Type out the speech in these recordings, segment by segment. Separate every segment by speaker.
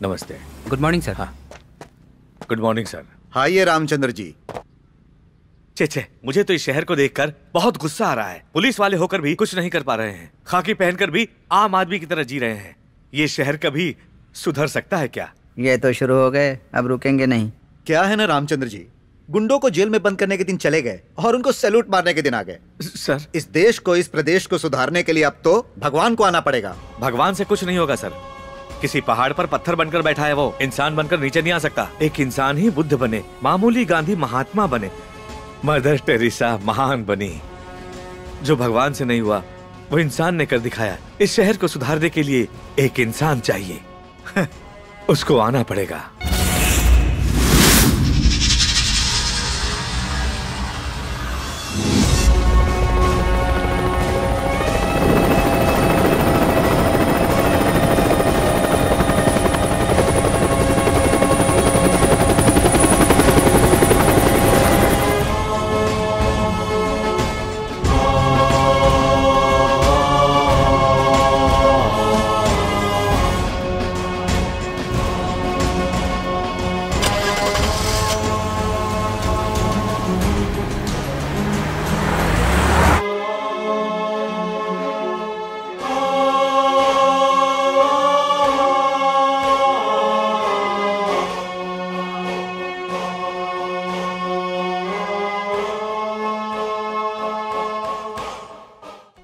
Speaker 1: नमस्ते।
Speaker 2: Good morning sir.
Speaker 1: हाँ, good morning sir.
Speaker 3: हाँ, ये रामचंद्र जी।
Speaker 1: छे, मुझे तो इस शहर को देखकर बहुत गुस्सा आ रहा है। पुलिस वाले होकर भी कुछ नहीं कर पा रहे हैं, खाकी पहनकर भी आम आदमी की तरह जी रहे हैं। ये शहर कभी सुधर सकता है क्या?
Speaker 2: ये तो शुरू हो गए, अब रुकेंगे नहीं।
Speaker 3: क्या है ना रामचंद्र जी, गुंडों को जेल में बंद करने के दिन चले गए और उनको सैल्यूट मारने के दिन आ गए।
Speaker 1: सर,
Speaker 3: इस देश को, इस प्रदेश को सुधारने के लिए अब तो भगवान को आना पड़ेगा।
Speaker 1: भगवान से कुछ नहीं होगा सर। किसी पहाड़ पर पत्थर बनकर बैठा है वो, इंसान बनकर नीचे नहीं आ सकता। एक इंसान ही बुद्ध बने, मामूली गांधी महात्मा बने, मदर टेरेसा महान बनी। जो भगवान से नहीं हुआ वो इंसान ने कर दिखाया। इस शहर को सुधारने के लिए एक इंसान चाहिए, उसको आना पड़ेगा।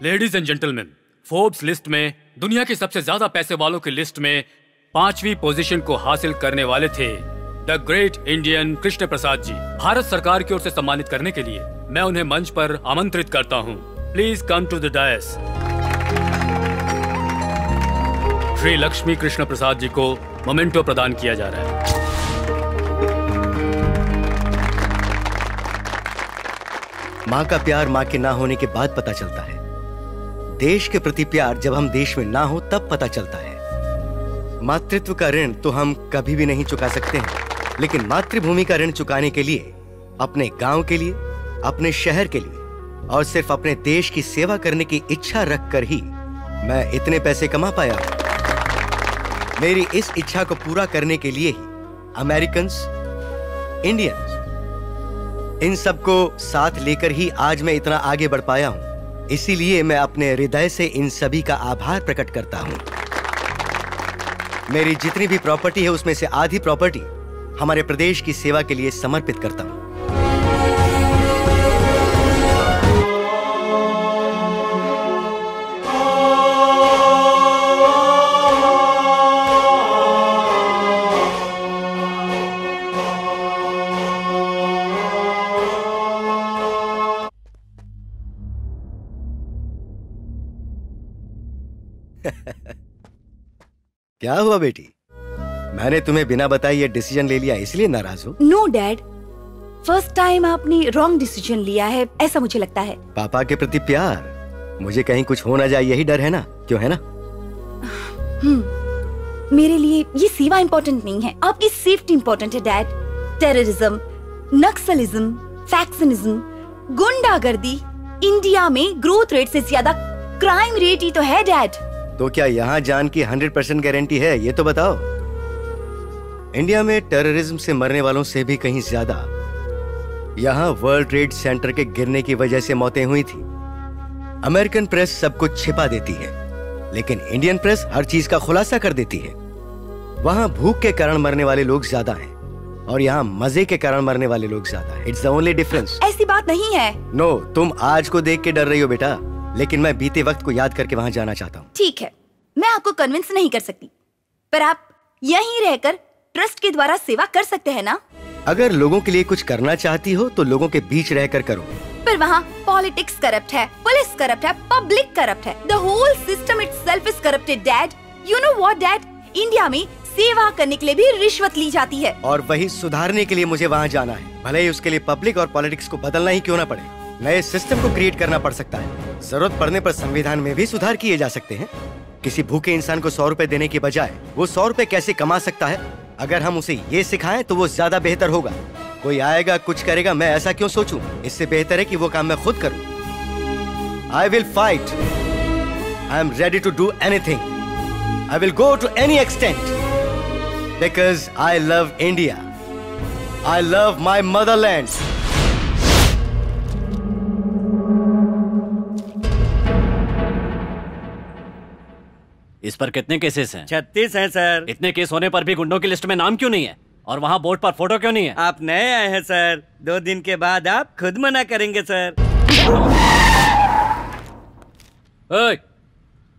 Speaker 4: Ladies and gentleman, Forbes list में दुनिया के सबसे ज्यादा पैसे वालों की लिस्ट में 5वीं पोजीशन को हासिल करने वाले थे the great Indian Krishna Prasad जी। भारत सरकार की ओर से सम्मानित करने के लिए मैं उन्हें मंच पर आमंत्रित करता हूं। Please come to the dais. Shri Lakshmi Krishna Prasad ji को मोमेंटो प्रदान किया जा रहा है।
Speaker 5: माँ का प्यार माँ के ना होने के बाद पता चलता है। देश के प्रति प्यार जब हम देश में ना हो तब पता चलता है। मातृत्व का ऋण तो हम कभी भी नहीं चुका सकते हैं, लेकिन मातृभूमि का ऋण चुकाने के लिए, अपने गांव के लिए, अपने शहर के लिए और सिर्फ अपने देश की सेवा करने की इच्छा रखकर ही मैं इतने पैसे कमा पाया। मेरी इस इच्छा को पूरा करने के लिए ही अमेरिकन्स, इंडियंस, इन सबको साथ लेकर ही आज मैं इतना आगे बढ़ पाया हूं। इसीलिए मैं अपने हृदय से इन सभी का आभार प्रकट करता हूं। मेरी जितनी भी प्रॉपर्टी है उसमें से आधी प्रॉपर्टी हमारे प्रदेश की सेवा के लिए समर्पित करता हूं। क्या हुआ बेटी? मैंने तुम्हें बिना बताए ये डिसीजन ले लिया इसलिए नाराज हो?
Speaker 6: नो डैड, फर्स्ट टाइम आपने रॉन्ग डिसीजन लिया है ऐसा मुझे लगता है।
Speaker 5: पापा के प्रति प्यार, मुझे कहीं कुछ हो ना जाए यही डर है ना, क्यों है ना?
Speaker 6: मेरे लिए ये सेवा इम्पोर्टेंट नहीं है, आपकी सेफ्टी इम्पोर्टेंट है डैड। टेररिज्म, नक्सलिज्म, फैक्शनिज्म, गुंडागर्दी, इंडिया में ग्रोथ रेट से ज्यादा क्राइम रेट ही तो है डैड।
Speaker 5: तो क्या यहाँ जान की 100% गारंटी है, ये तो बताओ। इंडिया में टेररिज्म से मरने वालों से भी कहीं ज्यादा यहाँ वर्ल्ड ट्रेड सेंटर के गिरने की वजह से मौतें हुई थी। अमेरिकन प्रेस सब कुछ छिपा देती है, लेकिन इंडियन प्रेस हर चीज का खुलासा कर देती है। वहाँ भूख के कारण मरने वाले लोग ज्यादा हैं और यहाँ मजे के कारण मरने वाले लोग ज्यादा हैं। It's the only difference.
Speaker 6: ऐसी बात नहीं है।
Speaker 5: नो, तुम आज को देख के डर रही हो बेटा, लेकिन मैं बीते वक्त को याद करके वहाँ जाना चाहता हूँ।
Speaker 6: ठीक है, मैं आपको कन्विंस नहीं कर सकती, पर आप यहीं रहकर ट्रस्ट के द्वारा सेवा कर सकते हैं ना?
Speaker 5: अगर लोगों के लिए कुछ करना चाहती हो तो लोगों के बीच रहकर करो।
Speaker 6: पर वहाँ पॉलिटिक्स करप्ट है, पुलिस करप्ट है, पब्लिक करप्ट है। The whole system itself is corrupted, Dad. You know what, Dad? India में सेवा करने के लिए भी रिश्वत ली जाती है।
Speaker 5: और वही सुधारने के लिए मुझे वहाँ जाना है, भले ही उसके लिए पब्लिक और पॉलिटिक्स को बदलना ही क्यों ना पड़े। नए सिस्टम को क्रिएट करना पड़ सकता है। जरूरत पड़ने पर संविधान में भी सुधार किए जा सकते हैं। किसी भूखे इंसान को 100 रुपए देने के बजाय वो 100 रुपए कैसे कमा सकता है, अगर हम उसे ये सिखाएं तो वो ज्यादा बेहतर होगा। कोई आएगा कुछ करेगा, मैं ऐसा क्यों सोचूं? इससे बेहतर है कि वो काम मैं खुद करूं। I will fight. I am ready to do anything. I will go to any extent. Because I love India. I love my motherland.
Speaker 7: इस पर कितने केसेस हैं?
Speaker 8: 36 हैं सर।
Speaker 7: इतने केस होने पर भी गुंडों की लिस्ट में नाम क्यों नहीं है? और वहाँ बोर्ड पर फोटो क्यों नहीं है?
Speaker 8: आप नए आए हैं सर, 2 दिन के बाद आप खुद मना करेंगे सर।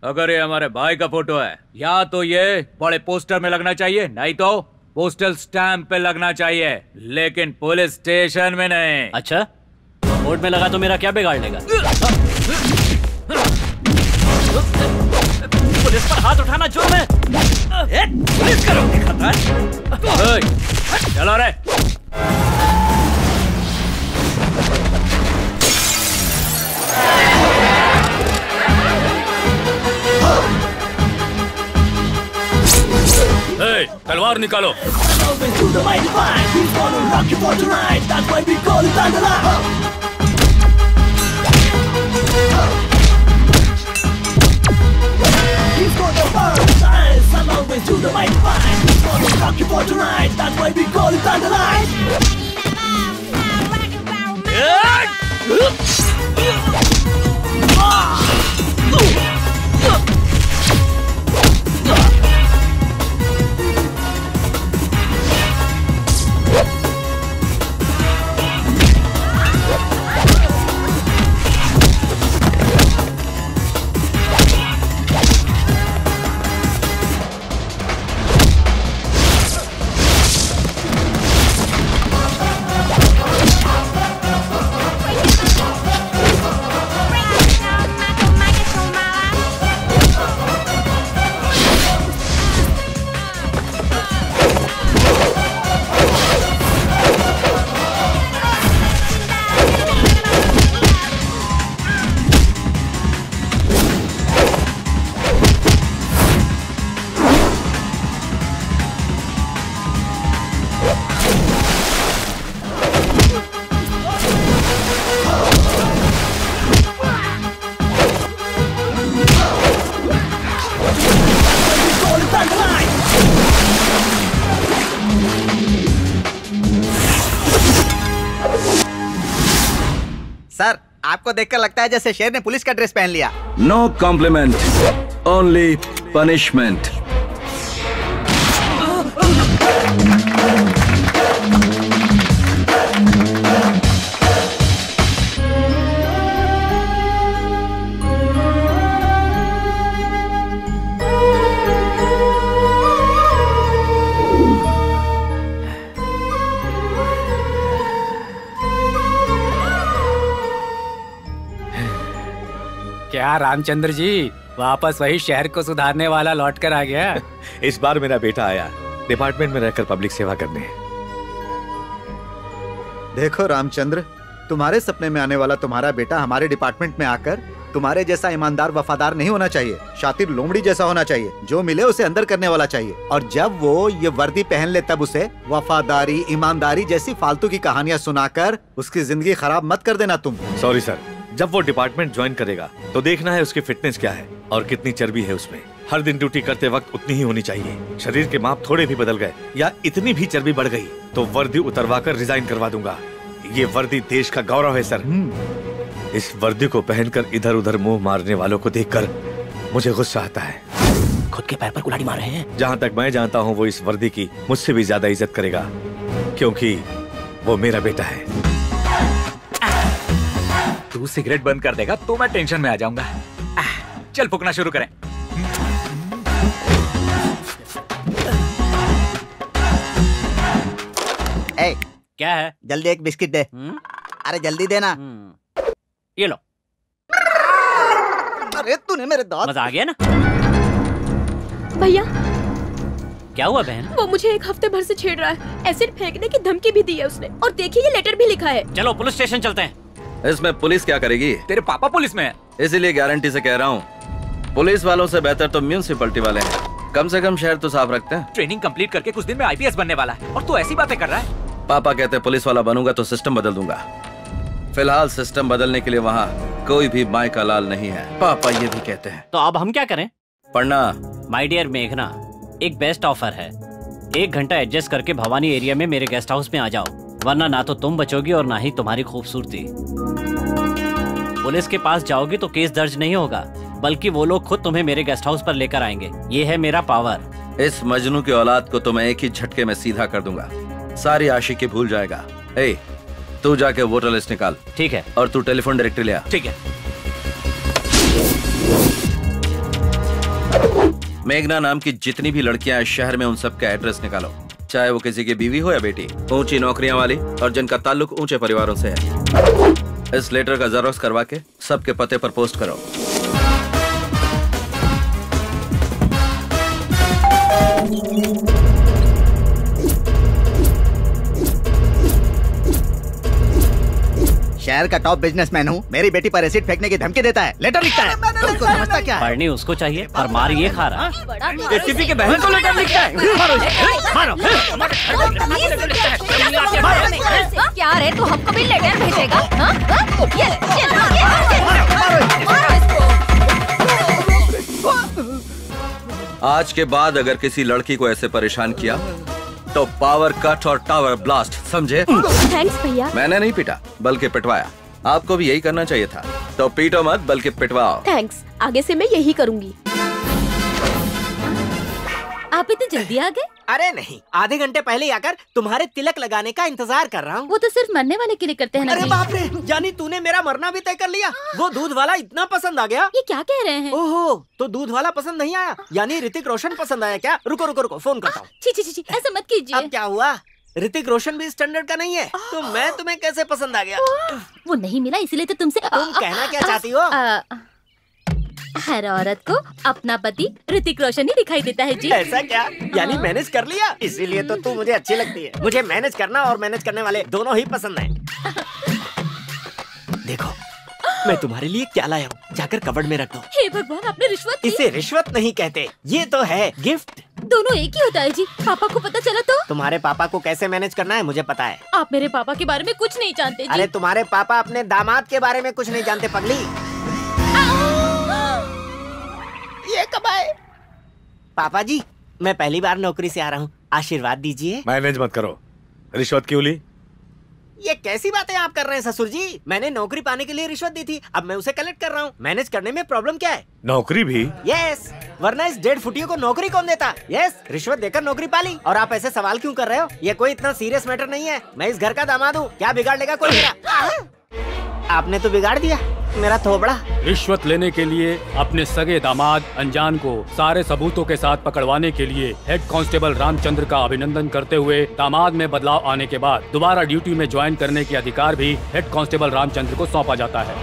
Speaker 9: अगर ये हमारे भाई का फोटो है, या तो ये बड़े पोस्टर में लगना चाहिए, नहीं तो पोस्टल स्टैंप पे लगना चाहिए, लेकिन पुलिस स्टेशन में नहीं।
Speaker 7: अच्छा, बोर्ड में लगा तो मेरा क्या बिगाड़ लेगा? पुलिस पर हाथ उठाना जुर्म है।
Speaker 8: पुलिस का रोकने खतर।
Speaker 9: चलो रे।
Speaker 4: तलवार निकालो।
Speaker 2: सर, आपको देखकर लगता है जैसे शेर ने पुलिस का ड्रेस पहन लिया।
Speaker 10: No compliment, only punishment.
Speaker 11: क्या रामचंद्र जी, वापस वही शहर को सुधारने वाला लौट कर आ गया?
Speaker 1: इस बार मेरा बेटा आया डिपार्टमेंट में रहकर पब्लिक सेवा करने।
Speaker 3: देखो रामचंद्र, तुम्हारे सपने में आने वाला तुम्हारा बेटा हमारे डिपार्टमेंट में आकर तुम्हारे जैसा ईमानदार वफादार नहीं होना चाहिए, शातिर लोमड़ी जैसा होना चाहिए, जो मिले उसे अंदर करने वाला चाहिए। और जब वो ये वर्दी पहन ले तब उसे वफादारी, ईमानदारी जैसी फालतू की कहानियां सुनाकर उसकी जिंदगी खराब मत कर देना तुम।
Speaker 1: सॉरी सर, जब वो डिपार्टमेंट ज्वाइन करेगा तो देखना है उसकी फिटनेस क्या है और कितनी चर्बी है उसमें। हर दिन ड्यूटी करते वक्त उतनी ही होनी चाहिए। शरीर के माप थोड़े भी बदल गए या इतनी भी चर्बी बढ़ गई तो वर्दी उतरवा कर रिजाइन करवा दूंगा। ये वर्दी देश का गौरव है सर। इस वर्दी को पहनकर इधर उधर मुंह मारने वालों को देखकर मुझे गुस्सा आता है।
Speaker 7: खुद के पैर पर कुल्हाड़ी मार रहे हैं।
Speaker 1: जहाँ तक मैं जानता हूँ वो इस वर्दी की मुझसे भी ज्यादा इज्जत करेगा, क्योंकि वो मेरा बेटा है।
Speaker 9: तू सिगरेट बंद कर देगा तो मैं टेंशन में आ जाऊंगा। चल फूकना शुरू करें।
Speaker 2: ए,
Speaker 7: क्या है?
Speaker 2: जल्दी एक बिस्किट दे। अरे जल्दी देना।
Speaker 7: ये लो।
Speaker 2: अरे तूने मेरे दांत।
Speaker 7: मजा आ गया ना?
Speaker 12: भैया,
Speaker 7: क्या हुआ बहन?
Speaker 12: वो मुझे 1 हफ्ते भर से छेड़ रहा है। एसिड फेंकने की धमकी भी दी है उसने, और देखिए ये लेटर भी लिखा है।
Speaker 7: चलो पुलिस स्टेशन चलते हैं।
Speaker 10: इसमें पुलिस क्या करेगी?
Speaker 9: तेरे पापा पुलिस में है,
Speaker 10: इसीलिए गारंटी से कह रहा हूँ, पुलिस वालों से बेहतर तो म्यूनिसिपैलिटी वाले हैं। कम से कम शहर तो साफ रखते हैं।
Speaker 9: ट्रेनिंग कंप्लीट करके कुछ दिन में आईपीएस बनने वाला है और तू ऐसी बातें कर रहा है।
Speaker 10: पापा कहते पुलिस वाला बनूंगा तो सिस्टम बदल दूंगा। फिलहाल सिस्टम बदलने के लिए वहाँ कोई भी माई का लाल नहीं है, पापा ये भी कहते हैं।
Speaker 7: तो अब हम क्या करें?
Speaker 10: पढ़ना।
Speaker 7: माय डियर मेघना, एक बेस्ट ऑफर है। 1 घंटा एडजस्ट करके भवानी एरिया में मेरे गेस्ट हाउस में आ जाओ, वरना ना तो तुम बचोगी और ना ही तुम्हारी खूबसूरती। पुलिस के पास जाओगी तो केस दर्ज नहीं होगा, बल्कि वो लोग खुद तुम्हें मेरे गेस्ट हाउस पर लेकर आएंगे। ये है मेरा पावर।
Speaker 10: इस मजनू की औलाद को तो मैं एक ही झटके में सीधा कर दूंगा, सारी आशिकी भूल जाएगा। ए, तू जाके वोटर लिस्ट निकाल।
Speaker 7: ठीक है।
Speaker 10: और तू टेलीफोन डायरेक्टरी ले आ।
Speaker 7: ठीक है।
Speaker 10: मेघना नाम की जितनी भी लड़कियां इस शहर में, उन सब का एड्रेस निकालो, चाहे वो किसी की बीवी हो या बेटी, ऊंची नौकरियां वाली और जिनका ताल्लुक ऊंचे परिवारों से है। इस लेटर का जेरॉक्स करवा के सबके पते पर पोस्ट करो।
Speaker 2: शहर का टॉप बिजनेसमैन हूँ, मेरी बेटी पर एसिड फेंकने की धमकी देता है, लेटर लिखता है। तुमको समझता क्या है?
Speaker 7: पढ़नी उसको चाहिए और मार ये खा रहा है।
Speaker 8: एसीपी के बहन को लेटर लिखता है। मारो,
Speaker 6: क्या रे, तू हमको भी लेटर भेजेगा?
Speaker 10: आज के बाद अगर किसी लड़की को ऐसे परेशान किया तो पावर कट और टावर ब्लास्ट, समझे?
Speaker 12: थैंक्स भैया।
Speaker 10: मैंने नहीं पीटा बल्कि पिटवाया। आपको भी यही करना चाहिए था। तो पीटो मत बल्कि पिटवाओ।
Speaker 12: थैंक्स, आगे से मैं यही करूंगी।
Speaker 13: आप इतनी जल्दी आ गए?
Speaker 14: अरे नहीं, आधे घंटे पहले आकर तुम्हारे तिलक लगाने का इंतजार कर रहा हूँ।
Speaker 13: वो तो सिर्फ मरने वाले के लिए करते हैं ना।
Speaker 14: अरे बाप रे, जानी तूने मेरा मरना भी तय कर लिया। वो दूध वाला इतना पसंद आ गया।
Speaker 13: ये क्या कह रहे हैं?
Speaker 14: ओहो, तो दूध वाला पसंद नहीं आया, यानी ऋतिक रोशन पसंद आया क्या? रुको रुको रुको, फोन करता हूँ।
Speaker 13: छी, ऐसा मत कीजिए।
Speaker 14: अब क्या हुआ? ऋतिक रोशन भी स्टैंडर्ड का नहीं है, तो मैं तुम्हें कैसे पसंद आ गया?
Speaker 13: वो नहीं मिला, इसीलिए तो तुमसे।
Speaker 14: तुम कहना क्या चाहती हो?
Speaker 13: हर औरत को अपना पति ऋतिक रोशन ही दिखाई देता है जी।
Speaker 14: ऐसा क्या? यानी मैनेज कर लिया, इसीलिए तो तू मुझे अच्छी लगती है। मुझे मैनेज करना और मैनेज करने वाले दोनों ही पसंद है। देखो, मैं तुम्हारे लिए क्या लाया हूँ, जाकर कबर्ड में रख दो।
Speaker 13: हे भगवान, आपने रिश्वत दी?
Speaker 14: इसे रिश्वत नहीं कहते, ये तो है गिफ्ट।
Speaker 13: दोनों एक ही होता है जी। पापा को पता चला तो?
Speaker 14: तुम्हारे पापा को कैसे मैनेज करना है मुझे पता है।
Speaker 13: आप मेरे पापा के बारे में कुछ नहीं जानते जी।
Speaker 14: अरे तुम्हारे पापा अपने दामाद के बारे में कुछ नहीं जानते पगली। ये कब आए? पापा जी, मैं पहली बार नौकरी से आ रहा हूँ, आशीर्वाद दीजिए।
Speaker 1: मैनेज मत करो, रिश्वत क्यों ली?
Speaker 14: ये कैसी बातें आप कर रहे हैं ससुर जी? मैंने नौकरी पाने के लिए रिश्वत दी थी, अब मैं उसे कलेक्ट कर रहा हूँ। मैनेज करने में प्रॉब्लम क्या है?
Speaker 1: नौकरी भी?
Speaker 14: यस, वरना इस 1.5 फुटियों को नौकरी कौन देता? यस, रिश्वत देकर नौकरी पाली। और आप ऐसे सवाल क्यों कर रहे हो? ये कोई इतना सीरियस मैटर नहीं है। मैं इस घर का दामाद हूँ, क्या बिगाड़ लेगा कोई मेरा? आपने तो बिगाड़ दिया मेरा थोबड़ा।
Speaker 4: रिश्वत लेने के लिए अपने सगे दामाद अनजान को सारे सबूतों के साथ पकड़वाने के लिए हेड कांस्टेबल रामचंद्र का अभिनंदन करते हुए दामाद में बदलाव आने के बाद दोबारा ड्यूटी में ज्वाइन करने के अधिकार भी हेड कांस्टेबल रामचंद्र को सौंपा जाता है।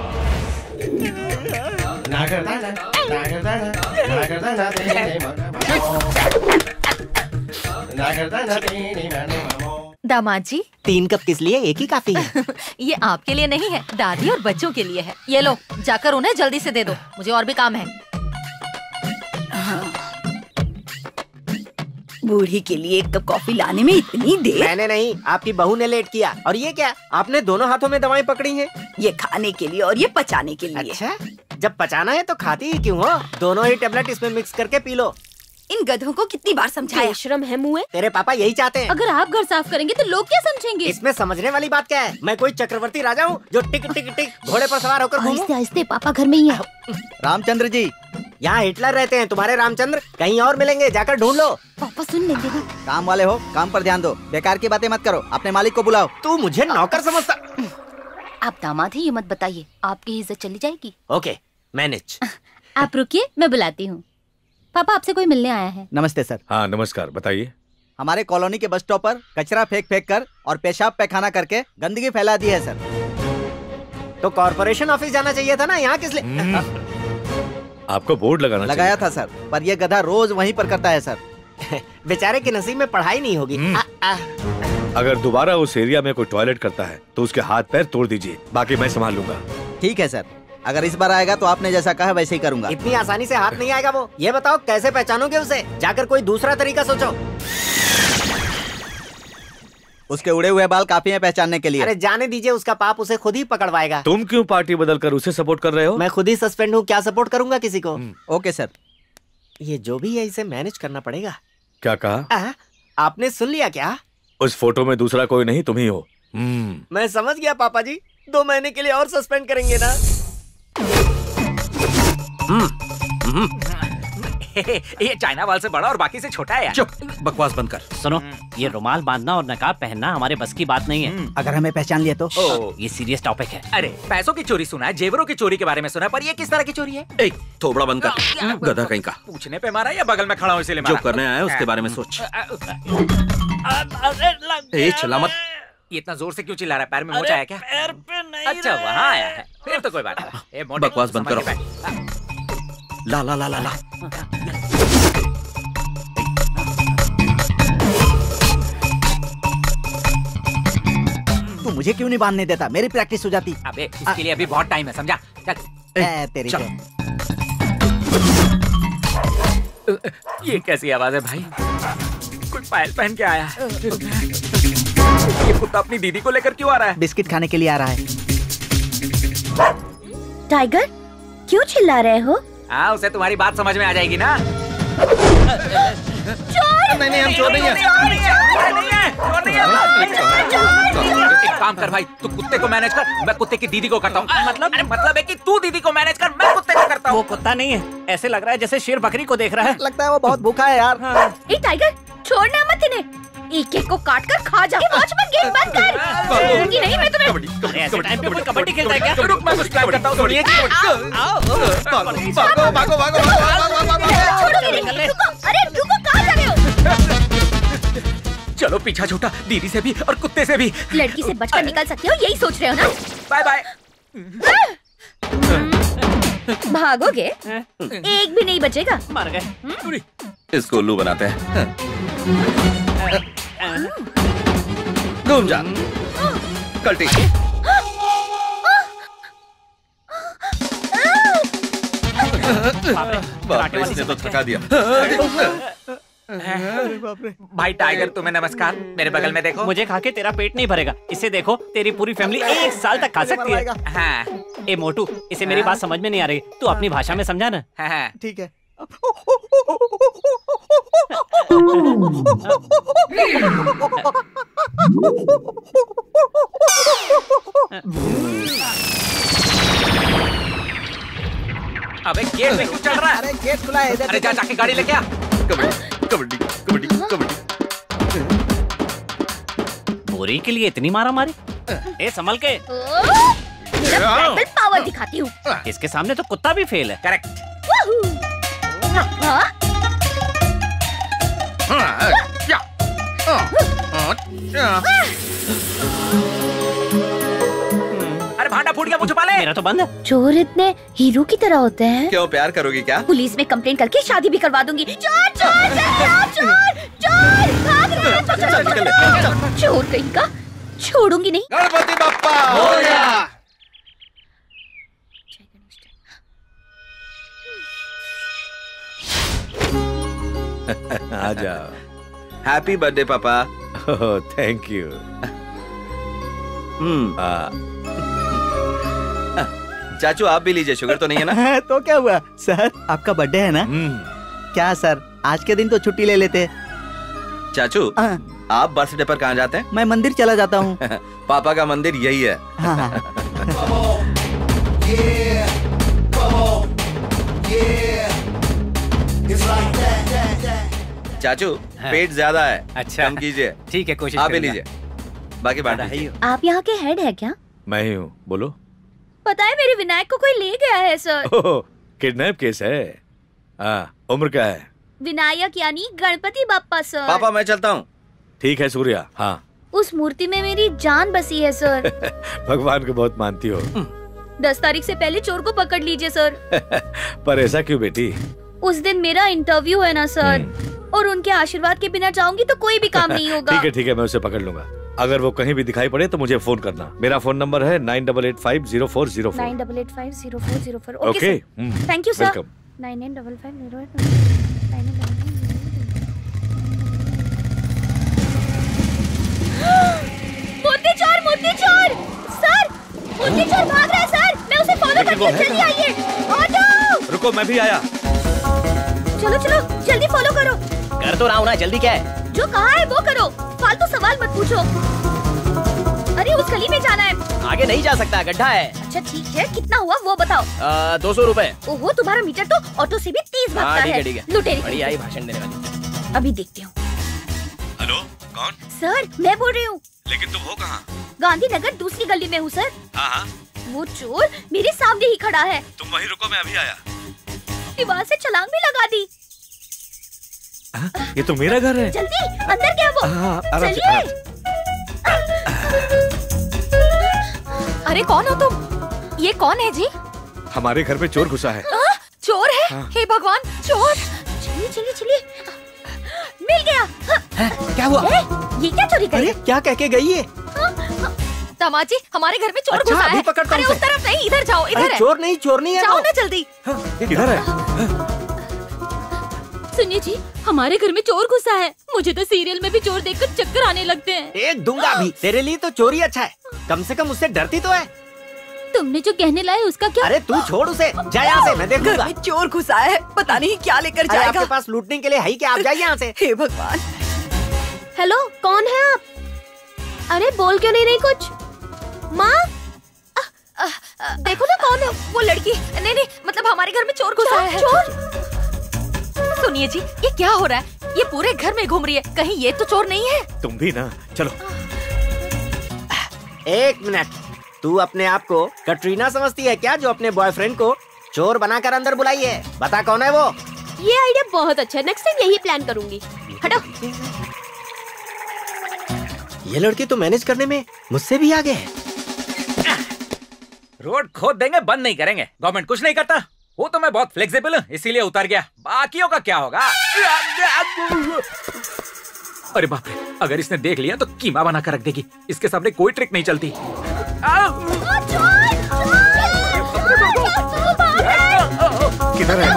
Speaker 13: दामाद जी,
Speaker 14: 3 कप किस लिए? एक ही काफी है।
Speaker 13: ये आपके लिए नहीं है, दादी और बच्चों के लिए है। ये लो, जाकर उन्हें जल्दी से दे दो, मुझे और भी काम है।
Speaker 6: बूढ़ी के लिए 1 कप कॉफी लाने में इतनी देर?
Speaker 14: मैंने नहीं, आपकी बहू ने लेट किया। और ये क्या, आपने दोनों हाथों में दवाएं पकड़ी हैं?
Speaker 6: ये खाने के लिए और ये पचाने के लिए।
Speaker 14: अच्छा, जब पचाना है तो खाती ही क्यों हो? दोनों ही टेबलेट इसमें मिक्स करके पी लो।
Speaker 6: इन गधों को कितनी बार समझाया?
Speaker 12: शर्म है मुँह।
Speaker 14: तेरे पापा यही चाहते हैं।
Speaker 13: अगर आप घर साफ करेंगे तो लोग क्या समझेंगे?
Speaker 14: इसमें समझने वाली बात क्या है? मैं कोई चक्रवर्ती राजा हूँ जो टिक टिक टिक घोड़े पर सवार होकर घूमूं?
Speaker 13: आहिस्ते आहिस्ते, पापा घर में ही है।
Speaker 2: रामचंद्र जी,
Speaker 14: यहाँ हिटलर रहते हैं, तुम्हारे रामचंद्र कहीं और मिलेंगे, जाकर ढूंढ लो।
Speaker 13: पापा सुन लेंगे ना।
Speaker 2: काम वाले हो, काम पर ध्यान दो, बेकार की बातें मत करो, अपने मालिक को बुलाओ।
Speaker 14: तू मुझे नौकर समझता?
Speaker 13: आप दामाद ही, ये मत बताइए, आपकी इज्जत चली जाएगी।
Speaker 14: Okay, manage.
Speaker 13: आप रुकिए, मैं बुलाती हूँ। पापा, आपसे कोई मिलने आया है।
Speaker 2: नमस्ते सर।
Speaker 1: हाँ नमस्कार, बताइए।
Speaker 2: हमारे कॉलोनी के बस स्टॉप पर कचरा फेंक फेंक कर और पेशाब पैखाना करके गंदगी फैला दी है सर।
Speaker 14: तो कॉर्पोरेशन ऑफिस जाना चाहिए था ना, यहाँ किस लिए?
Speaker 1: आपको बोर्ड
Speaker 2: लगाया था सर, पर यह गधा रोज वहीं पर करता है सर।
Speaker 14: बेचारे के नसीब में पढ़ाई नहीं होगी।
Speaker 1: अगर दोबारा उस एरिया में कोई टॉयलेट करता है तो उसके हाथ पैर तोड़ दीजिए, बाकी मैं संभाल लूंगा।
Speaker 2: ठीक है सर, अगर इस बार आएगा तो आपने जैसा कहा वैसे ही करूंगा।
Speaker 14: इतनी आसानी से हाथ नहीं आएगा वो। ये बताओ कैसे पहचानोगे उसे? जाकर कोई दूसरा तरीका सोचो।
Speaker 2: उसके उड़े हुए बाल काफी हैं पहचानने के लिए।
Speaker 14: अरे जाने दीजिए, उसका पाप उसे खुद ही पकड़वाएगा।
Speaker 1: तुम क्यों पार्टी बदलकर उसे सपोर्ट कर रहे हो?
Speaker 14: मैं खुद ही सस्पेंड हूँ, क्या सपोर्ट करूंगा किसी को?
Speaker 2: Okay sir.
Speaker 14: ये जो भी है इसे मैनेज करना पड़ेगा।
Speaker 1: क्या कहा?
Speaker 14: आपने सुन लिया क्या?
Speaker 1: उस फोटो में दूसरा कोई नहीं, तुम ही हो।
Speaker 14: मैं समझ गया पापा जी, 2 महीने के लिए और सस्पेंड करेंगे ना?
Speaker 9: ये चाइना वाल से बड़ा और बाकी से छोटा है यार।
Speaker 10: चुप, बकवास बंद कर।
Speaker 7: सुनो, ये रुमाल बांधना और नकाब पहनना हमारे बस की बात नहीं है।
Speaker 2: अगर हमें पहचान लिया तो?
Speaker 7: ये सीरियस टॉपिक है।
Speaker 9: अरे पैसों की चोरी सुना है, जेवरों की चोरी के बारे में सुना है, पर ये किस तरह की चोरी है?
Speaker 10: एक थोबड़ा बंद कर, गधा कहीं का।
Speaker 9: पूछने पे मारा या बगल में खड़ा हूँ इसीलिए
Speaker 10: जो
Speaker 9: मारा?
Speaker 10: करने आया उसके बारे में सोच। ए, चिल्ला मत।
Speaker 9: ये इतना जोर से क्यों चिल्ला रहा है? पैर में मोच आया क्या? पैर पे नहीं। अच्छा वहाँ आया है, फिर तो कोई बात नहीं।
Speaker 10: बकवास बंद करो। ला ला ला ला ला।
Speaker 2: तू मुझे क्यों नहीं बांधने देता? मेरी प्रैक्टिस हो जाती।
Speaker 9: अबे इसके लिए अभी बहुत टाइम है, समझा? चल।
Speaker 2: तेरी
Speaker 9: चल। ये कैसी आवाज है भाई? कोई पायल पहन के आया है। ये कुत्ता अपनी दीदी को लेकर क्यों आ रहा है?
Speaker 2: बिस्किट खाने के लिए आ रहा है।
Speaker 12: टाइगर, क्यों चिल्ला रहे हो?
Speaker 9: हाँ, उसे तुम्हारी बात समझ में आ जाएगी ना।
Speaker 12: चोर!
Speaker 10: नहीं, हम चोर नहीं हैं।
Speaker 9: एक काम कर भाई, तू कुत्ते को मैनेज कर, मैं कुत्ते की दीदी को करता हूँ। मतलब है कि तू दीदी को मैनेज कर, मैं कुत्ते को करता हूँ।
Speaker 7: वो कुत्ता नहीं है, ऐसे लग रहा है जैसे शेर बकरी को देख रहा है।
Speaker 2: लगता है वो बहुत भूखा है यार।
Speaker 12: ए टाइगर, छोड़ना मत इन्हें। एक एक को काट कर खा जा। वॉचमैन गेट बंद कर। कि नहीं मैं तुम्हें।
Speaker 7: ऐसे टाइम पे कोई कबड्डी खेलता है क्या?
Speaker 9: रुक, मैं कुछ प्लान करता हूँ, सुनिए।
Speaker 12: अरे रुको, कहाँ जा रहे हो?
Speaker 9: चलो पीछा छूटा, दीदी से भी और कुत्ते से भी।
Speaker 12: लड़की से बचकर निकल सकते हो, यही सोच रहे हो ना?
Speaker 9: Bye bye.
Speaker 12: भागोगे? एक भी नहीं बचेगा।
Speaker 7: मर गए।
Speaker 10: इसको उल्लू बनाते हैं। घूम जा कल्टी। बाप रे, इसने तो थका दिया।
Speaker 9: भाई टाइगर, तुम्हें नमस्कार। मेरे बगल में देखो।
Speaker 7: मुझे खा के तेरा पेट नहीं भरेगा, इसे देखो, तेरी पूरी फैमिली 1 साल तक खा सकती है।
Speaker 9: हाँ।
Speaker 7: ए मोटू, इसे मेरी बात समझ में नहीं आ रही, तू अपनी भाषा में समझा ना।
Speaker 9: हाँ।
Speaker 2: ठीक है।
Speaker 9: अबे गेट में क्यों चढ़ रहा है?
Speaker 2: अरे गेट खुला है इधर।
Speaker 9: अरे जा जाके गाड़ी लेके आ।
Speaker 10: कबड्डी कबड्डी कबड्डी।
Speaker 7: बोरी के लिए इतनी मारा मारी? ए संभल के।
Speaker 12: मेरा बैटल पावर दिखाती हूँ।
Speaker 7: इसके सामने तो कुत्ता भी फेल है।
Speaker 9: करेक्ट। अरे भांडा फूट गया, मुझे पाले।
Speaker 7: मेरा तो बंद है।
Speaker 12: चोर इतने हीरो की तरह होते हैं।
Speaker 10: क्यों, प्यार करोगी क्या?
Speaker 12: पुलिस में कंप्लेंट करके शादी भी करवा दूंगी। चोर चोर चोर चोर भाग रहे हैं। चोर कहीं का, छोड़ूंगी नहीं।
Speaker 10: गणपति बप्पा मोरया।
Speaker 1: आ जाओ।
Speaker 10: हैप्पी बर्थडे पापा।
Speaker 1: Thank you.
Speaker 10: चाचू आप भी लीजिए, शुगर तो नहीं है ना?
Speaker 2: तो क्या हुआ सर, आपका बर्थडे है ना? क्या सर, आज के दिन तो छुट्टी ले लेते।
Speaker 10: चाचू आप बर्थडे पर कहाँ जाते हैं?
Speaker 2: मैं मंदिर चला जाता हूँ।
Speaker 10: पापा का मंदिर यही है। चाचू पेट ज्यादा है।
Speaker 11: अच्छा,
Speaker 10: कम कीजिए।
Speaker 11: ठीक है, कोशिश
Speaker 10: आप भी
Speaker 11: करूंगा।
Speaker 10: लीजिए, बाकी बांट दीजिए।
Speaker 12: आप यहाँ के हेड है क्या?
Speaker 1: मैं ही हूँ, बोलो।
Speaker 12: पता है मेरे विनायक को कोई ले गया है सर।
Speaker 1: किडनैप केस है। उम्र क्या है?
Speaker 12: विनायक यानी गणपति बप्पा सर।
Speaker 10: पापा मैं चलता हूँ।
Speaker 1: ठीक है सूर्या। हाँ।
Speaker 12: उस मूर्ति में मेरी जान बसी है सर।
Speaker 1: भगवान को बहुत मानती हो।
Speaker 12: 10 तारीख से पहले चोर को पकड़ लीजिए सर।
Speaker 1: पर ऐसा क्यों बेटी?
Speaker 12: उस दिन मेरा इंटरव्यू है ना सर, और उनके आशीर्वाद के बिना जाऊंगी तो कोई भी काम नहीं होगा।
Speaker 1: ठीक है, मैं उसे पकड़ लूंगा। अगर वो कहीं भी दिखाई पड़े तो मुझे फोन करना। मेरा फोन नंबर है 98850404।
Speaker 12: 98850404।
Speaker 1: Okay,
Speaker 12: thank you sir.
Speaker 1: 995508।
Speaker 12: मूर्ति चोर सर, मूर्ति चोर भाग रहा है सर। मैं उसे फॉलो करती हूँ, जल्दी आइए। आ जाओ।
Speaker 1: रुको, मैं भी आया।
Speaker 12: चलो जल्दी फॉलो करो।
Speaker 14: कर तो रहा हूँ ना, जल्दी क्या है?
Speaker 12: जो कहा है वो करो, फालतू सवाल मत पूछो। अरे उस गली में जाना है।
Speaker 15: आगे नहीं जा सकता, गड्ढा है।
Speaker 12: अच्छा ठीक है, कितना हुआ वो बताओ।
Speaker 15: 200 रुपए।
Speaker 12: ओहो, तुम्हारा मीटर तो ऑटो से भी तेज भागता है।
Speaker 15: ठीक है।
Speaker 12: लुटेरी
Speaker 15: बढ़िया ही भाषण देने वाली।
Speaker 12: अभी देखती हूँ।
Speaker 1: हेलो, कौन?
Speaker 12: सर मैं बोल रही हूँ।
Speaker 1: लेकिन तुम हो कहाँ?
Speaker 12: गांधीनगर दूसरी गली में हूँ सर।
Speaker 1: हाँ।
Speaker 12: वो चोर मेरे सामने ही खड़ा है।
Speaker 1: तुम वहीं रुको, मैं अभी आया।
Speaker 12: दीवार से छलांग भी लगा दी।
Speaker 1: ये तो मेरा घर है।
Speaker 12: जल्दी अंदर क्या वो? चलिए।
Speaker 13: अरे कौन हो तुम? ये कौन है जी?
Speaker 1: हमारे घर पे चोर घुसा है।
Speaker 13: चोर है? हे भगवान, चोर!
Speaker 12: चलिए चलिए चलिए। मिल गया।
Speaker 14: क्या हुआ?
Speaker 12: ये क्या चोरी करी?
Speaker 14: क्या कह के गई है?
Speaker 13: दामाजी, हमारे घर में चोर
Speaker 14: अच्छा,
Speaker 13: घुसा
Speaker 14: अभी
Speaker 13: है।
Speaker 14: पकड़ता हूं
Speaker 13: अरे उस तरफ नहीं, इधर जाओ, इधर है।
Speaker 14: चोर नहीं है।
Speaker 13: जाओ ना जल्दी।
Speaker 1: किधर है?
Speaker 12: सुनिए जी, हमारे घर में चोर घुसा है। मुझे तो सीरियल में भी चोर देखकर चक्कर आने लगते हैं।
Speaker 14: एक दूंगा भी। तेरे लिए तो चोरी अच्छा है, कम से कम उससे डरती तो है।
Speaker 12: तुमने जो कहने लाए उसका क्या?
Speaker 14: अरे तू छोड़ उसे, जा यहाँ से, मैं देखूंगा।
Speaker 6: घर में चोर घुसा है, पता नहीं क्या लेकर
Speaker 14: अरे
Speaker 6: जाएगा।
Speaker 14: आपके पास लूटने के लिए है ही क्या? आप जाइए यहाँ से।
Speaker 6: हे भगवान।
Speaker 12: हेलो, कौन है आप? अरे बोल क्यों नहीं रही कुछ? माँ
Speaker 13: देखो ना कौन है वो लड़की। नहीं, मतलब हमारे घर में चोर घुसा है।
Speaker 12: चोर?
Speaker 13: सुनिए जी, ये क्या हो रहा है? ये पूरे घर में घूम रही है, कहीं ये तो चोर नहीं है?
Speaker 1: तुम भी ना, चलो।
Speaker 14: 1 मिनट, तू अपने आप को कटरीना समझती है क्या, जो अपने बॉयफ्रेंड को चोर बनाकर अंदर बुलाई है? बता कौन है वो?
Speaker 12: ये आइडिया बहुत अच्छा है, नेक्स्ट टाइम यही प्लान करूंगी। हटो।
Speaker 14: ये लड़की तो मैनेज करने में मुझसे भी आगे है।
Speaker 9: रोड खोद देंगे, बंद नहीं करेंगे। गवर्नमेंट कुछ नहीं करता। वो तो मैं बहुत फ्लेक्सिबल हूँ, इसीलिए उतर गया। बाकियों का क्या होगा? अरे बाप रे, अगर इसने देख लिया तो कीमा बना कर रख देगी। इसके सामने कोई ट्रिक नहीं चलती।
Speaker 1: किधर है?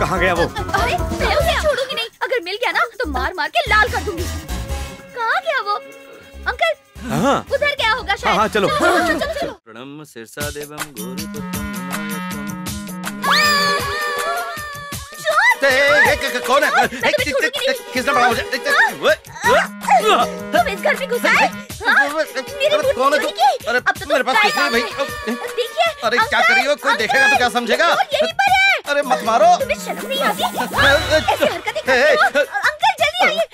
Speaker 1: कहाँ गया वो?
Speaker 12: अरे मैं उसे छोड़ूंगी नहीं, अगर मिल गया ना तो मार मार के लाल कर दूंगी। कहाँ गया वो? अंकल
Speaker 1: हाँ।
Speaker 12: उधर गया होगा शायद।
Speaker 1: हाँ, चलो।
Speaker 10: प्रणम शीर्षा देवम
Speaker 12: कौन है? किसने पढ़ा मुझे? तुम इस घर में घुसा है? मेरी
Speaker 3: कौन है तू? अरे मेरे पास कुछ नहीं भाई।
Speaker 12: देखिए।
Speaker 3: अरे क्या करियो, कोई देखेगा तो क्या समझेगा?
Speaker 12: यहीं पर है।
Speaker 3: अरे मत मारो।
Speaker 12: तुम्हें शर्म नहीं आती? ऐसी हरकतें करते हो? अंकल जल्दी आइए।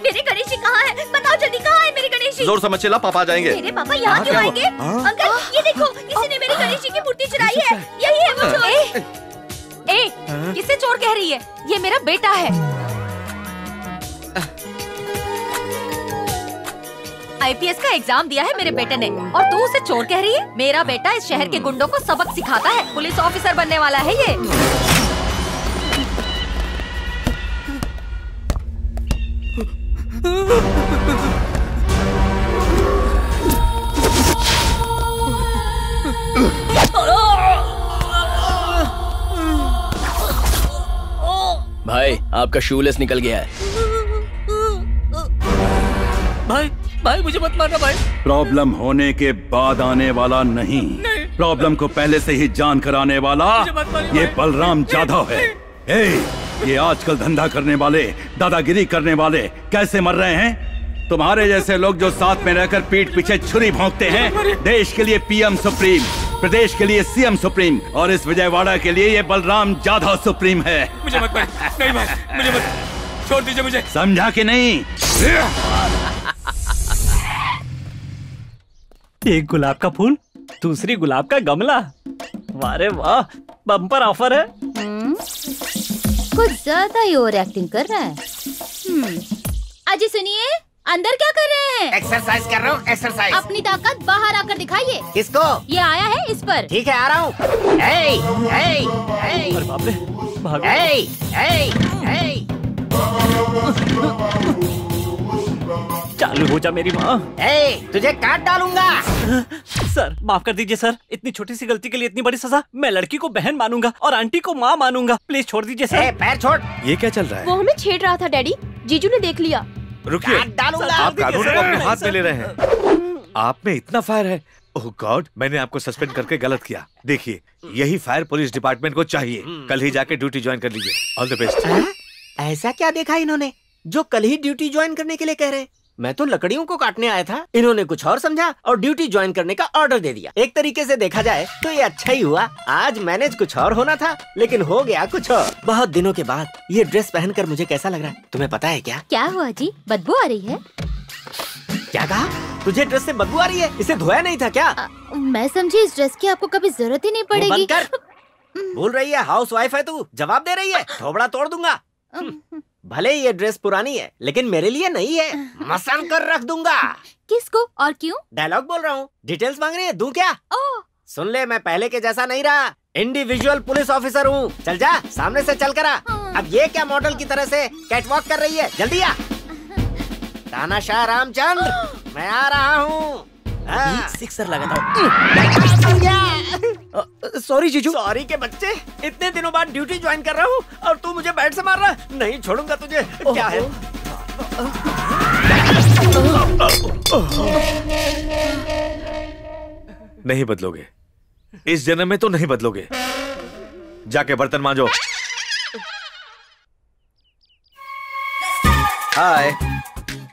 Speaker 12: मेरे गणेश जी कहाँ है? बताओ जल्दी, कहाँ है मेरे गणेश जी?
Speaker 10: जोर समझ चिल्ला, पापा आ जाएंगे।
Speaker 12: मेरे पापा यहाँ क्यों आएंगे? अंकल ये देखो, किसी ने मेरे गणेश जी की मूर्ति चुराई है। यही है वो चोर।
Speaker 13: किसे चोर कह रही है? ये मेरा बेटा है। IPS का एग्जाम दिया है मेरे बेटे ने, और तू उसे चोर कह रही है? मेरा बेटा इस शहर के गुंडों को सबक सिखाता है। पुलिस ऑफिसर बनने वाला है ये।
Speaker 15: भाई आपका शूलेस निकल गया है।
Speaker 11: भाई मुझे मत मारना भाई।
Speaker 16: प्रॉब्लम होने के बाद आने वाला नहीं, प्रॉब्लम को पहले से ही जान कर आने वाला ये बलराम जाधव है। ये आजकल धंधा करने वाले, दादागिरी करने वाले कैसे मर रहे हैं? तुम्हारे जैसे लोग जो साथ में रहकर पीठ पीछे छुरी भोंकते हैं। देश के लिए PM सुप्रीम, प्रदेश के लिए CM सुप्रीम, और इस विजयवाड़ा के लिए ये बलराम जाधव सुप्रीम है।
Speaker 4: मुझे मत मार, नहीं मार, मुझे मत, छोड़ दीजिए मुझे।
Speaker 16: समझा कि नहीं?
Speaker 7: एक गुलाब का फूल, दूसरी गुलाब का गमला। वारे वाह, बम्पर ऑफर है।
Speaker 12: कुछ ज्यादा ही ओवर एक्टिंग कर रहा है। अजी सुनिए, अंदर क्या कर रहे हैं?
Speaker 14: एक्सरसाइज कर रहा हूँ, एक्सरसाइज।
Speaker 12: अपनी ताकत बाहर आकर दिखाइए।
Speaker 14: किसको?
Speaker 12: ये आया है इस पर।
Speaker 14: ठीक है, आ रहा हूँ।
Speaker 7: अरे बाप रे, भागो। चालू हो जा मेरी माँ।
Speaker 14: तुझे काट डालूंगा।
Speaker 7: सर माफ कर दीजिए सर, इतनी छोटी सी गलती के लिए इतनी बड़ी सजा। मैं लड़की को बहन मानूंगा और आंटी को माँ मानूंगा। प्लीज छोड़ दीजिए सर।
Speaker 14: पैर छोड़।
Speaker 1: ये क्या चल रहा है?
Speaker 12: वो हमें छेड़ रहा था डैडी, जीजू ने देख लिया।
Speaker 1: रुकिए, आप कानून को अपने हाथ में ले रहे हैं। आप में इतना फायर है? ओह गॉड, मैंने आपको सस्पेंड करके गलत किया। देखिए, यही फायर पुलिस डिपार्टमेंट को चाहिए। कल ही जाके ड्यूटी ज्वाइन कर लीजिए। All the best.
Speaker 14: ऐसा क्या देखा इन्होंने जो कल ही ड्यूटी ज्वाइन करने के लिए कह रहे? मैं तो लकड़ियों को काटने आया था, इन्होंने कुछ और समझा और ड्यूटी ज्वाइन करने का ऑर्डर दे दिया। एक तरीके से देखा जाए तो ये अच्छा ही हुआ। आज मैनेज कुछ और होना था लेकिन हो गया कुछ और। बहुत दिनों के बाद ये ड्रेस पहनकर मुझे कैसा लग रहा है तुम्हें पता है क्या?
Speaker 12: क्या हुआ जी, बदबू आ रही है?
Speaker 14: क्या कहा? तुझे ड्रेस से बदबू आ रही है? इसे धोया नहीं था क्या?
Speaker 12: मैं समझी इस ड्रेस की आपको कभी जरूरत ही नहीं पड़ेगी।
Speaker 14: बोल रही है हाउस वाइफ है तू, जवाब दे रही है थोबड़ा तोड़ दूंगा। भले ये ड्रेस पुरानी है लेकिन मेरे लिए नहीं है, मसान कर रख दूंगा।
Speaker 12: किसको और क्यों?
Speaker 14: डायलॉग बोल रहा हूँ। डिटेल्स मांग रही है, दूं क्या? सुन ले, मैं पहले के जैसा नहीं रहा, इंडिविजुअल पुलिस ऑफिसर हूँ। चल जा, सामने से चल कर आ। अब ये क्या मॉडल की तरह से कैटवॉक कर रही है? जल्दी आ। तानाशाह रामचंद्र, मैं आ रहा हूँ।
Speaker 15: सिक्सर लगा था।
Speaker 14: सॉरी जीजू। सॉरी के बच्चे, इतने दिनों बाद ड्यूटी ज्वाइन कर रहा हूँ और तू मुझे बैट से मार रहा है? नहीं छोड़ूंगा तुझे। क्या है?
Speaker 1: नहीं बदलोगे, इस जन्म में तो नहीं बदलोगे। जाके बर्तन मांजो।
Speaker 10: हाय।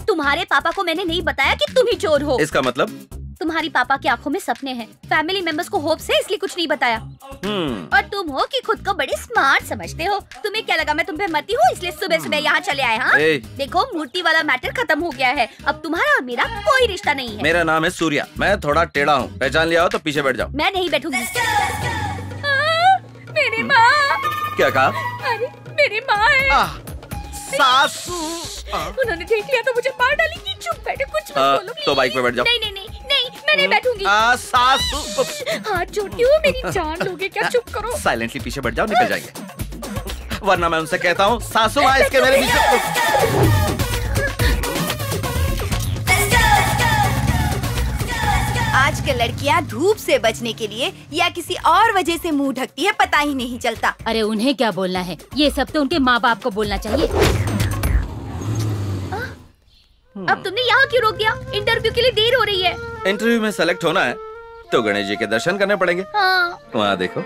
Speaker 12: तुम्हारे पापा को मैंने नहीं बताया कि तुम ही चोर हो।
Speaker 10: इसका मतलब?
Speaker 12: तुम्हारी पापा की आंखों में सपने हैं, फैमिली मेंबर्स को होप्स है, इसलिए कुछ नहीं बताया। और तुम हो कि खुद को बड़े स्मार्ट समझते हो। तुम्हें क्या लगा मैं तुम पे मती हूँ इसलिए सुबह सुबह यहाँ चले आए? हाँ देखो, मूर्ति वाला मैटर खत्म हो गया है। अब तुम्हारा और मेरा कोई रिश्ता नहीं है।
Speaker 10: मेरा नाम है सूर्या, मैं थोड़ा टेढ़ा हूँ, पहचान लिया हो तो पीछे बैठ जाओ।
Speaker 12: मैं नहीं बैठूंगी। मेरी माँ।
Speaker 10: क्या कहा?
Speaker 12: अरे मेरी माँ है।
Speaker 10: सासू।
Speaker 12: उन्होंने देख लिया तो मुझे मार डालेंगी। चुप बैठो, कुछ मत बोलो।
Speaker 10: तो बाइक पे बैठ जाओ।
Speaker 12: नहीं नहीं नहीं नहीं, मैं नहीं बैठूंगी।
Speaker 10: सासू।
Speaker 12: हाथ जोड़ती हूँ, मेरी जान लोगे क्या? चुप करो।
Speaker 10: साइलेंटली पीछे बैठ जाओ, निकल जाएंगे, वरना मैं उनसे कहता हूँ सासू माँ इसके मेरे बीच।
Speaker 6: आजकल लड़कियां धूप से बचने के लिए या किसी और वजह से मुंह ढकती है, पता ही नहीं चलता।
Speaker 12: अरे उन्हें क्या बोलना है, ये सब तो उनके माँ बाप को बोलना चाहिए। अब तुमने यहाँ क्यों रोक दिया? इंटरव्यू के लिए देर हो रही है।
Speaker 10: इंटरव्यू में सेलेक्ट होना है तो गणेश जी के दर्शन करने पड़ेंगे।
Speaker 12: हाँ।
Speaker 10: वहाँ देखो।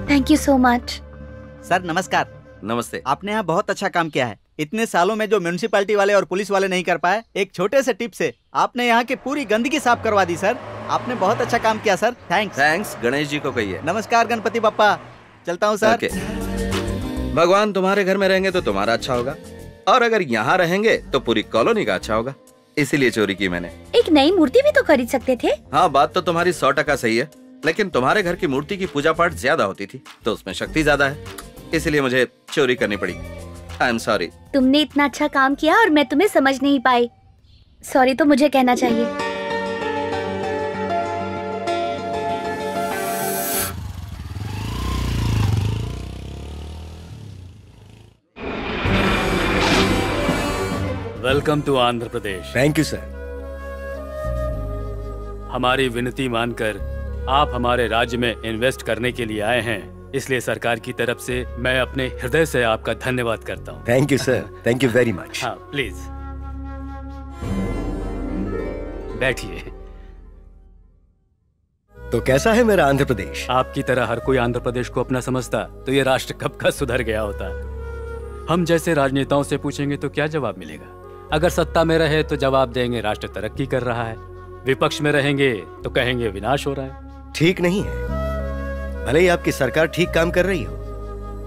Speaker 12: Thank you so much.
Speaker 2: Sir नमस्कार।
Speaker 10: नमस्ते।
Speaker 2: आपने यहाँ बहुत अच्छा काम किया है। इतने सालों में जो म्युनिसिपैलिटी वाले और पुलिस वाले नहीं कर पाए, एक छोटे से टिप से आपने यहाँ की पूरी गंदगी साफ करवा दी। सर आपने बहुत अच्छा काम किया सर। थैंक्स।
Speaker 10: गणेश जी को कहिए।
Speaker 2: नमस्कार गणपति बप्पा, चलता हूँ सर।
Speaker 10: भगवान तुम्हारे घर में रहेंगे तो तुम्हारा अच्छा होगा, और अगर यहाँ रहेंगे तो पूरी कॉलोनी का अच्छा होगा, इसीलिए चोरी की मैंने।
Speaker 12: एक नई मूर्ति भी तो खरीद सकते थे।
Speaker 10: हाँ, बात तो तुम्हारी 100% सही है, लेकिन तुम्हारे घर की मूर्ति की पूजा पाठ ज्यादा होती थी तो उसमें शक्ति ज्यादा है, इसलिए मुझे चोरी करनी पड़ी। I am sorry.
Speaker 12: तुमने इतना अच्छा काम किया और मैं तुम्हें समझ नहीं पाई। सॉरी तो मुझे कहना चाहिए।
Speaker 4: Welcome to Andhra Pradesh.
Speaker 5: Thank you sir.
Speaker 4: हमारी विनती मानकर आप हमारे राज्य में इन्वेस्ट करने के लिए आए हैं, इसलिए सरकार की तरफ से मैं अपने हृदय से आपका धन्यवाद करता हूँ।
Speaker 5: Thank you sir, thank you very much.
Speaker 4: हाँ प्लीज बैठिए।
Speaker 5: तो कैसा है मेरा आंध्र प्रदेश?
Speaker 4: आपकी तरह हर कोई आंध्र प्रदेश को अपना समझता तो ये राष्ट्र कब का सुधर गया होता। हम जैसे राजनेताओं से पूछेंगे तो क्या जवाब मिलेगा? अगर सत्ता में रहे तो जवाब देंगे राष्ट्र तरक्की कर रहा है, विपक्ष में रहेंगे तो कहेंगे विनाश हो रहा है।
Speaker 5: ठीक नहीं है। भले ही आपकी सरकार ठीक काम कर रही हो,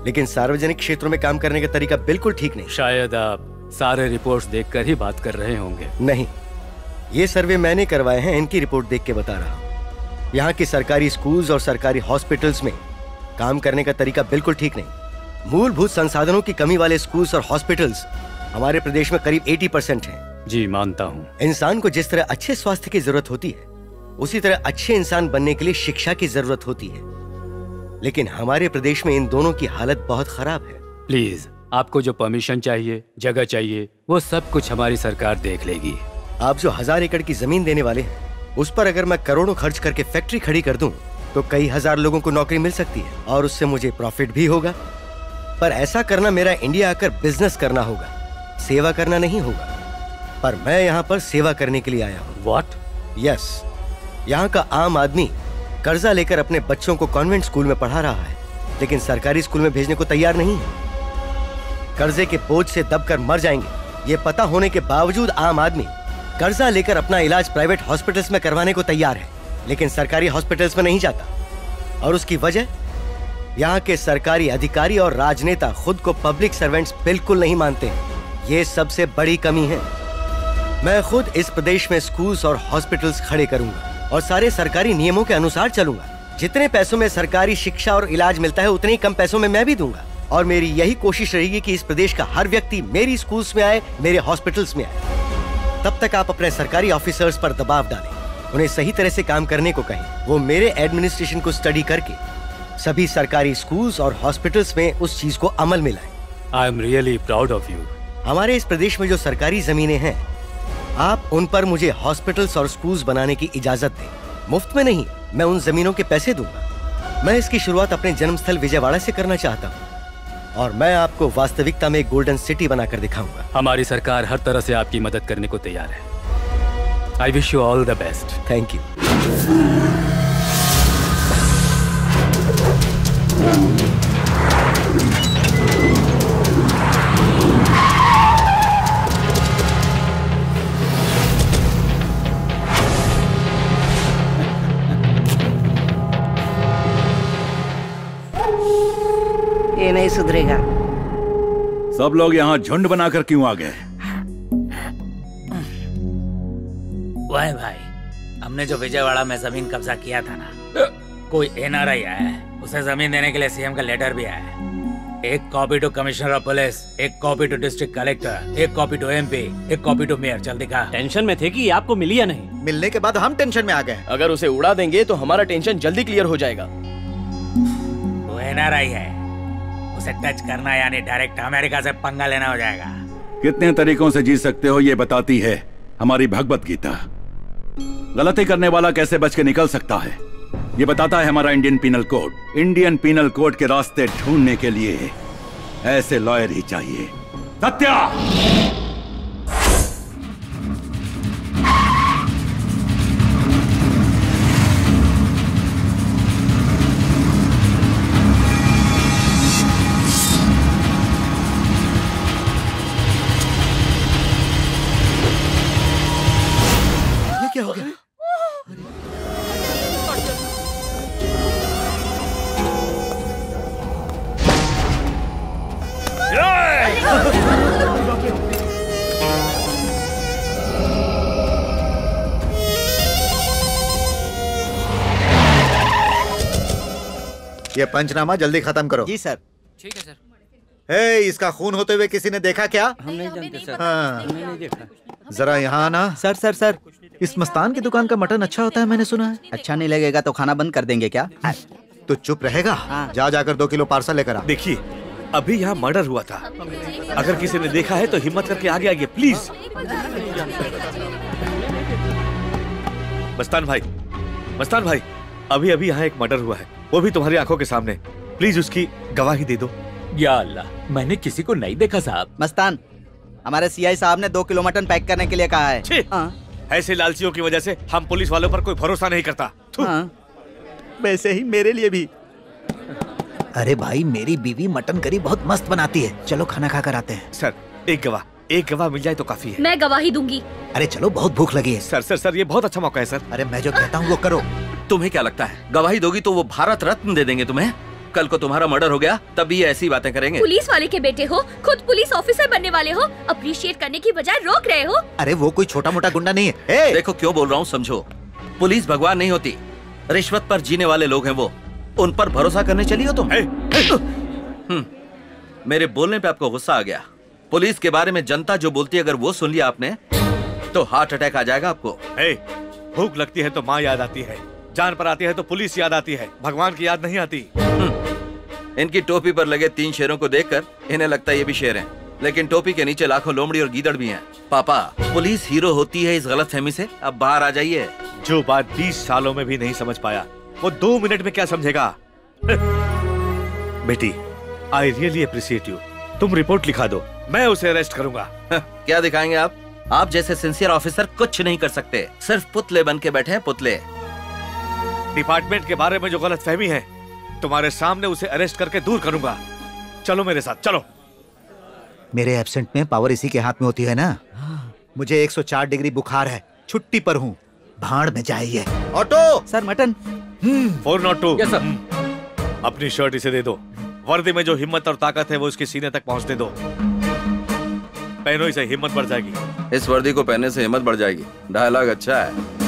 Speaker 5: लेकिन सार्वजनिक क्षेत्रों में काम करने का तरीका बिल्कुल ठीक नहीं।
Speaker 4: शायद आप सारे रिपोर्ट्स देखकर ही बात कर रहे होंगे।
Speaker 5: नहीं, ये सर्वे मैंने करवाए हैं, इनकी रिपोर्ट देख के बता रहा हूँ। यहाँ की सरकारी स्कूल्स और सरकारी हॉस्पिटल्स में काम करने का तरीका बिल्कुल ठीक नहीं। मूलभूत संसाधनों की कमी वाले स्कूल्स और हॉस्पिटल्स हमारे प्रदेश में करीब 80% हैं।
Speaker 4: जी मानता हूँ।
Speaker 5: इंसान को जिस तरह अच्छे स्वास्थ्य की जरूरत होती है, उसी तरह अच्छे इंसान बनने के लिए शिक्षा की जरूरत होती है, लेकिन हमारे प्रदेश में इन दोनों की हालत बहुत खराब है।
Speaker 4: प्लीज, आपको जो परमिशन चाहिए, जगह चाहिए, वो सब कुछ हमारी सरकार देख लेगी।
Speaker 5: आप जो 1000 एकड़ की जमीन देने वाले हैं, उस पर अगर मैं करोड़ों खर्च करके फैक्ट्री खड़ी कर दूं, तो कई हजार लोगों को नौकरी मिल सकती है और उससे मुझे प्रॉफिट भी होगा। पर ऐसा करना मेरा इंडिया आकर बिजनेस करना होगा, सेवा करना नहीं होगा, पर मैं यहाँ पर सेवा करने के लिए आया हूँ।
Speaker 4: What?
Speaker 5: यस, यहाँ का आम आदमी कर्जा लेकर अपने बच्चों को कॉन्वेंट स्कूल में पढ़ा रहा है, लेकिन सरकारी स्कूल में भेजने को तैयार नहीं है। कर्जे के बोझ से दबकर मर जाएंगे ये पता होने के बावजूद आम आदमी कर्जा लेकर अपना इलाज प्राइवेट हॉस्पिटल्स में करवाने को तैयार है, लेकिन सरकारी हॉस्पिटल्स में नहीं जाता। और उसकी वजह, यहाँ के सरकारी अधिकारी और राजनेता खुद को पब्लिक सर्वेंट्स बिल्कुल नहीं मानते हैं। ये सबसे बड़ी कमी है। मैं खुद इस प्रदेश में स्कूल्स और हॉस्पिटल्स खड़े करूंगा और सारे सरकारी नियमों के अनुसार चलूंगा। जितने पैसों में सरकारी शिक्षा और इलाज मिलता है उतने ही कम पैसों में मैं भी दूंगा। और मेरी यही कोशिश रहेगी कि इस प्रदेश का हर व्यक्ति मेरी स्कूल्स में आए, मेरे हॉस्पिटल्स में आए। तब तक आप अपने सरकारी ऑफिसर्स पर दबाव डालें, उन्हें सही तरह से काम करने को कहें। वो मेरे एडमिनिस्ट्रेशन को स्टडी करके सभी सरकारी स्कूल्स और हॉस्पिटल्स में उस चीज को अमल में लाएं।
Speaker 4: I am really proud of you.
Speaker 5: हमारे इस प्रदेश में जो सरकारी जमीनें हैं, आप उन पर मुझे हॉस्पिटल्स और स्कूल्स बनाने की इजाजत दें। मुफ्त में नहीं, मैं उन जमीनों के पैसे दूंगा। मैं इसकी शुरुआत अपने जन्मस्थल विजयवाड़ा से करना चाहता हूँ और मैं आपको वास्तविकता में गोल्डन सिटी बनाकर दिखाऊंगा।
Speaker 4: हमारी सरकार हर तरह से आपकी मदद करने को तैयार है। I wish you all the best.
Speaker 5: Thank you.
Speaker 14: ये नहीं सुधरेगा।
Speaker 16: सब लोग यहाँ झुंड बनाकर क्यों आ गए?
Speaker 17: वाह भाई, हमने जो विजयवाड़ा में जमीन कब्जा किया था ना, कोई एनआरआई आया है, उसे जमीन देने के लिए सीएम का लेटर भी आया है। एक copy to commissioner of police, एक कॉपी टू डिस्ट्रिक्ट कलेक्टर, एक कॉपी टू एमपी, एक कॉपी टू मेयर। जल्दी दिखा।
Speaker 7: टेंशन में थे कि आपको मिली या नहीं?
Speaker 3: मिलने के बाद हम टेंशन में आ गए।
Speaker 15: अगर उसे उड़ा देंगे तो हमारा टेंशन जल्दी क्लियर हो जाएगा।
Speaker 17: वो एनआरआई है, उसे टच करना यानी डायरेक्ट अमेरिका से पंगा लेना हो जाएगा।
Speaker 16: कितने तरीकों से जी सकते हो ये बताती है हमारी भगवत गीता। गलती करने वाला कैसे बच के निकल सकता है ये बताता है हमारा Indian penal code. Indian penal code के रास्ते ढूंढने के लिए ऐसे लॉयर ही चाहिए। सत्या!
Speaker 3: क्या हो गया? ये पंचनामा जल्दी खत्म करो।
Speaker 2: जी सर।
Speaker 17: ठीक है सर।
Speaker 3: हे, इसका खून होते हुए किसी ने देखा क्या?
Speaker 2: हम नहीं जानते सर।
Speaker 3: हाँ।
Speaker 2: हमने नहीं देखा।
Speaker 3: जरा यहाँ आना।
Speaker 2: सर सर सर,
Speaker 3: इस मस्तान की दुकान का मटन अच्छा होता है मैंने सुना है।
Speaker 2: अच्छा नहीं लगेगा तो खाना बंद कर देंगे क्या?
Speaker 3: तो चुप रहेगा? जा जाकर 2 किलो पार्सल लेकर आ।
Speaker 1: देखिए, अभी यहाँ मर्डर हुआ था। अगर किसी ने देखा है तो हिम्मत करके आगे आइए प्लीज। मस्तान भाई, अभी अभी यहाँ एक मर्डर हुआ है, वो भी तुम्हारी आंखों के सामने। प्लीज उसकी गवाही दे दो।
Speaker 17: या अल्लाह, मैंने किसी को नहीं देखा साहब।
Speaker 2: मस्तान, हमारे सीआई साहब ने 2 किलो मटन पैक करने के लिए कहा है।
Speaker 1: ऐसे लालचियों की वजह से हम पुलिस वालों पर कोई भरोसा नहीं करता।
Speaker 3: वैसे ही मेरे लिए भी। अरे भाई, मेरी बीवी मटन करी बहुत मस्त बनाती है, चलो खाना खा कर आते हैं।
Speaker 1: सर, एक गवाह मिल जाए तो काफी है।
Speaker 12: मैं गवाही दूंगी।
Speaker 3: अरे चलो, बहुत भूख लगी है।
Speaker 1: सर, ये बहुत अच्छा मौका है सर।
Speaker 3: अरे मैं जो कहता हूँ वो करो।
Speaker 10: तुम्हें क्या लगता है गवाही दोगी तो वो भारत रत्न दे देंगे तुम्हें? कल को तुम्हारा मर्डर हो गया तब भी ये ऐसी बातें करेंगे।
Speaker 12: पुलिस वाले के बेटे हो, खुद पुलिस ऑफिसर बनने वाले हो, अप्रिशिएट करने की बजाय रोक रहे हो।
Speaker 3: अरे वो कोई छोटा मोटा गुंडा नहीं है।
Speaker 10: देखो क्यों बोल रहा हूँ समझो। पुलिस भगवान नहीं होती, रिश्वत पर जीने वाले लोग हैं वो। उन पर भरोसा करने चली हो तुम? मेरे बोलने पे आपको गुस्सा आ गया। पुलिस के बारे में जनता जो बोलती है अगर वो सुन लिया आपने तो हार्ट अटैक आ जाएगा आपको।
Speaker 1: भूख लगती है तो माँ याद आती है, जान पर आती है तो पुलिस याद आती है, भगवान की याद नहीं आती।
Speaker 10: इनकी टोपी पर लगे 3 शेरों को देखकर इन्हें लगता है ये भी शेर हैं, लेकिन टोपी के नीचे लाखों लोमड़ी और गीदड़ भी हैं। पापा, पुलिस हीरो होती है इस गलतफहमी से अब बाहर आ जाइए।
Speaker 1: जो बात 20 सालों में भी नहीं समझ पाया वो 2 मिनट में क्या समझेगा? बेटी, आई रियली अप्रिशिएट यू। तुम रिपोर्ट लिखा दो, मैं उसे अरेस्ट करूंगा।
Speaker 10: क्या दिखाएंगे आप? आप जैसे सिंसियर ऑफिसर कुछ नहीं कर सकते, सिर्फ पुतले बन के बैठे हैं, पुतले।
Speaker 1: डिपार्टमेंट के बारे में जो गलतफहमी है, तुम्हारे सामने उसे अरेस्ट करके दूर करूंगा। चलो मेरे साथ, चलो।
Speaker 3: मेरे एब्सेंट में पावर इसी के हाथ में होती है ना। मुझे 104 डिग्री बुखार है, छुट्टी पर हूँ, भाड़ में जाइए।
Speaker 10: Auto
Speaker 2: sir, mutton.
Speaker 1: 402।
Speaker 10: Yes sir.
Speaker 1: अपनी शर्ट इसे दे दो। वर्दी में जो हिम्मत और ताकत है वो इसके सीने तक पहुंचने दो। पहनो इसे, हिम्मत बढ़ जाएगी।
Speaker 10: इस वर्दी को पहनने से हिम्मत बढ़ जाएगी। डायलॉग अच्छा है।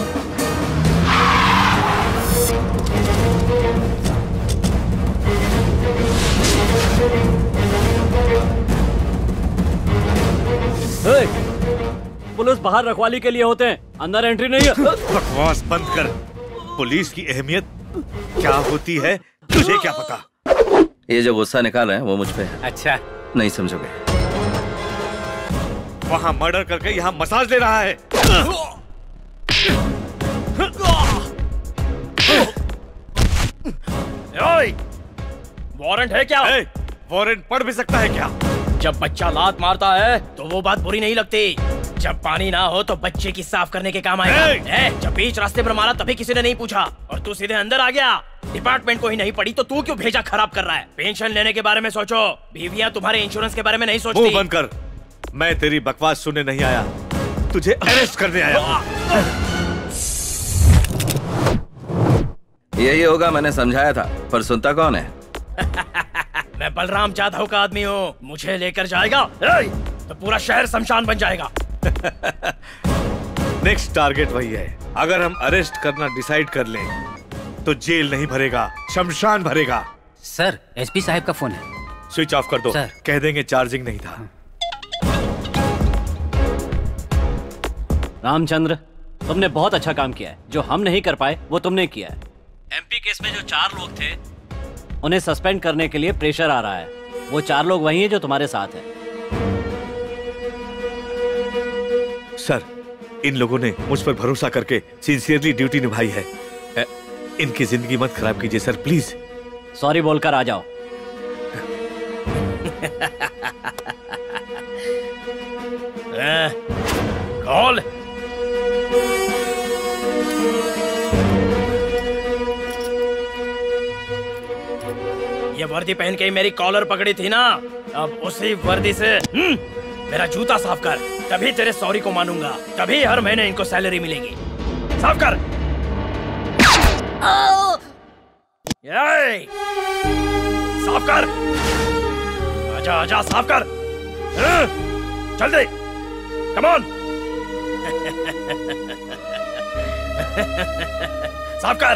Speaker 7: पुलिस बाहर रखवाली के लिए होते हैं, अंदर एंट्री नहीं है।
Speaker 1: बकवास बंद कर। पुलिस की अहमियत क्या होती है तुझे क्या पता?
Speaker 10: ये जो गुस्सा निकाल रहे हैं वो मुझ पे है।
Speaker 11: अच्छा,
Speaker 10: नहीं समझोगे।
Speaker 1: वहाँ मर्डर करके यहाँ मसाज ले रहा है।
Speaker 15: वारंट है क्या?
Speaker 1: वारंट पढ़ भी सकता है क्या?
Speaker 15: जब बच्चा लात मारता है तो वो बात बुरी नहीं लगती। जब पानी ना हो तो बच्चे की साफ करने के काम आएगा। जब बीच रास्ते पर मारा तभी किसी ने नहीं पूछा और तू सीधे अंदर आ गया। डिपार्टमेंट को ही नहीं पड़ी तो तू क्यों भेजा खराब कर रहा है? पेंशन लेने के बारे में सोचो, बीवियां तुम्हारे इंश्योरेंस के बारे में नहीं सोचती।
Speaker 1: मुंह बंद कर। मैं तेरी बकवास सुनने नहीं आया, तुझे अरेस्ट करने आया हूं।
Speaker 10: यही होगा, मैंने समझाया था, पर सुनता कौन है?
Speaker 15: मैं बलराम जाधव का आदमी हूँ, मुझे लेकर जाएगा तो पूरा शहर शमशान बन जाएगा।
Speaker 1: नेक्स्ट टारगेट वही है। अगर हम अरेस्ट करना डिसाइड कर लें तो जेल नहीं भरेगा, शमशान भरेगा।
Speaker 11: सर, एसपी साहब का फोन है।
Speaker 1: स्विच ऑफ कर दो।
Speaker 11: सर।
Speaker 1: कह देंगे चार्जिंग नहीं था।
Speaker 7: रामचंद्र, तुमने बहुत अच्छा काम किया है। जो हम नहीं कर पाए वो तुमने किया है। एमपी केस में जो 4 लोग थे उन्हें सस्पेंड करने के लिए प्रेशर आ रहा है। वो 4 लोग वही हैं जो तुम्हारे साथ हैं।
Speaker 1: सर, इन लोगों ने मुझ पर भरोसा करके सिंसियरली ड्यूटी निभाई है। इनकी जिंदगी मत खराब कीजिए सर, प्लीज।
Speaker 7: सॉरी बोलकर आ जाओ।
Speaker 15: कॉल। ये वर्दी पहन के ही मेरी कॉलर पकड़ी थी ना, अब उसी वर्दी से मेरा जूता साफ कर, तभी तेरे सॉरी को मानूंगा, तभी हर महीने इनको सैलरी मिलेगी। साफ कर। साफ कर। आजा आजा, साफ कर। जल्दी, कम ऑन। साफ कर।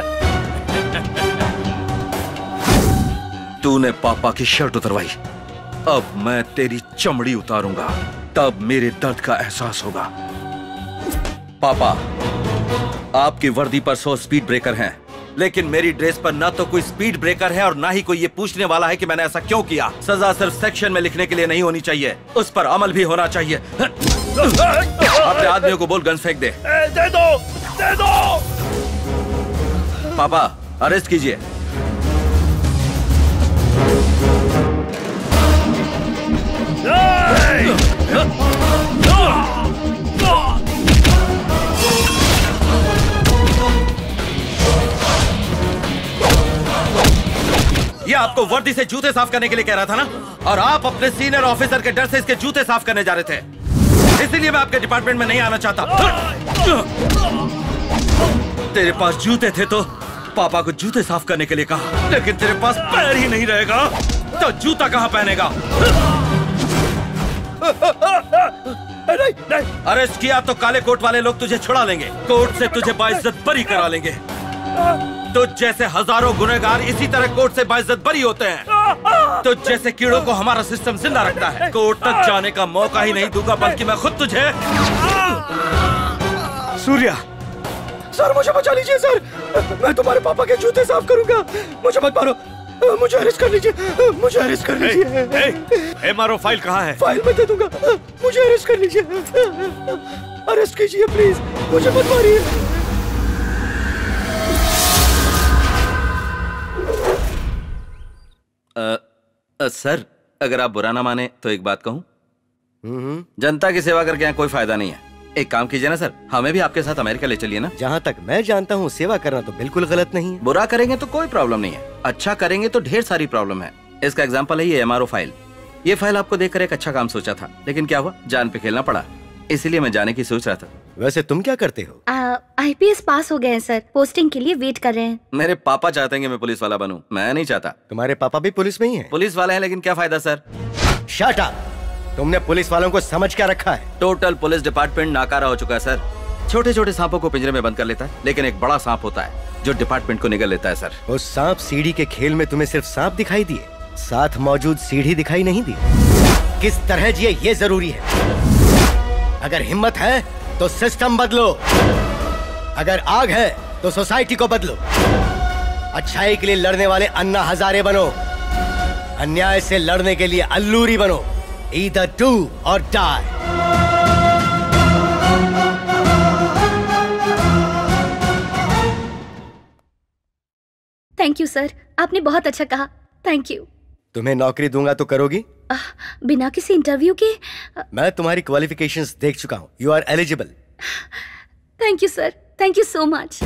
Speaker 10: तूने पापा की शर्ट उतरवाई, अब मैं तेरी चमड़ी उतारूंगा, तब मेरे दर्द का एहसास होगा। पापा, आपकी वर्दी पर 100 स्पीड ब्रेकर हैं, लेकिन मेरी ड्रेस पर ना तो कोई स्पीड ब्रेकर है और ना ही कोई ये पूछने वाला है कि मैंने ऐसा क्यों किया। सजा सिर्फ सेक्शन में लिखने के लिए नहीं होनी चाहिए, उस पर अमल भी होना चाहिए। अपने आदमियों को बोल गन फेंक दे।
Speaker 15: दे दो, दे दो।
Speaker 10: पापा, अरेस्ट कीजिए। ये आपको वर्दी से जूते साफ करने के लिए कह रहा था ना, और आप अपने सीनियर ऑफिसर के डर से इसके जूते साफ करने जा रहे थे, इसीलिए मैं आपके डिपार्टमेंट में नहीं आना चाहता। तेरे पास जूते थे तो पापा को जूते साफ करने के लिए कहा, लेकिन तेरे पास पैर ही नहीं रहेगा तो जूता कहाँ पहनेगा? नहीं, नहीं। अरेस्ट किया तो काले कोट वाले लोग तुझे छुड़ा लेंगे, कोर्ट से तुझे बाइज्जत बरी करा लेंगे। तो जैसे हजारों गुनहगार इसी तरह कोर्ट से बाइज्जत बरी होते हैं, तो जैसे कीड़ों को हमारा सिस्टम जिंदा रखता है। कोर्ट तक जाने का मौका ही नहीं दूंगा, बल्कि मैं खुद तुझे।
Speaker 1: सूर्या,
Speaker 15: सर मुझे बचा लीजिए सर, मैं तुम्हारे पापा के जूते साफ करूंगा, मुझे मत मारो, मुझे अरेस्ट कर लीजिए, मुझे अरेस्ट कर लीजिए।
Speaker 1: एमआरओ फाइल कहाँ है?
Speaker 15: फाइल मैं दे दूंगा, मुझे अरेस्ट कर लीजिए, अरेस्ट कीजिए प्लीज, मुझे मत मारिए।
Speaker 10: सर, अगर आप बुरा ना माने तो एक बात कहूं? जनता की सेवा करके यहाँ कोई फायदा नहीं है। एक काम कीजिए ना सर, हमें भी आपके साथ अमेरिका ले चलिए ना।
Speaker 5: जहाँ तक मैं जानता हूँ सेवा करना तो बिल्कुल गलत नहीं है।
Speaker 10: बुरा करेंगे तो कोई प्रॉब्लम नहीं है, अच्छा करेंगे तो ढेर सारी प्रॉब्लम है। इसका एग्जाम्पल है ये MRO फाइल। ये फाइल आपको देखकर एक अच्छा काम सोचा था, लेकिन क्या हुआ, जान पे खेलना पड़ा, इसीलिए मैं जाने की सोच रहा था।
Speaker 5: वैसे तुम क्या करते हो?
Speaker 12: IPS पास हो गए हैं सर, पोस्टिंग के लिए वेट कर रहे हैं।
Speaker 10: मेरे पापा चाहते हैं कि मैं पुलिस वाला बनूं, मैं नहीं चाहता।
Speaker 5: तुम्हारे पापा भी पुलिस में ही हैं?
Speaker 10: पुलिस वाले हैं, लेकिन क्या फायदा सर।
Speaker 5: Shut up! तुमने पुलिस वालों को समझ क्या रखा है?
Speaker 10: टोटल पुलिस डिपार्टमेंट नाकारा हो चुका है सर। छोटे छोटे सांपों को पिंजरे में बंद कर लेता है, लेकिन एक बड़ा सांप होता है जो डिपार्टमेंट को निगल लेता है सर।
Speaker 5: उस सांप सीढ़ी के खेल में तुम्हें सिर्फ सांप दिखाई दिए, साथ मौजूद सीढ़ी दिखाई नहीं दी। किस तरह जिए ये जरूरी है। अगर हिम्मत है तो सिस्टम बदलो, अगर आग है तो सोसाइटी को बदलो। अच्छाई के लिए लड़ने वाले अन्ना हजारे बनो, अन्याय से लड़ने के लिए अल्लूरी बनो। Either do or die.
Speaker 12: Thank you sir, आपने बहुत अच्छा कहा, थैंक यू।
Speaker 5: तुम्हें नौकरी दूंगा तो करोगी?
Speaker 12: बिना किसी इंटरव्यू के?
Speaker 5: मैं तुम्हारी क्वालिफिकेशंस देख चुका हूँ, you are eligible.
Speaker 12: Thank you sir, thank you so much.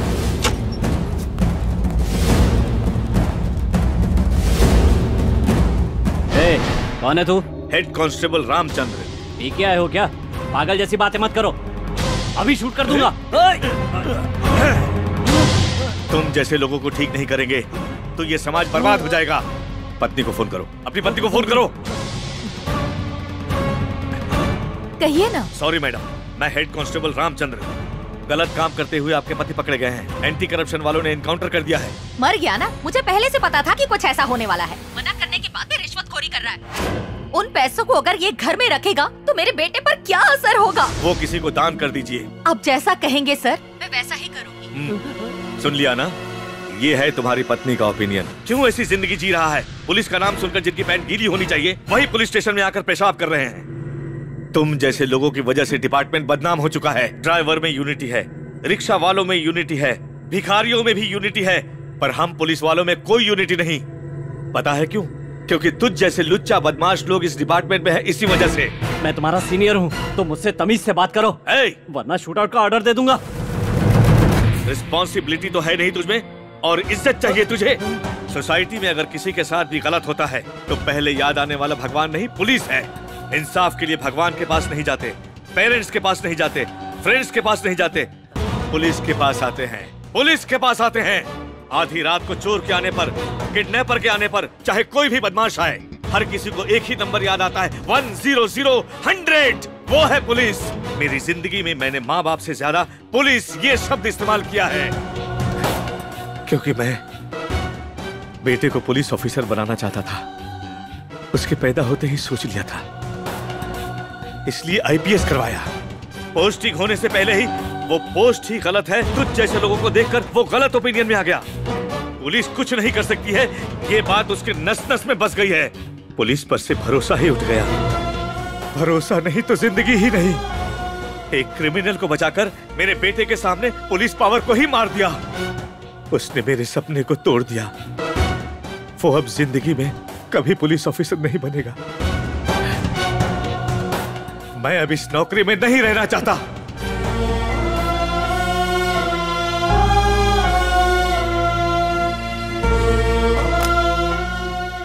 Speaker 7: कौन है तू?
Speaker 1: Head constable Ramchandra.
Speaker 7: पी के आए हो क्या? पागल जैसी बातें मत करो, अभी शूट कर दूंगा।
Speaker 1: तुम जैसे लोगों को ठीक नहीं करेंगे तो ये समाज बर्बाद हो जाएगा। पत्नी को फोन करो, अपनी पत्नी को फोन करो।
Speaker 13: कहिए ना।
Speaker 1: सॉरी मैडम, मैं हेड कांस्टेबल रामचंद्र। गलत काम करते हुए आपके पति पकड़े गए हैं। एंटी करप्शन वालों ने इनकाउंटर कर दिया है।
Speaker 13: मर गया ना, मुझे पहले से पता था कि कुछ ऐसा होने वाला है। मना करने के बाद भी रिश्वतखोरी कर रहा है। उन पैसों को अगर ये घर में रखेगा तो मेरे बेटे पर क्या असर होगा?
Speaker 1: वो किसी को दान कर दीजिए।
Speaker 13: अब जैसा कहेंगे सर, मैं वैसा ही करूँगी।
Speaker 1: सुन लिया ना, ये है तुम्हारी पत्नी का ओपिनियन। क्यों ऐसी जिंदगी जी रहा है? पुलिस का नाम सुनकर जिनकी पैंट गीली होनी चाहिए वही पुलिस स्टेशन में आकर पेशाब कर रहे हैं। तुम जैसे लोगों की वजह से डिपार्टमेंट बदनाम हो चुका है। ड्राइवर में यूनिटी है, रिक्शा वालों में यूनिटी है, भिखारियों में भी यूनिटी है, पर हम पुलिस वालों में कोई यूनिटी नहीं। पता है क्यों? क्योंकि तुझ जैसे लुच्चा बदमाश लोग इस डिपार्टमेंट में है, इसी वजह से।
Speaker 7: मैं तुम्हारा सीनियर हूँ तो मुझसे तमीज से बात करो, वरना शूटआउट का ऑर्डर दे दूंगा।
Speaker 1: रिस्पॉन्सिबिलिटी तो है नहीं तुझमें, और इज्जत चाहिए तुझे। सोसाइटी में अगर किसी के साथ भी गलत होता है तो पहले याद आने वाला भगवान नहीं, पुलिस है। इंसाफ के लिए भगवान के पास नहीं जाते, पेरेंट्स के पास नहीं जाते, फ्रेंड्स के पास नहीं जाते, पुलिस के पास आते हैं। पुलिस के पास आते हैं। आधी रात को चोर के आने पर, किडनैपर के आने पर, चाहे कोई भी बदमाश आए, हर किसी को एक ही नंबर याद आता है, 100-100। वो है पुलिस। मेरी जिंदगी में मैंने माँ बाप से ज्यादा पुलिस ये शब्द इस्तेमाल किया है, क्योंकि मैं बेटे को पुलिस ऑफिसर बनाना चाहता था। उसके पैदा होते ही सोच लिया था, इसलिए IPS करवाया। पोस्टिंग होने से पहले ही वो पोस्ट ही गलत है, तुझ जैसे लोगों को देखकर वो गलत ओपिनियन में आ गया। पुलिस कुछ नहीं कर सकती है, ये बात उसके नस नस में बस गई है। पुलिस पर से भरोसा ही उठ गया। भरोसा नहीं तो जिंदगी ही नहीं। एक क्रिमिनल को बचाकर मेरे बेटे के सामने पुलिस पावर को ही मार दिया। उसने मेरे सपने को तोड़ दिया। वो अब जिंदगी में कभी पुलिस ऑफिसर नहीं बनेगा। मैं अब इस नौकरी में नहीं रहना चाहता।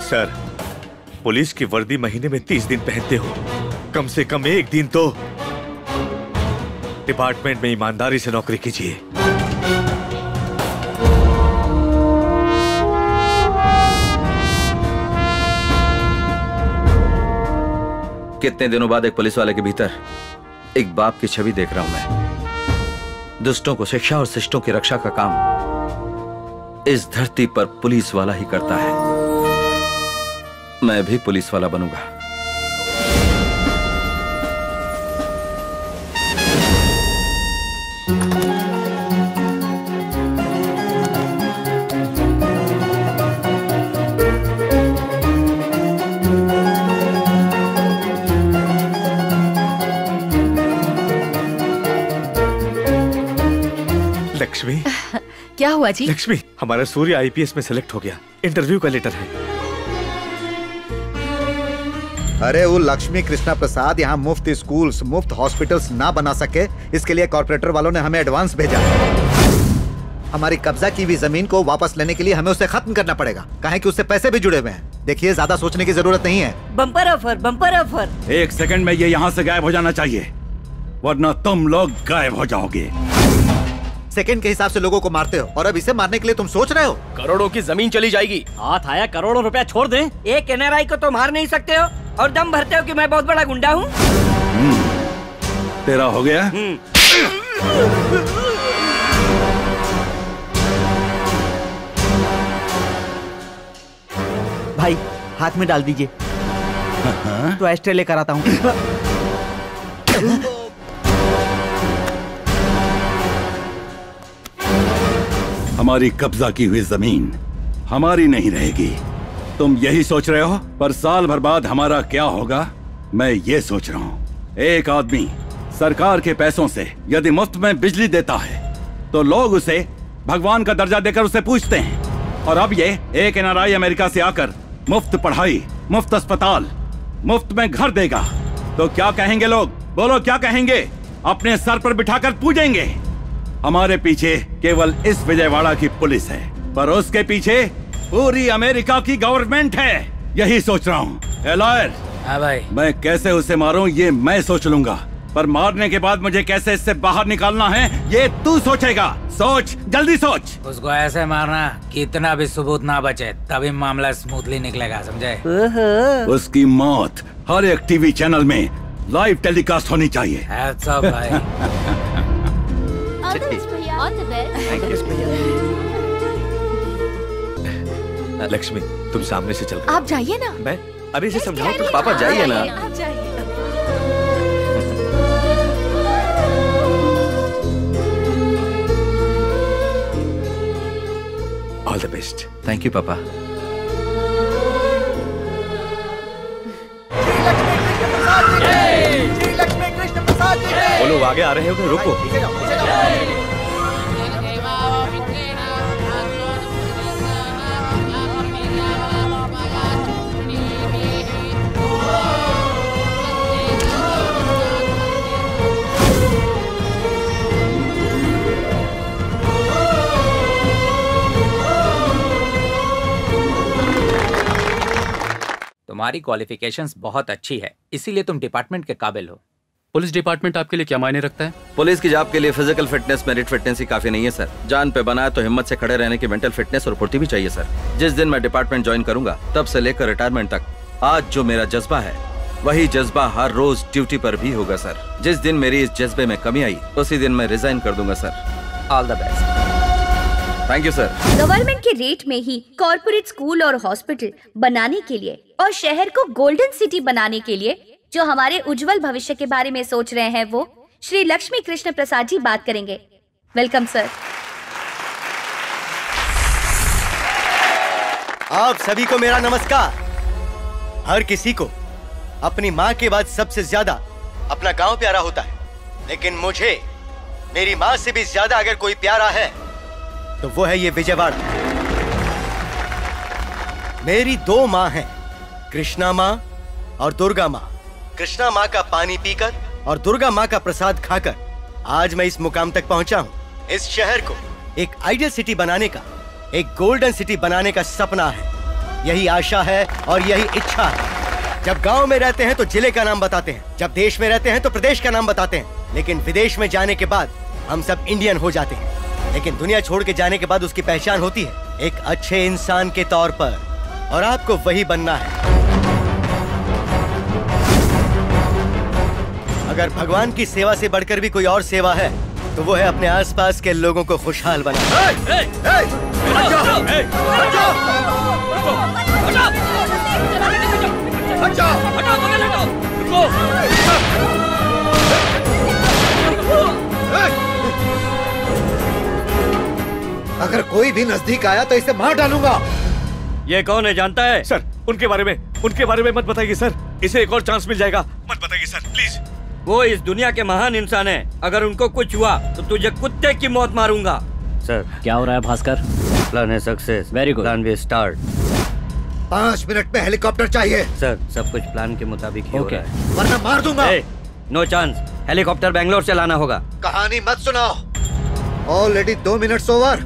Speaker 1: सर, पुलिस की वर्दी महीने में 30 दिन पहनते हो, कम से कम एक दिन तो डिपार्टमेंट में ईमानदारी से नौकरी कीजिए।
Speaker 10: कितने दिनों बाद एक पुलिस वाले के भीतर एक बाप की छवि देख रहा हूं मैं। दुष्टों को शिक्षा और शिष्टों की रक्षा का काम इस धरती पर पुलिस वाला ही करता है। मैं भी पुलिस वाला बनूंगा।
Speaker 1: लक्ष्मी।
Speaker 13: क्या हुआ जी?
Speaker 1: लक्ष्मी, हमारा सूर्य IPS में सेलेक्ट हो गया। इंटरव्यू का लेटर है।
Speaker 3: अरे वो लक्ष्मी कृष्णा प्रसाद यहाँ मुफ्त स्कूल्स, मुफ्त हॉस्पिटल्स ना बना सके, इसके लिए कॉर्पोरेटर वालों ने हमें एडवांस भेजा। हमारी कब्जा की हुई जमीन को वापस लेने के लिए हमें उसे खत्म करना पड़ेगा, काहे कि उससे पैसे भी जुड़े हुए हैं। देखिए, ज्यादा सोचने की जरूरत नहीं है।
Speaker 13: Bumper offer, bumper offer.
Speaker 16: 1 second में ये यहाँ से गायब हो जाना चाहिए, वरना तुम लोग गायब हो जाओगे।
Speaker 3: सेकंड के हिसाब से लोगों को मारते हो और अब इसे मारने के लिए तुम सोच रहे हो?
Speaker 15: करोड़ों की जमीन चली जाएगी।
Speaker 8: हाथ आया करोड़ों रुपया छोड़ दें। एक एनआरआई को तो मार नहीं सकते हो और दम भरते हो कि मैं बहुत बड़ा गुंडा हूँ।
Speaker 16: तेरा हो गया?
Speaker 2: भाई हाथ में डाल दीजिए, तो एस्ट्रे लेकर आता हूँ।
Speaker 16: हमारी कब्जा की हुई जमीन हमारी नहीं रहेगी, तुम यही सोच रहे हो? पर साल भर बाद हमारा क्या होगा, मैं ये सोच रहा हूँ। एक आदमी सरकार के पैसों से यदि मुफ्त में बिजली देता है तो लोग उसे भगवान का दर्जा देकर उसे पूजते हैं। और अब ये एक एनआरआई अमेरिका से आकर मुफ्त पढ़ाई, मुफ्त अस्पताल, मुफ्त में घर देगा तो क्या कहेंगे लोग? बोलो क्या कहेंगे? अपने सर पर बिठाकर पूजेंगे। हमारे पीछे केवल इस विजयवाड़ा की पुलिस है, पर उसके पीछे पूरी अमेरिका की गवर्नमेंट है। यही सोच रहा हूँ। लॉयर,
Speaker 17: हाँ भाई,
Speaker 16: मैं कैसे उसे मारूं ये मैं सोच लूंगा, पर मारने के बाद मुझे कैसे इससे बाहर निकालना है ये तू सोचेगा। सोच, जल्दी सोच।
Speaker 17: उसको ऐसे मारना कितना भी सबूत ना बचे, तभी मामला स्मूथली निकलेगा, समझे?
Speaker 16: उसकी मौत हर एक टीवी चैनल में लाइव टेलीकास्ट होनी चाहिए।
Speaker 17: भाई।
Speaker 1: लक्ष्मी, तुम सामने से चल।
Speaker 13: आप जाइए ना।
Speaker 1: मैं अभी से समझाऊं तो?
Speaker 10: पापा जाइए ना।
Speaker 13: आप जाइए।
Speaker 1: All the best.
Speaker 10: Thank you पापा।
Speaker 1: वो लोग आगे आ रहे हो, रुको।
Speaker 17: तुम्हारी क्वालिफिकेशंस बहुत अच्छी है, इसीलिए तुम डिपार्टमेंट के काबिल हो।
Speaker 4: पुलिस डिपार्टमेंट आपके लिए क्या मायने रखता है?
Speaker 10: पुलिस की जॉब के लिए फिजिकल फिटनेस, मेरिट फिटनेस ही काफी नहीं है सर। जान पे बना है तो हिम्मत से खड़े रहने की मेंटल फिटनेस और फुर्ती भी चाहिए सर। जिस दिन मैं डिपार्टमेंट ज्वाइन करूंगा तब से लेकर रिटायरमेंट तक आज जो मेरा जज्बा है वही जज्बा हर रोज ड्यूटी पर भी होगा सर। जिस दिन मेरी इस जज्बे में कमी आई उसी दिन मैं रिजाइन कर दूंगा sir. All the best. Thank you sir.
Speaker 12: Government के रेट में ही कॉर्पोरेट स्कूल और हॉस्पिटल बनाने के लिए और शहर को गोल्डन सिटी बनाने के लिए जो हमारे उज्जवल भविष्य के बारे में सोच रहे हैं वो श्री लक्ष्मी कृष्ण प्रसाद जी बात करेंगे। Welcome sir.
Speaker 5: आप सभी को मेरा नमस्कार। हर किसी को अपनी माँ के बाद सबसे ज्यादा अपना गांव प्यारा होता है, लेकिन मुझे मेरी माँ से भी ज्यादा अगर कोई प्यारा है तो वो है ये विजयवाड़ा। मेरी 2 माँ हैं, कृष्णा माँ और दुर्गा माँ। कृष्णा माँ का पानी पीकर और दुर्गा माँ का प्रसाद खाकर आज मैं इस मुकाम तक पहुंचा हूँ। इस शहर को एक आइडियल सिटी बनाने का, एक गोल्डन सिटी बनाने का सपना है। यही आशा है और यही इच्छा है। जब गांव में रहते हैं तो जिले का नाम बताते हैं, जब देश में रहते हैं तो प्रदेश का नाम बताते हैं, लेकिन विदेश में जाने के बाद हम सब इंडियन हो जाते हैं। लेकिन दुनिया छोड़ के जाने के बाद उसकी पहचान होती है एक अच्छे इंसान के तौर पर, और आपको वही बनना है। अगर भगवान की सेवा से बढ़कर भी कोई और सेवा है तो वो है अपने आसपास के लोगों को खुशहाल बनाना।
Speaker 3: अगर कोई भी नजदीक आया तो इसे मार डालूंगा।
Speaker 8: ये कौन है जानता है?
Speaker 1: सर उनके बारे में मत बताइए सर, इसे एक और चांस मिल जाएगा। मत बताइए सर प्लीज।
Speaker 8: वो इस दुनिया के महान इंसान है, अगर उनको कुछ हुआ तो तुझे कुत्ते की मौत मारूंगा।
Speaker 7: सर क्या हो रहा है भास्कर?
Speaker 8: प्लान है success.
Speaker 7: Very good.
Speaker 8: Plan we start.
Speaker 3: 5 minute में हेलीकॉप्टर चाहिए।
Speaker 18: सर सब कुछ प्लान के मुताबिक ही हो रहा है,
Speaker 3: वरना मार दूंगा।
Speaker 18: नो चांस, हेलीकॉप्टर बैंगलोर से लाना होगा।
Speaker 3: कहानी मत सुनाओ। Already 2 minutes over,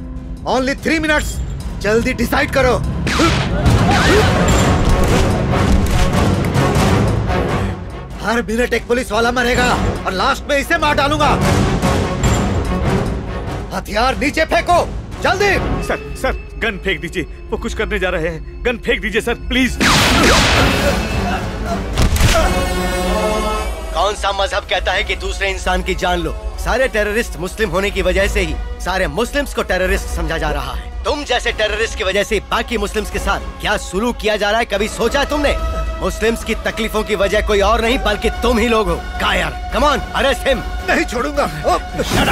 Speaker 3: only 3 minutes. जल्दी डिसाइड करो। हर मिनट एक पुलिस वाला मरेगा और लास्ट में इसे मार डालूंगा। हथियार नीचे फेंको, जल्दी।
Speaker 1: सर गन फेंक दीजिए, वो कुछ करने जा रहे हैं। गन फेंक दीजिए सर, प्लीज।
Speaker 5: कौन सा मजहब कहता है कि दूसरे इंसान की जान लो? सारे टेररिस्ट मुस्लिम होने की वजह से ही सारे मुस्लिम्स को टेररिस्ट समझा जा रहा है। तुम जैसे टेररिस्ट की वजह से बाकी मुस्लिम्स के साथ क्या सुलूक किया जा रहा है, कभी सोचा है तुमने? मुस्लिम्स की तकलीफों की वजह कोई और नहीं बल्कि तुम ही लोग हो। कायर, कम ऑन, अरेस्ट हिम।
Speaker 3: नहीं छोड़ूंगा।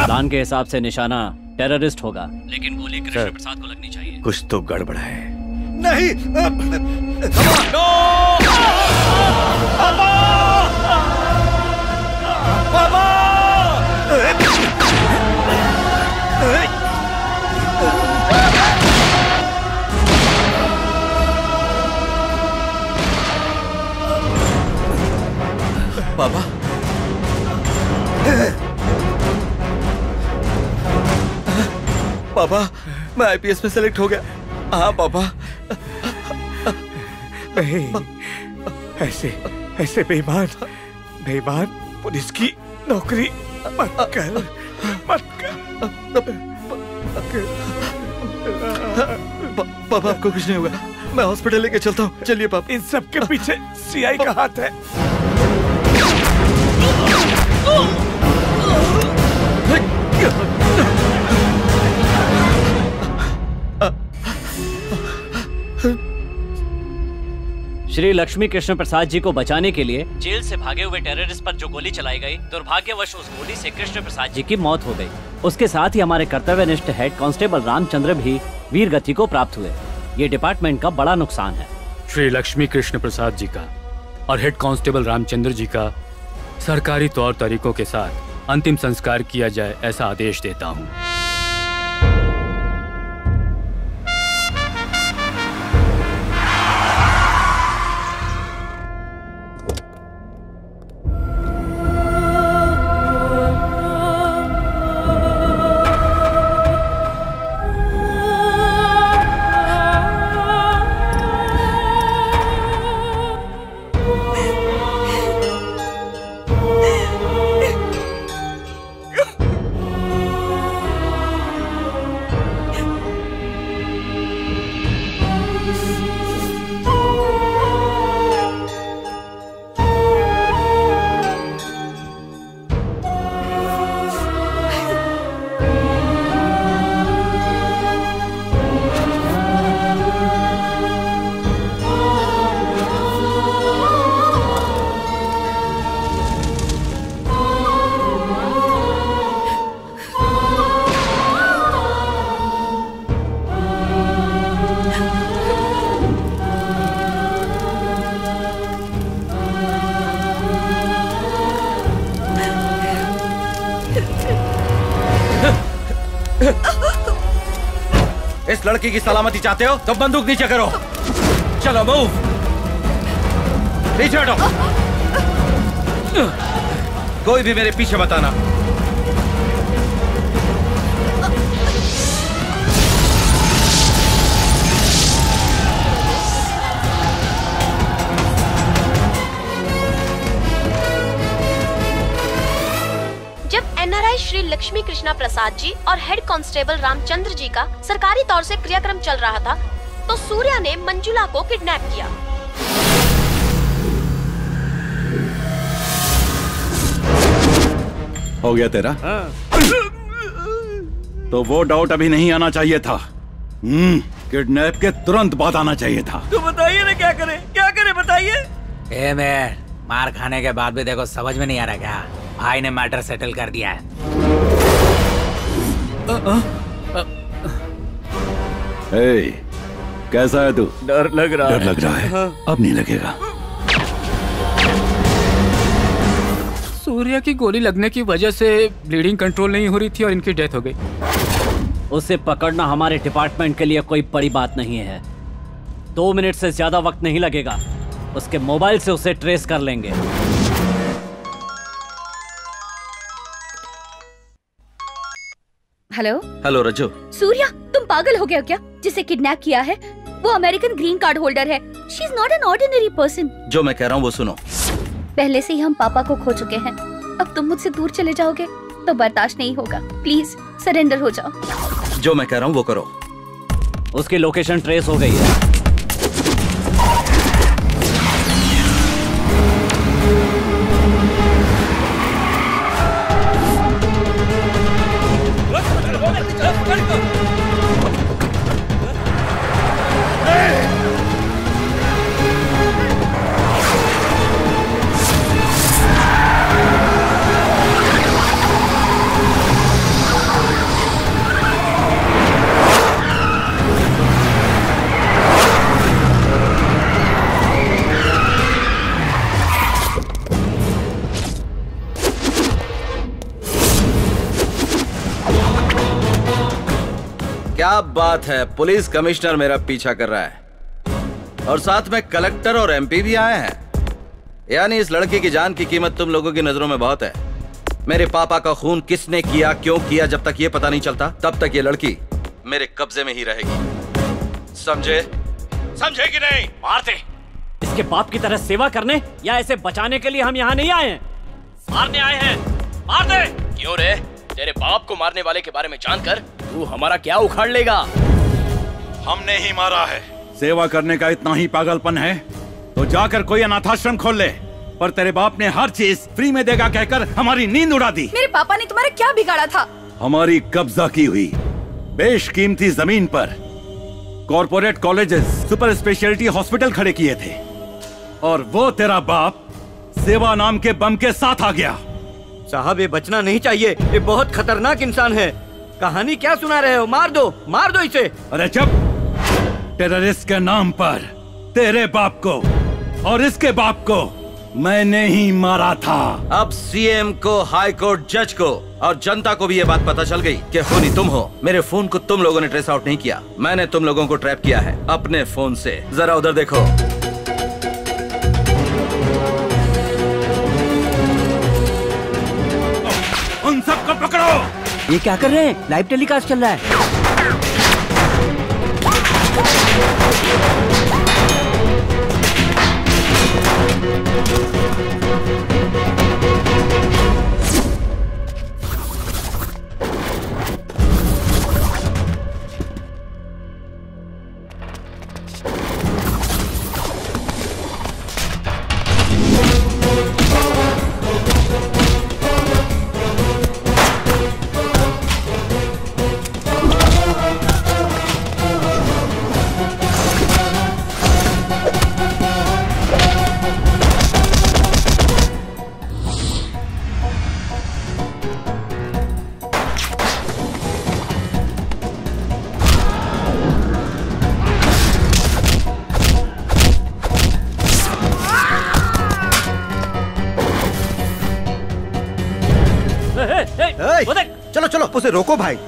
Speaker 7: प्लान के हिसाब से निशाना टेररिस्ट होगा, लेकिन गोली कृष्ण प्रसाद को लगनी चाहिए।
Speaker 1: कुछ तो गड़बड़ है।
Speaker 3: नहीं।
Speaker 10: पापा, पापा, मैं आईपीएस में सेलेक्ट हो गया। हाँ पापा।
Speaker 1: नहीं, ऐसे बेईमान पुलिस की नौकरी मत कर।
Speaker 10: पापा आपको कुछ नहीं होगा, मैं हॉस्पिटल लेके चलता हूँ। चलिए पापा।
Speaker 1: इन सब के पीछे सीआई का हाथ है।
Speaker 7: श्री लक्ष्मी कृष्ण प्रसाद जी को बचाने के लिए जेल से भागे हुए टेररिस्ट पर जो गोली चलाई गई, दुर्भाग्यवश उस गोली से कृष्ण प्रसाद जी की मौत हो गई। उसके साथ ही हमारे कर्तव्यनिष्ठ हेड कांस्टेबल रामचंद्र भी वीर गति को प्राप्त हुए। ये डिपार्टमेंट का बड़ा नुकसान है।
Speaker 4: श्री लक्ष्मी कृष्ण प्रसाद जी का और हेड कांस्टेबल रामचंद्र जी का सरकारी तौर तरीकों के साथ अंतिम संस्कार किया जाए, ऐसा आदेश देता हूँ।
Speaker 10: इस लड़की की सलामती चाहते हो तो बंदूक नीचे करो। चलो मूव, पीछे हटो। कोई भी मेरे पीछे मत आना।
Speaker 19: एनआरआई श्री लक्ष्मी कृष्णा प्रसाद जी और हेड कांस्टेबल रामचंद्र जी का सरकारी तौर से क्रियाक्रम चल रहा था तो सूर्या ने मंजुला को किडनैप किया।
Speaker 16: हो गया तेरा? तो वो डाउट अभी नहीं आना चाहिए था। किडनैप के तुरंत बाद आना चाहिए था।
Speaker 8: तो बताइए ना क्या करें बताइए।
Speaker 17: ए मेयर, मार खाने के बाद भी देखो समझ में नहीं आ रहा क्या? भाई ने मैटर सेटल कर दिया है।
Speaker 16: कैसा है तू?
Speaker 8: डर लग रहा
Speaker 16: है। अब नहीं लगेगा।
Speaker 4: सूर्या की गोली लगने की वजह से ब्लीडिंग कंट्रोल नहीं हो रही थी और इनकी डेथ हो गई।
Speaker 7: उसे पकड़ना हमारे डिपार्टमेंट के लिए कोई बड़ी बात नहीं है। 2 मिनट से ज्यादा वक्त नहीं लगेगा। उसके मोबाइल से उसे ट्रेस कर लेंगे।
Speaker 12: हेलो
Speaker 10: हेलो रज्जू।
Speaker 12: सूर्या, तुम पागल हो गए हो क्या? जिसे किडनैप किया है वो अमेरिकन ग्रीन कार्ड होल्डर है। She is not an ordinary person.
Speaker 10: जो मैं कह रहा हूँ वो सुनो।
Speaker 12: पहले से ही हम पापा को खो चुके हैं, अब तुम मुझसे दूर चले जाओगे तो बर्दाश्त नहीं होगा। प्लीज सरेंडर हो जाओ।
Speaker 10: जो मैं कह रहा हूँ वो करो।
Speaker 7: उसकी लोकेशन ट्रेस हो गई है।
Speaker 10: क्या बात है, पुलिस कमिश्नर मेरा पीछा कर रहा है और साथ में कलेक्टर और एमपी भी आए हैं। यानी इस लड़की की जान की कीमत तुम लोगों की नजरों में बहुत है। मेरे पापा का खून किसने किया, क्यों किया, जब तक ये पता नहीं चलता तब तक ये लड़की मेरे कब्जे में ही रहेगी। समझे?
Speaker 1: समझे कि नहीं?
Speaker 7: मारते। इसके बाप की तरह सेवा करने या इसे बचाने के लिए हम यहाँ नहीं आए हैं, मारने आए हैं। मार दे।
Speaker 15: क्यों रे? तेरे बाप को मारने वाले के बारे में जानकर तू हमारा क्या उखाड़ लेगा?
Speaker 16: हमने ही मारा है। सेवा करने का इतना ही पागलपन है तो जाकर कोई अनाथाश्रम खोल ले, पर तेरे बाप ने हर चीज फ्री में देगा कहकर हमारी नींद उड़ा दी।
Speaker 6: मेरे पापा ने तुम्हारा क्या बिगाड़ा था?
Speaker 16: हमारी कब्जा की हुई बेशकीमती जमीन पर corporate colleges, super speciality hospital खड़े किए थे और वो तेरा बाप सेवा नाम के बम के साथ आ गया।
Speaker 18: साहब ये बचना नहीं चाहिए, ये बहुत खतरनाक इंसान है। कहानी क्या सुना रहे हो? मार दो इसे।
Speaker 16: अरे चुप। टेररिस्ट के नाम पर तेरे बाप को और इसके बाप को मैंने ही मारा था।
Speaker 10: अब सीएम को, हाई कोर्ट जज को और जनता को भी ये बात पता चल गई कि खूनी तुम हो। मेरे फोन को तुम लोगों ने ट्रेस आउट नहीं किया, मैंने तुम लोगों को ट्रैप किया है अपने फोन से। जरा उधर देखो।
Speaker 16: उन सबको पकड़ो।
Speaker 18: ये क्या कर रहे हैं? लाइव टेलीकास्ट चल रहा है।
Speaker 3: चलो चलो उसे रोको भाई।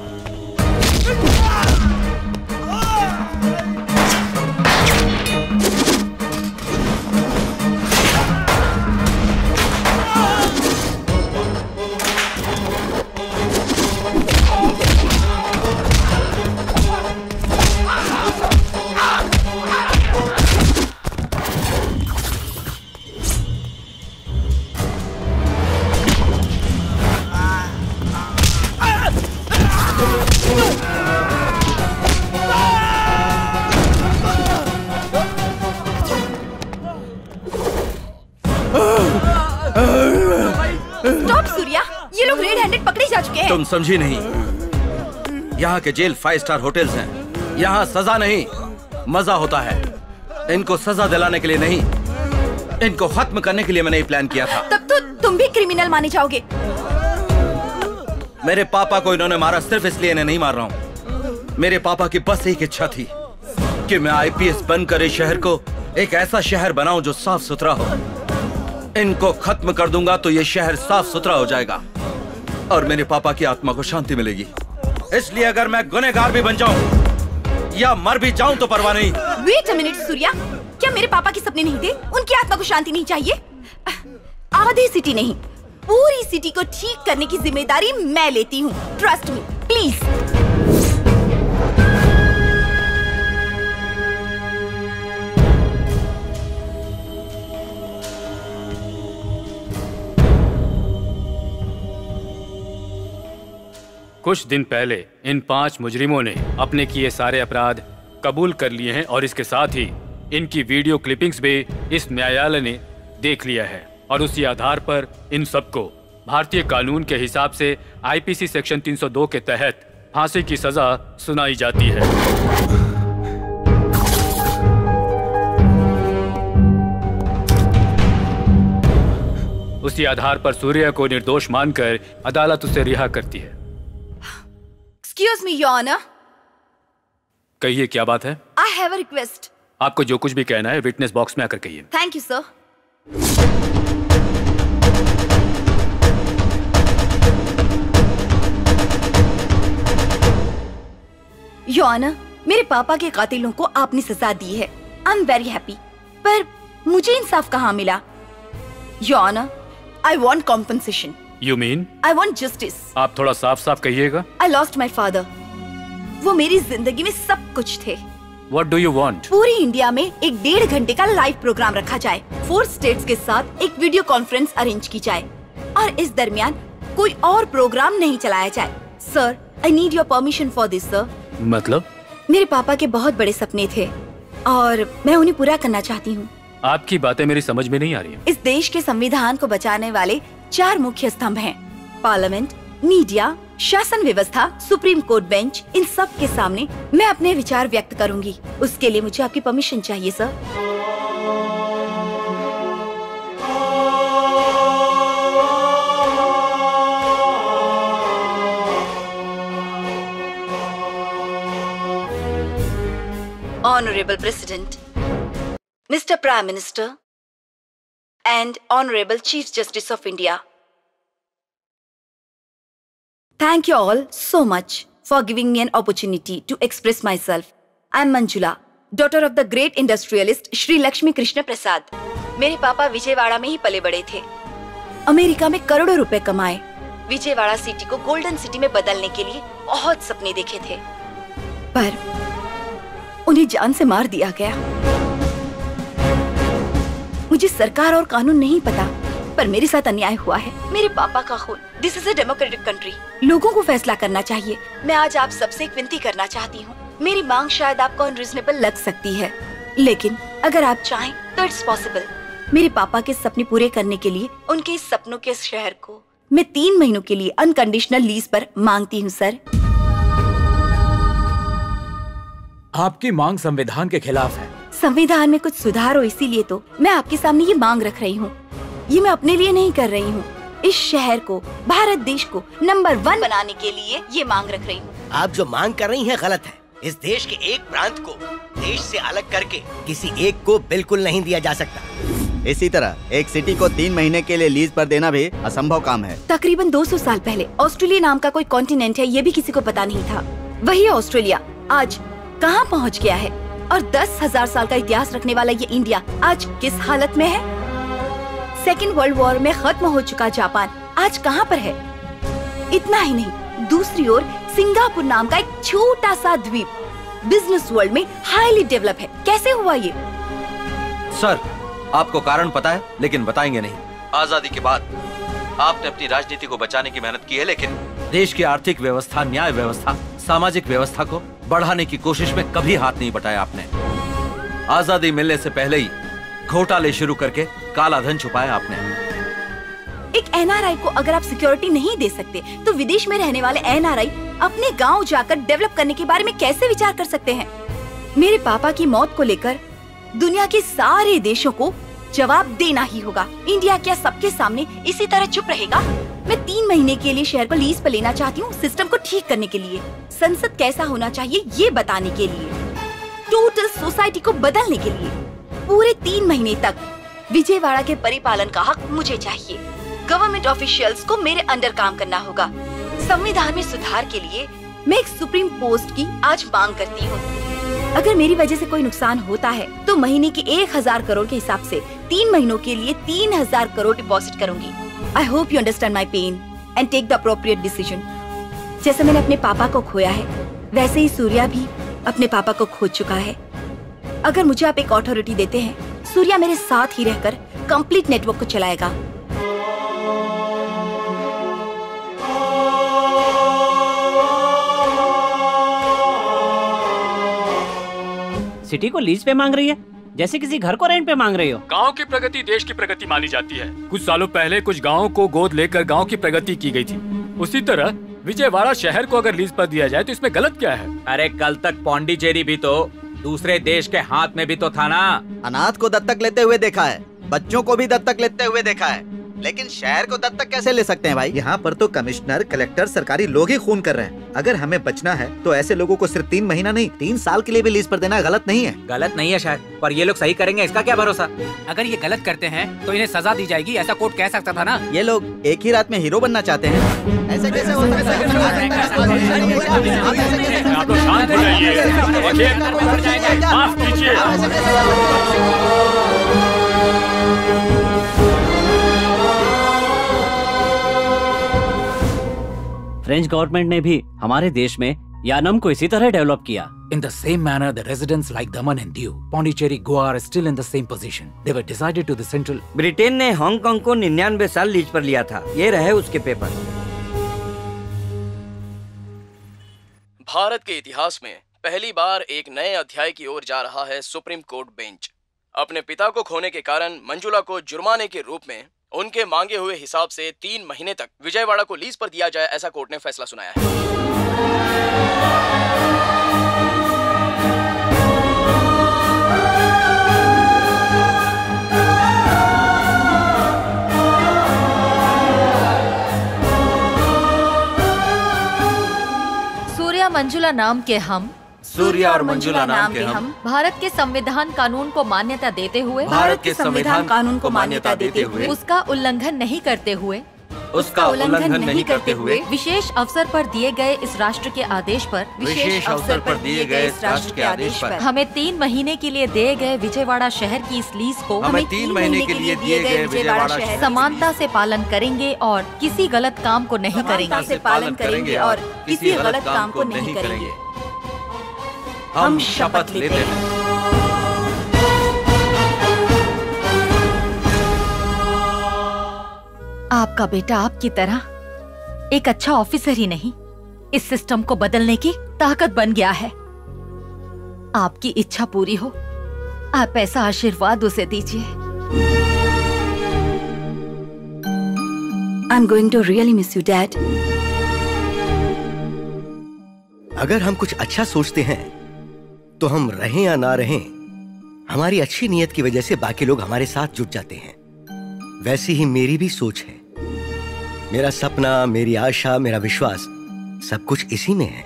Speaker 6: स्टॉप सूर्या, ये लोग रेड हैंडेड पकड़े जा चुके हैं।
Speaker 10: तुम समझी नहीं, यहाँ के जेल 5 स्टार होटल्स हैं। यहाँ सजा नहीं मजा होता है। इनको सजा दिलाने के लिए नहीं, इनको खत्म करने के लिए मैंने ये प्लान किया था।
Speaker 6: तब तो तुम भी क्रिमिनल माने जाओगे।
Speaker 10: मेरे पापा को इन्होंने मारा सिर्फ इसलिए इन्हें नहीं मार रहा हूँ। मेरे पापा की बस एक इच्छा थी कि मैं आईपीएस बनकर इस शहर को एक ऐसा शहर बनाऊं जो साफ सुथरा हो। इनको खत्म कर दूंगा तो ये शहर साफ सुथरा हो जाएगा और मेरे पापा की आत्मा को शांति मिलेगी। इसलिए अगर मैं गुनहगार भी बन जाऊं या मर भी जाऊं तो परवाह नहीं।
Speaker 6: वेट अ मिनट सूर्या, क्या मेरे पापा के सपने नहीं थे? उनकी आत्मा को शांति नहीं चाहिए? आधी सिटी नहीं, पूरी सिटी को ठीक करने की जिम्मेदारी मैं लेती हूँ। Trust me please.
Speaker 4: कुछ दिन पहले इन 5 मुजरिमों ने अपने किए सारे अपराध कबूल कर लिए हैं और इसके साथ ही इनकी वीडियो क्लिपिंग्स भी इस न्यायालय ने देख लिया है और उसी आधार पर इन सबको भारतीय कानून के हिसाब से आईपीसी सेक्शन 302 के तहत फांसी की सजा सुनाई जाती है। उसी आधार पर सूर्या को निर्दोष मानकर अदालत उसे रिहा करती है।
Speaker 6: Excuse me, Your Honor.
Speaker 4: कहिए क्या बात है?
Speaker 6: I have a request.
Speaker 4: आपको जो कुछ भी कहना है विटनेस बॉक्स में आकर कहिए।
Speaker 6: Thank you, sir. Your Honor, मेरे पापा के कातिलों को आपने सजा दी है। I'm very happy. पर मुझे इंसाफ कहाँ मिला? Your Honor, I want compensation.
Speaker 4: You mean?
Speaker 6: I want justice.
Speaker 4: आप थोड़ा साफ साफ कहिएगा।
Speaker 6: I lost my father. वो मेरी जिंदगी में सब कुछ थे।
Speaker 4: What do you want?
Speaker 6: पूरी इंडिया में एक 1.5 घंटे का लाइव प्रोग्राम रखा जाए, 4 स्टेट्स के साथ एक वीडियो कॉन्फ्रेंस अरेंज की जाए और इस दरमियान कोई और प्रोग्राम नहीं चलाया जाए। Sir, I need your permission for this, sir.
Speaker 4: मतलब?
Speaker 6: मेरे पापा के बहुत बड़े सपने थे और मैं उन्हें पूरा करना चाहती हूँ।
Speaker 4: आपकी बातें मेरी समझ में नहीं आ रही है।
Speaker 6: इस देश के संविधान को बचाने वाले 4 मुख्य स्तंभ हैं। पार्लियामेंट, मीडिया, शासन व्यवस्था, सुप्रीम कोर्ट बेंच। इन सब के सामने मैं अपने विचार व्यक्त करूंगी। उसके लिए मुझे आपकी परमिशन चाहिए sir. Honorable President, Mr. Prime Minister, and Honorable Chief Justice of India. Thank you all so much for giving me an opportunity to express myself. I am Manjula, daughter of the great industrialist Shri Lakshmi Krishna Prasad. मेरे पापा विजयवाड़ा में ही पले बड़े थे। America में करोड़ों रुपए कमाए। विजयवाड़ा सिटी को गोल्डन सिटी में बदलने के लिए बहुत सपने देखे थे, पर उन्हें जान से मार दिया गया। मुझे सरकार और कानून नहीं पता, पर मेरे साथ अन्याय हुआ है। मेरे पापा का खून। This is a democratic country. लोगों को फैसला करना चाहिए। मैं आज आप सबसे एक विनती करना चाहती हूँ। मेरी मांग शायद आपको अनरीजनेबल लग सकती है, लेकिन अगर आप चाहें तो इट्स पॉसिबल। मेरे पापा के सपने पूरे करने के लिए उनके इस सपनों के शहर को मैं 3 महीनों के लिए अनकंडीशनल लीज पर मांगती हूँ सर।
Speaker 17: आपकी मांग संविधान के खिलाफ है।
Speaker 6: संविधान में कुछ सुधार हो, इसीलिए तो मैं आपके सामने ये मांग रख रही हूँ। ये मैं अपने लिए नहीं कर रही हूँ, इस शहर को, भारत देश को नंबर 1 बनाने के लिए ये मांग रख रही हूँ।
Speaker 14: आप जो मांग कर रही हैं गलत है। इस देश के एक प्रांत को देश से अलग करके किसी एक को बिल्कुल नहीं दिया जा सकता।
Speaker 2: इसी तरह एक सिटी को 3 महीने के लिए लीज पर देना भी असंभव काम है।
Speaker 6: तकरीबन 200 साल पहले ऑस्ट्रेलिया नाम का कोई कॉन्टिनेंट है, ये भी किसी को पता नहीं था। वही ऑस्ट्रेलिया आज कहाँ पहुँच गया है, और 10,000 साल का इतिहास रखने वाला ये इंडिया आज किस हालत में है। सेकेंड वर्ल्ड वॉर में खत्म हो चुका जापान आज कहाँ पर है। इतना ही नहीं, दूसरी ओर सिंगापुर नाम का एक छोटा सा द्वीप बिजनेस वर्ल्ड में हाईली डेवलप है। कैसे हुआ ये?
Speaker 10: सर, आपको कारण पता है, लेकिन बताएंगे नहीं। आजादी के बाद आपने अपनी राजनीति को बचाने की मेहनत की है, लेकिन देश की आर्थिक व्यवस्था, न्याय व्यवस्था, सामाजिक व्यवस्था को बढ़ाने की कोशिश में कभी हाथ नहीं बटाया आपने। आजादी मिलने से पहले ही घोटाले शुरू करके काला धन छुपाया आपने।
Speaker 6: एक एनआरआई को अगर आप सिक्योरिटी नहीं दे सकते, तो विदेश में रहने वाले एनआरआई अपने गांव जाकर डेवलप करने के बारे में कैसे विचार कर सकते हैं? मेरे पापा की मौत को लेकर दुनिया के सारे देशों को जवाब देना ही होगा। इंडिया क्या सबके सामने इसी तरह चुप रहेगा? मैं 3 महीने के लिए शहर को लीज पर लेना चाहती हूँ, सिस्टम को ठीक करने के लिए, संसद कैसा होना चाहिए ये बताने के लिए, टोटल सोसाइटी को बदलने के लिए। पूरे 3 महीने तक विजयवाड़ा के परिपालन का हक मुझे चाहिए। गवर्नमेंट ऑफिशियल्स को मेरे अंडर काम करना होगा। संविधान में सुधार के लिए मैं एक सुप्रीम पोस्ट की आज मांग करती हूँ। अगर मेरी वजह से कोई नुकसान होता है तो महीने की 1000 करोड़ के हिसाब से 3 महीनों के लिए 3000 करोड़ डिपॉजिट करूंगी। I hope you understand my pain and take the appropriate decision. जैसे मैंने अपने पापा को खोया है, वैसे ही सूर्या भी अपने पापा को खो चुका है। अगर मुझे आप एक अथॉरिटी देते हैं, सूर्या मेरे साथ ही रहकर कंप्लीट नेटवर्क को चलाएगा।
Speaker 7: सिटी को लीज पे मांग रही है, जैसे किसी घर को रेंट पे मांग रही हो।
Speaker 4: गांव की प्रगति देश की प्रगति मानी जाती है। कुछ सालों पहले कुछ गांवों को गोद लेकर गांव की प्रगति की गई थी। उसी तरह विजयवाड़ा शहर को अगर लीज पर दिया जाए तो इसमें गलत क्या है?
Speaker 9: अरे कल तक पौंडीचेरी भी तो दूसरे देश के हाथ में भी तो था ना।
Speaker 2: अनाथ को दत्तक लेते हुए देखा है, बच्चों को भी दत्तक लेते हुए देखा है, लेकिन शहर को दत्तक कैसे ले सकते हैं भाई?
Speaker 3: यहाँ पर तो कमिश्नर, कलेक्टर, सरकारी लोग ही खून कर रहे हैं। अगर हमें बचना है तो ऐसे लोगों को सिर्फ 3 महीना नहीं 3 साल के लिए भी लीज पर देना गलत नहीं है।
Speaker 9: गलत नहीं है शायद, पर ये लोग सही करेंगे इसका क्या भरोसा?
Speaker 11: अगर ये गलत करते हैं तो इन्हें सजा दी जाएगी, ऐसा कोर्ट कह सकता था ना।
Speaker 2: ये लोग एक ही रात में हीरो बनना चाहते हैं, ऐसे कैसे हो सकता
Speaker 7: फ्रेंच गवर्नमेंट ने भी हमारे देश में यानम को इसी तरह डेवलप किया।
Speaker 17: In the same manner, the residents like Daman and Diu, Pondicherry, Goa are still in the same position. They were decided to the central.
Speaker 8: Britain ने हांगकांग को 99 साल लीज पर लिया था। ये रहे उसके पेपर।
Speaker 15: भारत के इतिहास में पहली बार एक नए अध्याय की ओर जा रहा है सुप्रीम कोर्ट बेंच। अपने पिता को खोने के कारण मंजुला को जुर्माने के रूप में उनके मांगे हुए हिसाब से 3 महीने तक विजयवाड़ा को लीज पर दिया जाए, ऐसा कोर्ट ने फैसला सुनाया है।
Speaker 13: सूर्या मंजुला नाम के हम,
Speaker 10: सूर्या और मंजुला नाम के हम
Speaker 13: भारत के संविधान कानून को मान्यता देते हुए,
Speaker 10: भारत के संविधान कानून को मान्यता देते हुए,
Speaker 13: उसका उल्लंघन नहीं करते हुए,
Speaker 10: उसका उल्लंघन नहीं करते हुए,
Speaker 13: विशेष अवसर पर दिए गए इस राष्ट्र के आदेश पर,
Speaker 10: विशेष अवसर पर दिए गए इस राष्ट्र के आदेश पर,
Speaker 13: हमें 3 महीने के लिए दिए गए विजयवाड़ा शहर की इस लीज को
Speaker 10: हमें 3 महीने के लिए दिए गए विजयवाड़ा शहर
Speaker 13: समानता से पालन करेंगे और किसी गलत काम को नहीं करेंगे।
Speaker 6: पालन करेंगे और किसी गलत काम को नहीं करेंगे।
Speaker 10: हम शपथ लेते हैं।
Speaker 13: आपका बेटा आपकी तरह एक अच्छा ऑफिसर ही नहीं, इस सिस्टम को बदलने की ताकत बन गया है। आपकी इच्छा पूरी हो, आप ऐसा आशीर्वाद उसे दीजिए।
Speaker 6: I'm going to really miss you, Dad.
Speaker 5: अगर हम कुछ अच्छा सोचते हैं तो हम रहें या ना रहें, हमारी अच्छी नीयत की वजह से बाकी लोग हमारे साथ जुट जाते हैं। वैसी ही मेरी भी सोच है। मेरा सपना, मेरी आशा, मेरा विश्वास सब कुछ इसी में है।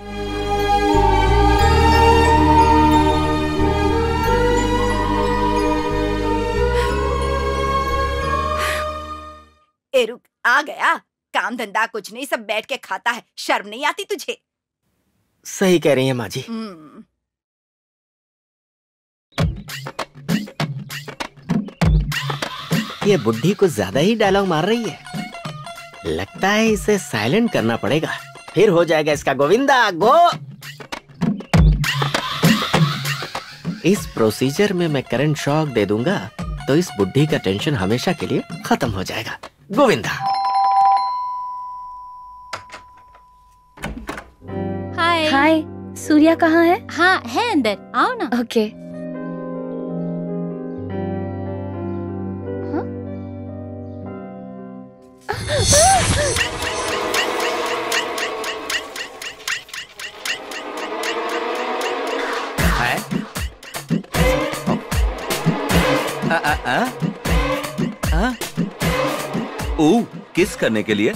Speaker 6: ए रुक, आ गया। काम धंधा कुछ नहीं, सब बैठ के खाता है। शर्म नहीं आती तुझे?
Speaker 14: सही कह रही है माँ जी। ये बुढ़ी कुछ ज्यादा ही डायलॉग मार रही है। लगता है इसे साइलेंट करना पड़ेगा, फिर हो जाएगा इसका गोविंदा गो। इस प्रोसीजर में मैं करंट शॉक दे दूंगा तो इस बुढ़ी का टेंशन हमेशा के लिए खत्म हो जाएगा। गोविंदा।
Speaker 12: हाय। हाय, सूर्या कहाँ है?
Speaker 13: हाँ है अंदर, आओ ना।
Speaker 12: ओके।
Speaker 10: किस करने के लिए?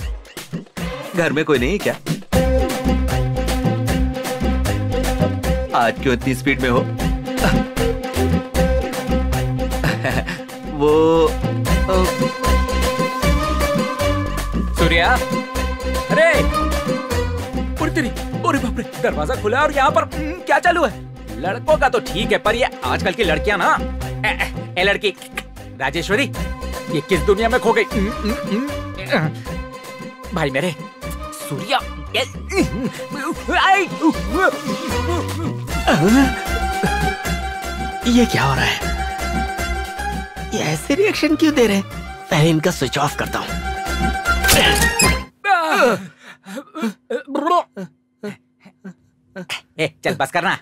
Speaker 10: घर में कोई नहीं है क्या? आज क्यों इतनी स्पीड में हो? वो
Speaker 9: सूर्या, अरे तेरी, अरे बाप रे, दरवाजा खुला और यहाँ पर क्या चालू है? लड़कों का तो ठीक है, पर ये आजकल की लड़कियां ना, ए लड़की राजेश्वरी, ये किस दुनिया में खो गई? भाई मेरे सूर्या,
Speaker 14: ये क्या हो रहा है? ये ऐसे रिएक्शन क्यों दे रहे हैं? पहले इनका स्विच ऑफ करता हूँ।
Speaker 9: चल बस करना।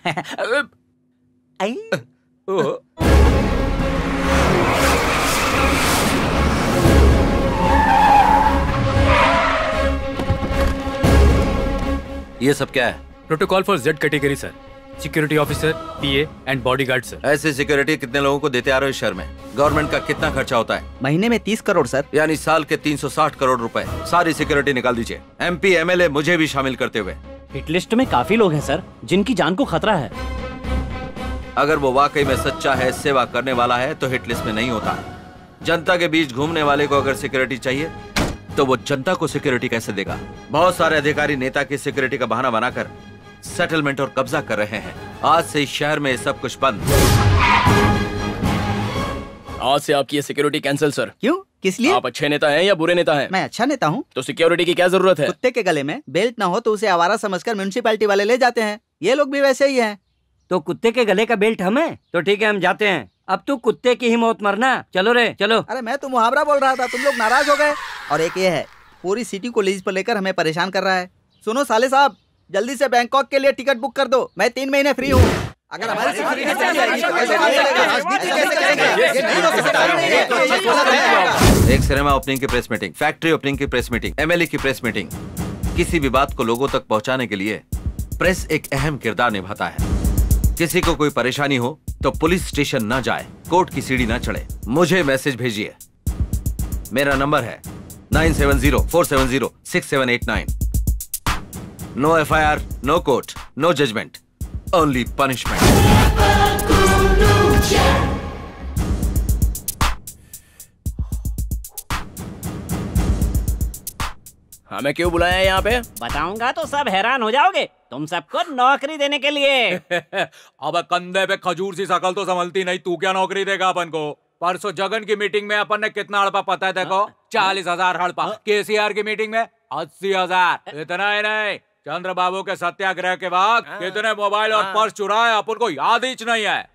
Speaker 10: ये सब क्या है?
Speaker 4: Protocol for Z category sir. Security officer, PA and bodyguard sir.
Speaker 10: ऐसे सिक्योरिटी कितने लोगों को देते आ रहे हो इस शहर में? गवर्नमेंट का कितना खर्चा होता है?
Speaker 2: महीने में 30 करोड़ सर।
Speaker 10: यानी साल के 360 करोड़ रुपए। सारी सिक्योरिटी निकाल दीजिए, MP MLA मुझे भी शामिल करते हुए।
Speaker 7: हिट लिस्ट में काफी लोग हैं सर जिनकी जान को खतरा है।
Speaker 10: अगर वो वाकई में सच्चा है, सेवा करने वाला है, तो हिट लिस्ट में नहीं होता। जनता के बीच घूमने वाले को अगर सिक्योरिटी चाहिए तो वो जनता को सिक्योरिटी कैसे देगा? बहुत सारे अधिकारी नेता की सिक्योरिटी का बहाना बनाकर सेटलमेंट और कब्जा कर रहे हैं। आज से इस शहर में सब कुछ बंद।
Speaker 15: आज से आपकी ये सिक्योरिटी कैंसिल सर।
Speaker 2: क्यों? किस लिए?
Speaker 15: आप अच्छे नेता हैं या बुरे नेता हैं?
Speaker 2: मैं अच्छा नेता हूँ।
Speaker 15: तो सिक्योरिटी की क्या जरूरत है?
Speaker 2: कुत्ते के गले में बेल्ट ना हो तो उसे आवारा समझकर म्युनिसिपैलिटी वाले ले जाते हैं। ये लोग भी वैसे ही हैं।
Speaker 8: तो कुत्ते के गले का बेल्ट हमें? तो ठीक है, हम जाते हैं। अब तू कुत्ते की ही मौत मरना। चलो रे चलो।
Speaker 2: अरे मैं तो मुहावरा बोल रहा था, तुम लोग नाराज हो गए। और एक ये है, पूरी सिटी को लीज पर लेकर हमें परेशान कर रहा है। सुनो साले साहब, जल्दी से बैंकॉक के लिए टिकट बुक कर दो। मैं 3 महीने फ्री हूँ। अगर हमारे
Speaker 10: एक सिनेमा ओपनिंग की प्रेस मीटिंग, फैक्ट्री ओपनिंग की प्रेस मीटिंग, MLA की प्रेस मीटिंग, किसी भी बात को लोगों तक पहुंचाने के लिए प्रेस एक अहम किरदार निभाता है। किसी को कोई परेशानी हो तो पुलिस स्टेशन ना जाए, कोर्ट की सीढ़ी ना चढ़े, मुझे मैसेज भेजिए। मेरा नंबर है 9704706789। No FIR, no court, no judgment, only punishment.
Speaker 15: हमें क्यों बुलाया है यहाँ पे?
Speaker 7: बताऊंगा तो सब हैरान हो जाओगे। तुम सबको नौकरी देने के लिए।
Speaker 9: अब कंधे पे खजूर सी शकल तो संभलती नहीं, तू क्या नौकरी देगा अपन को? परसों जगन की मीटिंग में अपन ने कितना हड़पा पता है देखो? 40,000 हड़पा। KCR की मीटिंग में 80,000। इतना ही नहीं, चंद्र बाबू के सत्याग्रह के बाद कितने मोबाइल और पर्स चुराए अपन को याद ही नहीं है।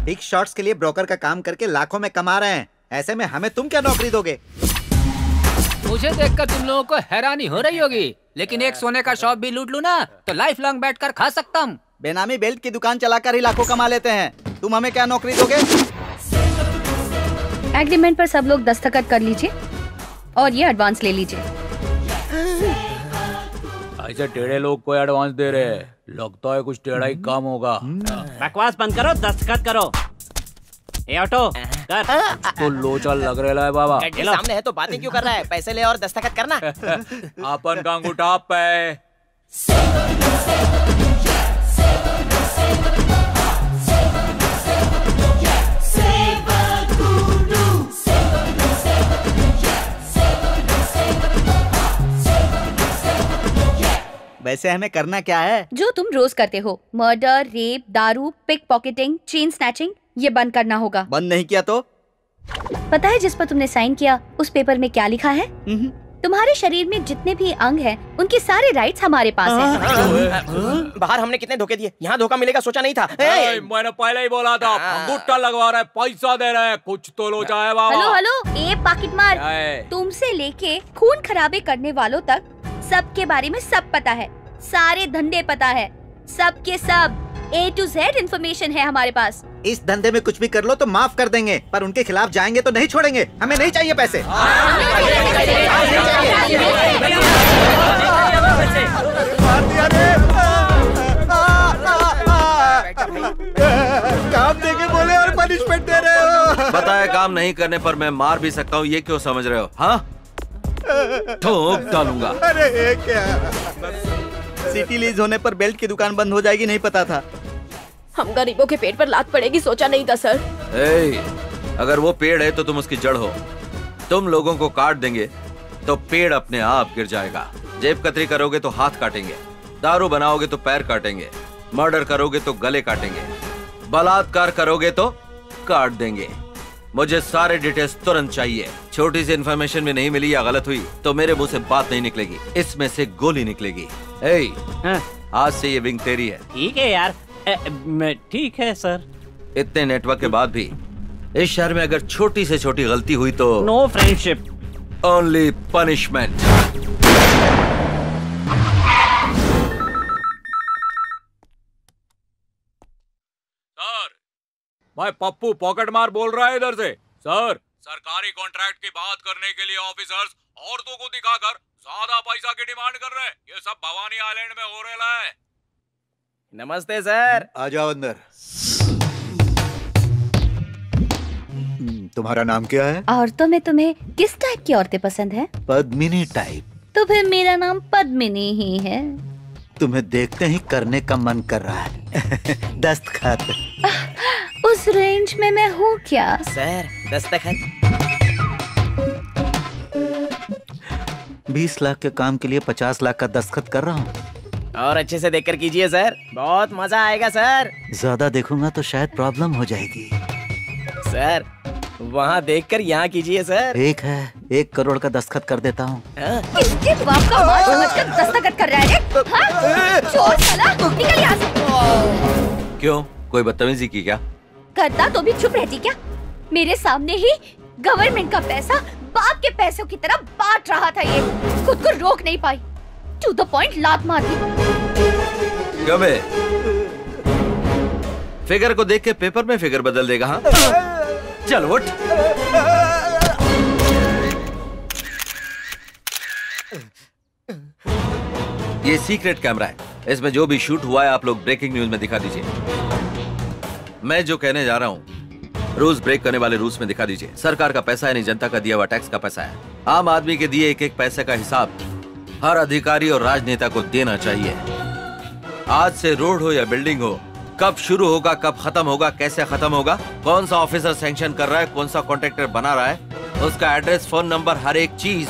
Speaker 3: बिग शॉट्स के लिए ब्रोकर का काम करके लाखों में कमा रहे हैं। ऐसे में हमें तुम क्या नौकरी दोगे?
Speaker 11: मुझे देखकर तुम लोगों को हैरानी हो रही होगी, लेकिन एक सोने का शॉप भी लूट लूं ना तो लाइफ लॉन्ग बैठकर खा सकता हूँ।
Speaker 2: बेनामी बेल्ट की दुकान चलाकर ही लाखों कमा लेते हैं। तुम हमें क्या नौकरी दोगे?
Speaker 12: एग्रीमेंट पर सब लोग दस्तखत कर लीजिए और ये एडवांस ले लीजिए।
Speaker 9: ऐसे टेढ़े लोग को एडवांस दे रहे हैं, लगता है कुछ टेढ़ा ही काम होगा।
Speaker 7: बकवास बंद करो, दस्तखत करो। ए ऑटो कर।
Speaker 9: तो लोचा लग रहा है बाबा।
Speaker 14: गड्ढे सामने है तो बातें क्यों कर रहा है? पैसे ले और दस्तखत करना।
Speaker 9: अपन का अंगूठा पे।
Speaker 2: वैसे हमें करना क्या है?
Speaker 12: जो तुम रोज करते हो, मर्डर, रेप, दारू, पिक पॉकेटिंग, चेन स्नैचिंग, ये बंद करना होगा।
Speaker 2: बंद नहीं किया तो?
Speaker 12: पता है जिस पर तुमने साइन किया उस पेपर में क्या लिखा है? तुम्हारे शरीर में जितने भी अंग हैं, उनके सारे राइट्स हमारे पास हैं।
Speaker 14: बाहर हमने कितने धोखे दिए, यहाँ धोखा मिलेगा सोचा नहीं था।
Speaker 9: मैंने पहले ही बोला था, अंगूठा लगवा रहा है, पैसा दे रहा है, कुछ तो लोचा है बाबा।
Speaker 12: हेलो हेलो, ए पाकिट मार, तुमसे लेके खून खराबे करने वालों तक सबके बारे में सब पता है, सारे धंधे पता है, सब के सब A to Z इन्फॉर्मेशन है हमारे पास।
Speaker 3: इस धंधे में कुछ भी कर लो तो माफ कर देंगे, पर उनके खिलाफ जाएंगे तो नहीं छोड़ेंगे। हमें नहीं चाहिए पैसे। काम देके बोले और पनिशमेंट दे रहे हो।
Speaker 10: बताया काम नहीं करने पर मैं मार भी सकता हूँ, ये क्यों समझ रहे हो? हाँ, ठोक डालूंगा।
Speaker 3: अरे क्या?
Speaker 2: सिटी लीज होने पर बेल्ट की दुकान बंद हो जाएगी, नहीं पता था।
Speaker 19: हम गरीबों के पेट पर लात पड़ेगी सोचा नहीं था सर।
Speaker 10: अगर वो पेड़ है तो तुम उसकी जड़ हो। तुम लोगों को काट देंगे तो पेड़ अपने आप गिर जाएगा। जेब कतरी करोगे तो हाथ काटेंगे। दारू बनाओगे तो पैर काटेंगे, मर्डर करोगे तो गले काटेंगे, बलात्कार करोगे तो काट देंगे। मुझे सारे डिटेल्स तुरंत चाहिए। छोटी सी इन्फॉर्मेशन में नहीं मिली या गलत हुई तो मेरे मुंह से बात नहीं निकलेगी, इसमें से गोली निकलेगी। आज से ये विंग तेरी है।
Speaker 7: ठीक है यार। ठीक है सर।
Speaker 10: इतने नेटवर्क के बाद भी इस शहर में अगर छोटी से छोटी गलती हुई तो
Speaker 7: no friendship,
Speaker 10: only punishment.
Speaker 9: Sir, भाई पप्पू पॉकेट मार बोल रहा है इधर से। सर, सरकारी कॉन्ट्रैक्ट की बात करने के लिए ऑफिसर्स औरतों को दिखाकर ज्यादा पैसा की डिमांड कर रहे हैं। ये सब भवानी आइलैंड में हो रहा है।
Speaker 14: नमस्ते सर।
Speaker 3: आ जाओ अंदर। तुम्हारा नाम क्या है?
Speaker 12: औरतों में तुम्हें किस टाइप की औरतें पसंद हैं?
Speaker 3: पद्मिनी टाइप।
Speaker 12: तो फिर मेरा नाम पद्मिनी ही है।
Speaker 3: तुम्हें देखते ही करने का मन कर रहा है। दस्तखत।
Speaker 12: उस रेंज में मैं हूँ क्या?
Speaker 14: सर दस्तखत।
Speaker 3: 20 लाख के काम के लिए 50 लाख का दस्तखत कर रहा हूँ।
Speaker 14: और अच्छे से देखकर कीजिए सर, बहुत मजा आएगा सर।
Speaker 3: ज्यादा देखूंगा तो शायद प्रॉब्लम हो जाएगी।
Speaker 14: सर वहाँ देखकर यहाँ कीजिए सर।
Speaker 3: 1 करोड़ का दस्तखत कर देता हूँ।
Speaker 12: किसके बाप का माल समझकर दस्तखत कर रहा है? हाँ? चोर साला, निकल यहाँ से।
Speaker 10: क्यों, कोई बदतमीजी की क्या?
Speaker 12: करता तो भी चुप रहती क्या? मेरे सामने ही गवर्नमेंट का पैसा बाप के पैसों की तरह बांट रहा था। ये खुद को रोक नहीं पाई, टू द पॉइंट लात मार दी।
Speaker 10: क्यों बे? फिगर को देख के पेपर में फिगर बदल देगा? हाँ, चल उठ। ये सीक्रेट कैमरा है, इसमें जो भी शूट हुआ है आप लोग ब्रेकिंग न्यूज में दिखा दीजिए। मैं जो कहने जा रहा हूँ रूल्स ब्रेक करने वाले रूल्स में दिखा दीजिए। सरकार का पैसा है, नहीं जनता का दिया हुआ टैक्स का पैसा है। आम आदमी के दिए एक एक पैसे का हिसाब हर अधिकारी और राजनेता को देना चाहिए। आज से रोड हो या बिल्डिंग हो, कब शुरू होगा, कब खत्म होगा, कैसे खत्म होगा, कौन सा ऑफिसर सैंक्शन कर रहा है, कौन सा कॉन्ट्रैक्टर बना रहा है, उसका एड्रेस, फोन नंबर, हर एक चीज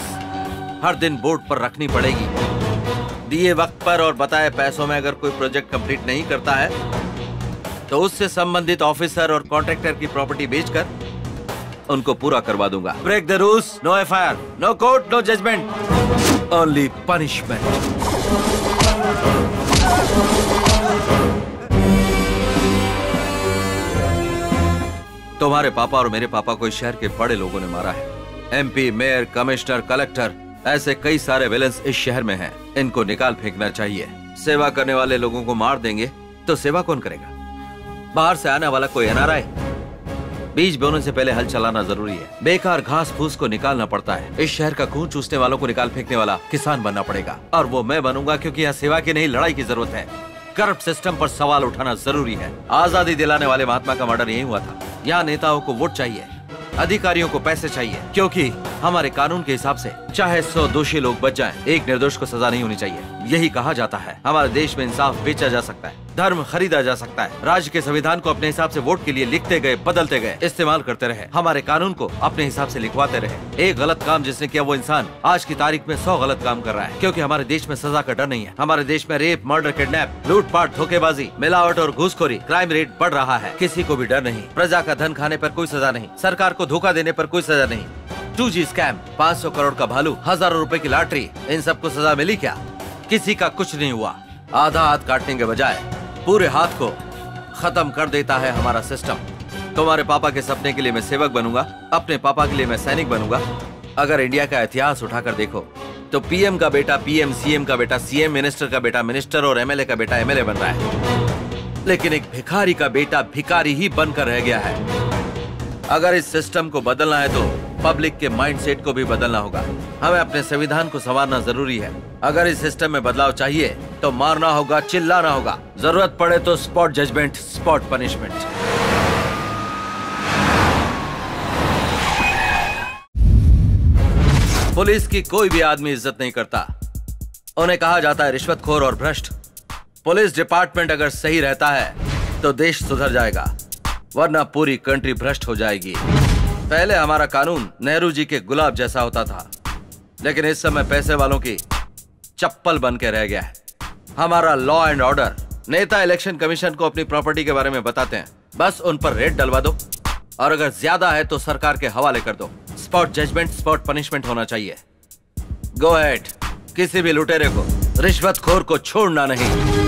Speaker 10: हर दिन बोर्ड पर रखनी पड़ेगी। दिए वक्त पर और बताए पैसों में अगर कोई प्रोजेक्ट कंप्लीट नहीं करता है तो उससे संबंधित ऑफिसर और कॉन्ट्रैक्टर की प्रॉपर्टी बेचकर उनको पूरा करवा दूंगा। Break the rules, no FIR, no court, no judgment, only punishment. तुम्हारे पापा और मेरे पापा को इस शहर के बड़े लोगों ने मारा है। एमपी, मेयर, कमिश्नर, कलेक्टर, ऐसे कई सारे विलेंस इस शहर में हैं। इनको निकाल फेंकना चाहिए। सेवा करने वाले लोगों को मार देंगे तो सेवा कौन करेगा? बाहर से आने वाला कोई एनआरआई? बीज बोने से पहले हल चलाना जरूरी है। बेकार घास फूस को निकालना पड़ता है। इस शहर का खून चूसने वालों को निकाल फेंकने वाला किसान बनना पड़ेगा, और वो मैं बनूंगा, क्योंकि यहाँ सेवा की नहीं लड़ाई की जरूरत है। करप्ट सिस्टम पर सवाल उठाना जरूरी है। आजादी दिलाने वाले महात्मा का मर्डर यही हुआ था। यहाँ नेताओं को वोट चाहिए, अधिकारियों को पैसे चाहिए, क्योंकि हमारे कानून के हिसाब से चाहे 100 दोषी लोग बच जाएं, एक निर्दोष को सजा नहीं होनी चाहिए। यही कहा जाता है। हमारे देश में इंसाफ बेचा जा सकता है, धर्म खरीदा जा सकता है। राज्य के संविधान को अपने हिसाब से वोट के लिए लिखते गए, बदलते गए, इस्तेमाल करते रहे। हमारे कानून को अपने हिसाब से लिखवाते रहे। एक गलत काम जिसने किया वो इंसान आज की तारीख में 100 गलत काम कर रहा है, क्योंकि हमारे देश में सजा का डर नहीं है। हमारे देश में रेप, मर्डर, किडनैप, लूटपाट, धोखेबाजी, मिलावट और घूसखोरी, क्राइम रेट बढ़ रहा है। किसी को भी डर नहीं। प्रजा का धन खाने पर कोई सजा नहीं, सरकार को धोखा देने पर कोई सजा नहीं। 2G स्कैम, 500 करोड़ का भालू, हजारों रुपए की लॉटरी, इन सबको सजा मिली क्या? किसी का कुछ नहीं हुआ। आधा हाथ काटने के बजाय पूरे हाथ को खत्म कर देता है हमारा सिस्टम। तुम्हारे पापा के सपने के लिए मैं सेवक बनूंगा, अपने पापा के लिए मैं सैनिक बनूंगा। अगर इंडिया का इतिहास उठाकर देखो तो पीएम का बेटा पीएम, सीएम का बेटा सीएम, मिनिस्टर का बेटा मिनिस्टर और एमएलए का बेटा एमएलए बन रहा है। लेकिन एक भिखारी का बेटा भिखारी ही बनकर रह गया है। अगर इस सिस्टम को बदलना है तो पब्लिक के माइंडसेट को भी बदलना होगा। हमें अपने संविधान को संवारना जरूरी है। अगर इस सिस्टम में बदलाव चाहिए तो मारना होगा, चिल्लाना होगा, जरूरत पड़े तो spot judgment, spot punishment. Police की कोई भी आदमी इज्जत नहीं करता। उन्हें कहा जाता है रिश्वतखोर और भ्रष्ट। पुलिस डिपार्टमेंट अगर सही रहता है तो देश सुधर जाएगा, वरना पूरी कंट्री भ्रष्ट हो जाएगी। पहले हमारा कानून नेहरू जी के गुलाब जैसा होता था, लेकिन इस समय पैसे वालों की चप्पल बन के रह गया है। हमारा लॉ एंड ऑर्डर। नेता इलेक्शन कमीशन को अपनी प्रॉपर्टी के बारे में बताते हैं, बस उन पर रेड डलवा दो, और अगर ज्यादा है तो सरकार के हवाले कर दो। स्पॉट जजमेंट, स्पॉट पनिशमेंट होना चाहिए। गो अहेड, किसी भी लुटेरे को, रिश्वतखोर को छोड़ना नहीं।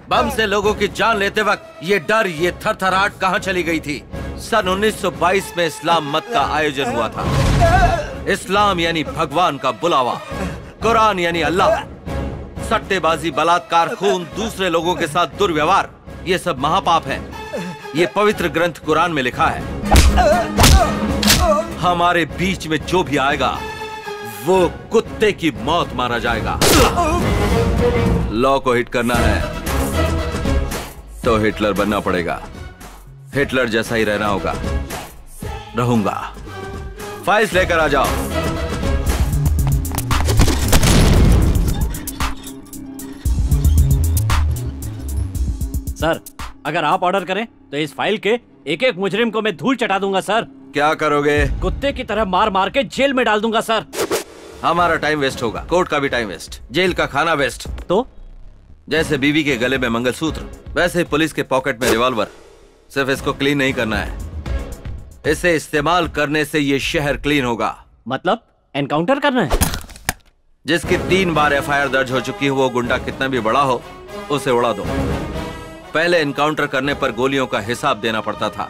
Speaker 10: बम से लोगों की जान लेते वक्त ये डर, ये थरथराहट कहां चली गई थी? सन 1922 में इस्लाम मत का आयोजन हुआ था। इस्लाम यानी भगवान का बुलावा, कुरान यानी अल्लाह। सट्टेबाजी, बलात्कार, खून, दूसरे लोगों के साथ दुर्व्यवहार, ये सब महापाप हैं। ये पवित्र ग्रंथ कुरान में लिखा है। हमारे बीच में जो भी आएगा वो कुत्ते की मौत मारा जाएगा। लॉ को हिट करना है तो हिटलर बनना पड़ेगा। हिटलर जैसा ही रहना होगा। रहूंगा। फाइल्स लेकर आ जाओ।
Speaker 7: सर, अगर आप ऑर्डर करें तो इस फाइल के एक एक मुजरिम को मैं धूल चटा दूंगा सर।
Speaker 10: क्या करोगे?
Speaker 7: कुत्ते की तरह मार मार के जेल में डाल दूंगा सर।
Speaker 10: हमारा टाइम वेस्ट होगा, कोर्ट का भी टाइम वेस्ट, जेल का खाना वेस्ट।
Speaker 7: तो
Speaker 10: जैसे बीवी के गले में मंगलसूत्र, वैसे ही पुलिस के पॉकेट में रिवॉल्वर। सिर्फ इसको क्लीन नहीं करना है, इसे इस्तेमाल करने से ये शहर क्लीन होगा।
Speaker 7: मतलब एनकाउंटर करना है?
Speaker 10: जिसकी 3 बार एफआईआर दर्ज हो चुकी हो, वो गुंडा कितना भी बड़ा हो, उसे उड़ा दो। पहले एनकाउंटर करने पर गोलियों का हिसाब देना पड़ता था,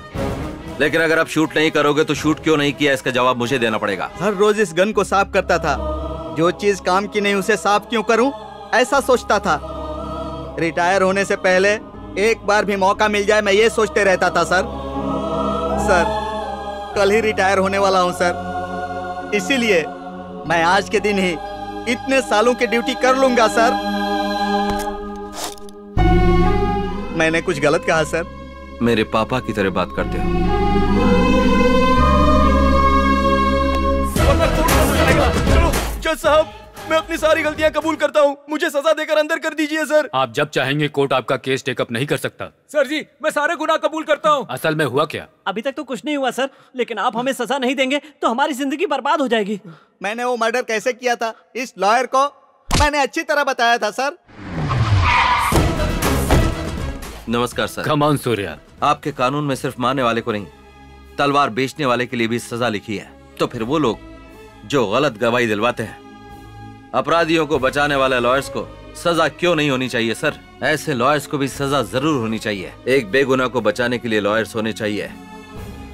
Speaker 10: लेकिन अगर आप शूट नहीं करोगे तो शूट क्यों नहीं किया, इसका जवाब मुझे देना पड़ेगा।
Speaker 2: हर रोज इस गन को साफ करता था। जो चीज काम की नहीं उसे साफ क्यों करूं, ऐसा सोचता था। रिटायर होने से पहले एक बार भी मौका मिल जाए, मैं ये सोचते रहता था। सर कल ही रिटायर होने वाला हूं सर, इसीलिए मैं आज के दिन ही इतने सालों की ड्यूटी कर लूंगा सर। मैंने कुछ गलत कहा सर?
Speaker 10: मेरे पापा की तरह बात करते हो।
Speaker 15: चलो जज साहब, मैं अपनी सारी गलतियां कबूल करता हूँ, मुझे सजा देकर अंदर कर दीजिए सर।
Speaker 4: आप जब चाहेंगे कोर्ट आपका केस टेकअप नहीं कर सकता।
Speaker 9: सर जी, मैं सारे गुनाह कबूल करता हूँ।
Speaker 4: असल में हुआ क्या?
Speaker 7: अभी तक तो कुछ नहीं हुआ सर, लेकिन आप हमें सजा नहीं देंगे तो हमारी जिंदगी बर्बाद हो जाएगी।
Speaker 2: मैंने वो मर्डर कैसे किया था, इस लॉयर को मैंने अच्छी तरह बताया था सर।
Speaker 10: नमस्कार सर।
Speaker 4: Come on Surya.
Speaker 10: आपके कानून में सिर्फ मारने वाले को नहीं, तलवार बेचने वाले के लिए भी सजा लिखी है। तो फिर वो लोग जो गलत गवाही दिलवाते हैं, अपराधियों को बचाने वाले लॉयर्स को सजा क्यों नहीं होनी चाहिए सर? ऐसे लॉयर्स को भी सजा जरूर होनी चाहिए। एक बेगुनाह को बचाने के लिए लॉयर्स होने चाहिए,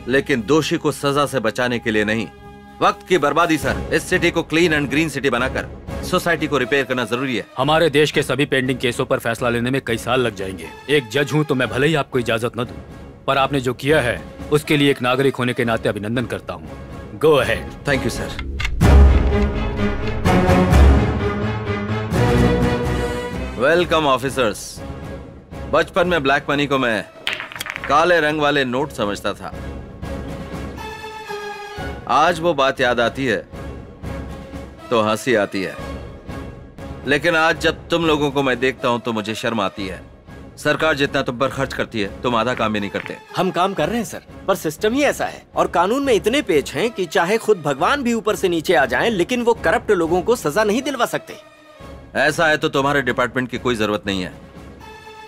Speaker 10: लेकिन दोषी को सजा से बचाने के लिए नहीं। वक्त की बर्बादी सर। इस सिटी को क्लीन एंड ग्रीन सिटी बनाकर सोसाइटी को रिपेयर करना जरूरी है।
Speaker 4: हमारे देश के सभी पेंडिंग केसों पर फैसला लेने में कई साल लग जाएंगे। एक जज हूँ तो मैं भले ही आपको इजाजत न दूं, पर आपने जो किया है उसके लिए एक नागरिक होने के नाते अभिनंदन करता हूँ। Go ahead.
Speaker 10: Thank you sir. Welcome officers. बचपन में ब्लैक मनी को मैं काले रंग वाले नोट समझता था। आज वो बात याद आती है तो हंसी आती है, लेकिन आज जब तुम लोगों को मैं देखता हूं तो मुझे शर्म आती है। सरकार जितना तुम पर खर्च करती है, तुम आधा काम भी नहीं करते।
Speaker 14: हम काम कर रहे हैं सर, पर सिस्टम ही ऐसा है और कानून में इतने पेच हैं कि चाहे खुद भगवान भी ऊपर से नीचे आ जाएं, लेकिन वो करप्ट लोगों को सजा नहीं दिलवा सकते।
Speaker 10: ऐसा है तो तुम्हारे डिपार्टमेंट की कोई जरूरत नहीं है।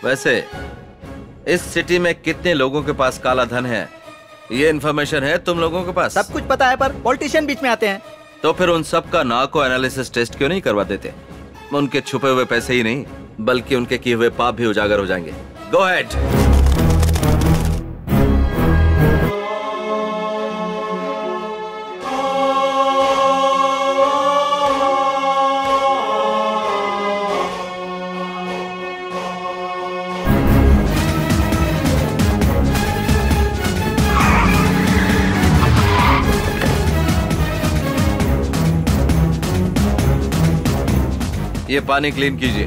Speaker 10: वैसे इस सिटी में कितने लोगों के पास काला धन है, ये इन्फॉर्मेशन है तुम लोगों के पास?
Speaker 2: सब कुछ पता है, पर पॉलिटिशियन बीच में आते हैं।
Speaker 10: तो फिर उन सब का नार्को एनालिसिस टेस्ट क्यों नहीं करवा देते? उनके छुपे हुए पैसे ही नहीं, बल्कि उनके किए हुए पाप भी उजागर हो जाएंगे। Go ahead. ये पानी क्लीन कीजिए।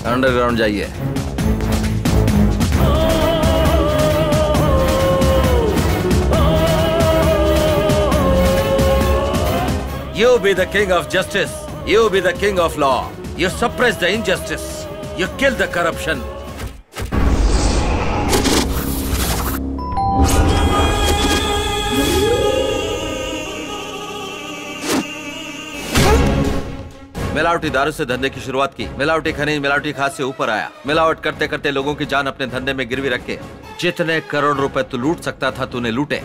Speaker 10: अंडरग्राउंड जाइए। You be the king of justice. You be the king of law. You suppress the injustice. You kill the corruption. मिलावटी दारू से धंधे की शुरुआत की, मिलावटी खनिज, मिलावटी खाद से ऊपर आया। मिलावट करते करते लोगों की जान अपने धंधे में गिरवी रख के जितने करोड़ रुपए तू लूट सकता था तूने लूटे।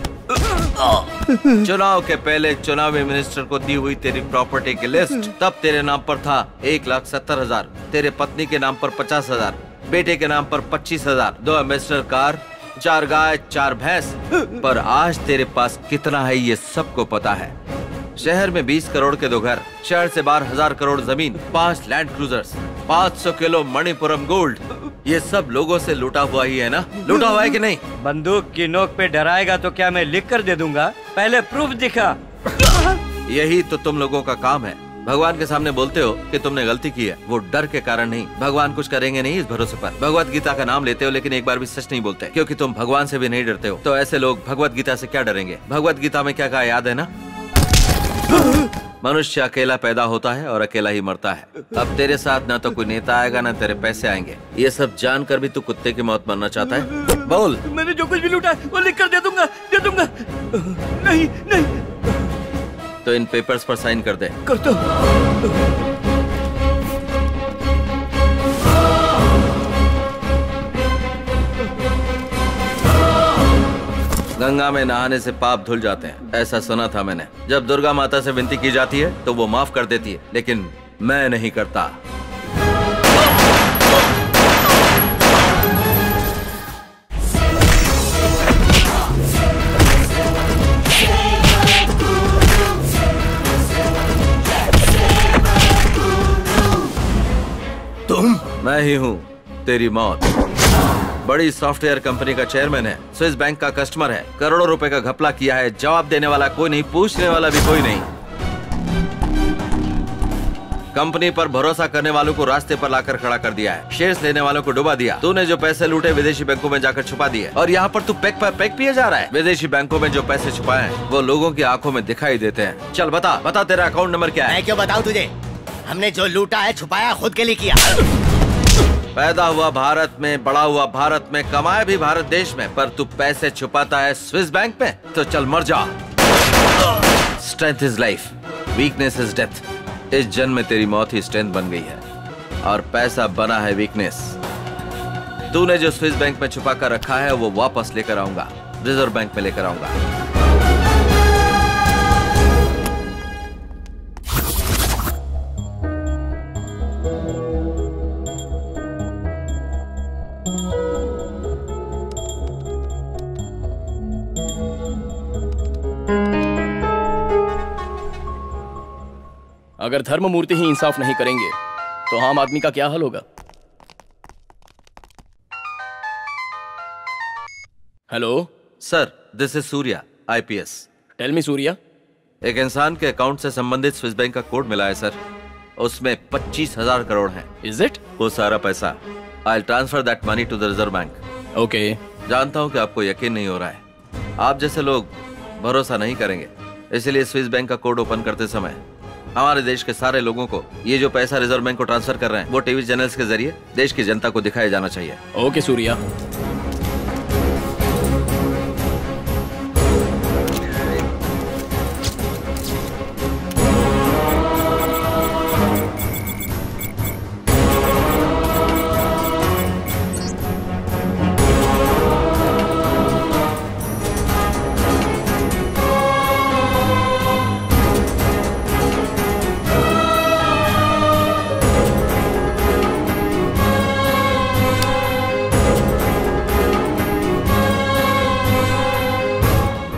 Speaker 10: चुनाव के पहले चुनावी मिनिस्टर को दी हुई तेरी प्रॉपर्टी की लिस्ट तब तेरे नाम पर था 1,70,000, तेरे पत्नी के नाम पर 50,000, बेटे के नाम पर 25,000, 2 एम्बेसडर कार, 4 गाय, 4 भैंस। पर आज तेरे पास कितना है ये सबको पता है। शहर में 20 करोड़ के 2 घर, शहर से बाहर 1000 करोड़ जमीन, 5 land cruisers, 500 kilo Manappuram gold. ये सब लोगों से लूटा हुआ ही है ना? लूटा हुआ है कि नहीं?
Speaker 18: बंदूक की नोक पे डराएगा तो क्या मैं लिख कर दे दूंगा? पहले प्रूफ दिखा।
Speaker 10: यही तो तुम लोगों का काम है। भगवान के सामने बोलते हो कि तुमने गलती की है, वो डर के कारण नहीं। भगवान कुछ करेंगे नहीं इस भरोसे पर। भगवत गीता का नाम लेते हो लेकिन एक बार भी सच नहीं बोलते, क्योंकि तुम भगवान से भी नहीं डरते हो। तो ऐसे लोग भगवत गीता से क्या डरेंगे? भगवत गीता में क्या कहा याद है ना? मनुष्य अकेला पैदा होता है और अकेला ही मरता है। अब तेरे साथ ना तो कोई नेता आएगा ना तेरे पैसे आएंगे। ये सब जानकर भी तू कुत्ते की मौत मरना चाहता है? बोल।
Speaker 18: मैंने जो कुछ भी लूटा है वो लिख कर दे दूंगा, दे दूंगा। नहीं नहीं।
Speaker 10: तो इन पेपर्स पर साइन कर दे।
Speaker 18: कर दो।
Speaker 10: गंगा में नहाने से पाप धुल जाते हैं, ऐसा सुना था मैंने। जब दुर्गा माता से विनती की जाती है तो वो माफ कर देती है, लेकिन मैं नहीं करता।
Speaker 5: तुम?
Speaker 10: मैं ही हूँ तेरी मौत। बड़ी सॉफ्टवेयर कंपनी का चेयरमैन है, स्विस बैंक का कस्टमर है, करोड़ों रुपए का घपला किया है। जवाब देने वाला कोई नहीं, पूछने वाला भी कोई नहीं। कंपनी पर भरोसा करने वालों को रास्ते पर लाकर खड़ा कर दिया है, शेयर्स लेने वालों को डुबा दिया। तूने जो पैसे लूटे विदेशी बैंकों में जाकर छुपा दिए, और यहाँ पर तू पैक पर पैक पिए जा रहा है। विदेशी बैंकों में जो पैसे छुपाए हैं वो लोगों की आंखों में दिखाई देते हैं। चल बता बता, तेरा अकाउंट नंबर क्या है?
Speaker 5: मैं क्यों बताऊं तुझे? हमने जो लूटा है छुपाया खुद के लिए किया।
Speaker 10: पैदा हुआ भारत में, बड़ा हुआ भारत में, कमाया भी भारत देश में, पर तू पैसे छुपाता है स्विस बैंक में। तो चल मर जा। Strength is life, weakness is death. इस जन्म में तेरी मौत ही स्ट्रेंथ बन गई है और पैसा बना है वीकनेस। तूने जो स्विस बैंक में छुपा कर रखा है वो वापस लेकर आऊंगा, रिजर्व बैंक में लेकर आऊंगा।
Speaker 15: अगर धर्म मूर्ति ही इंसाफ नहीं करेंगे तो आम आदमी का क्या हाल होगा? Hello
Speaker 10: sir, this is Surya, IPS।
Speaker 15: Tell me Surya.
Speaker 10: एक इंसान के अकाउंट से संबंधित स्विस बैंक का कोड मिला है सर, उसमें 25,000 करोड़ है।
Speaker 15: Is it?
Speaker 10: वो सारा पैसा I transfer that money to the reserve bank.
Speaker 15: Okay.
Speaker 10: जानता हूँ कि आपको यकीन नहीं हो रहा है, आप जैसे लोग भरोसा नहीं करेंगे, इसलिए स्विस बैंक का कोड ओपन करते समय हमारे देश के सारे लोगों को ये जो पैसा रिजर्व बैंक को ट्रांसफर कर रहे हैं वो टीवी चैनल्स के जरिए देश की जनता को दिखाया जाना चाहिए।
Speaker 15: ओके सूर्या।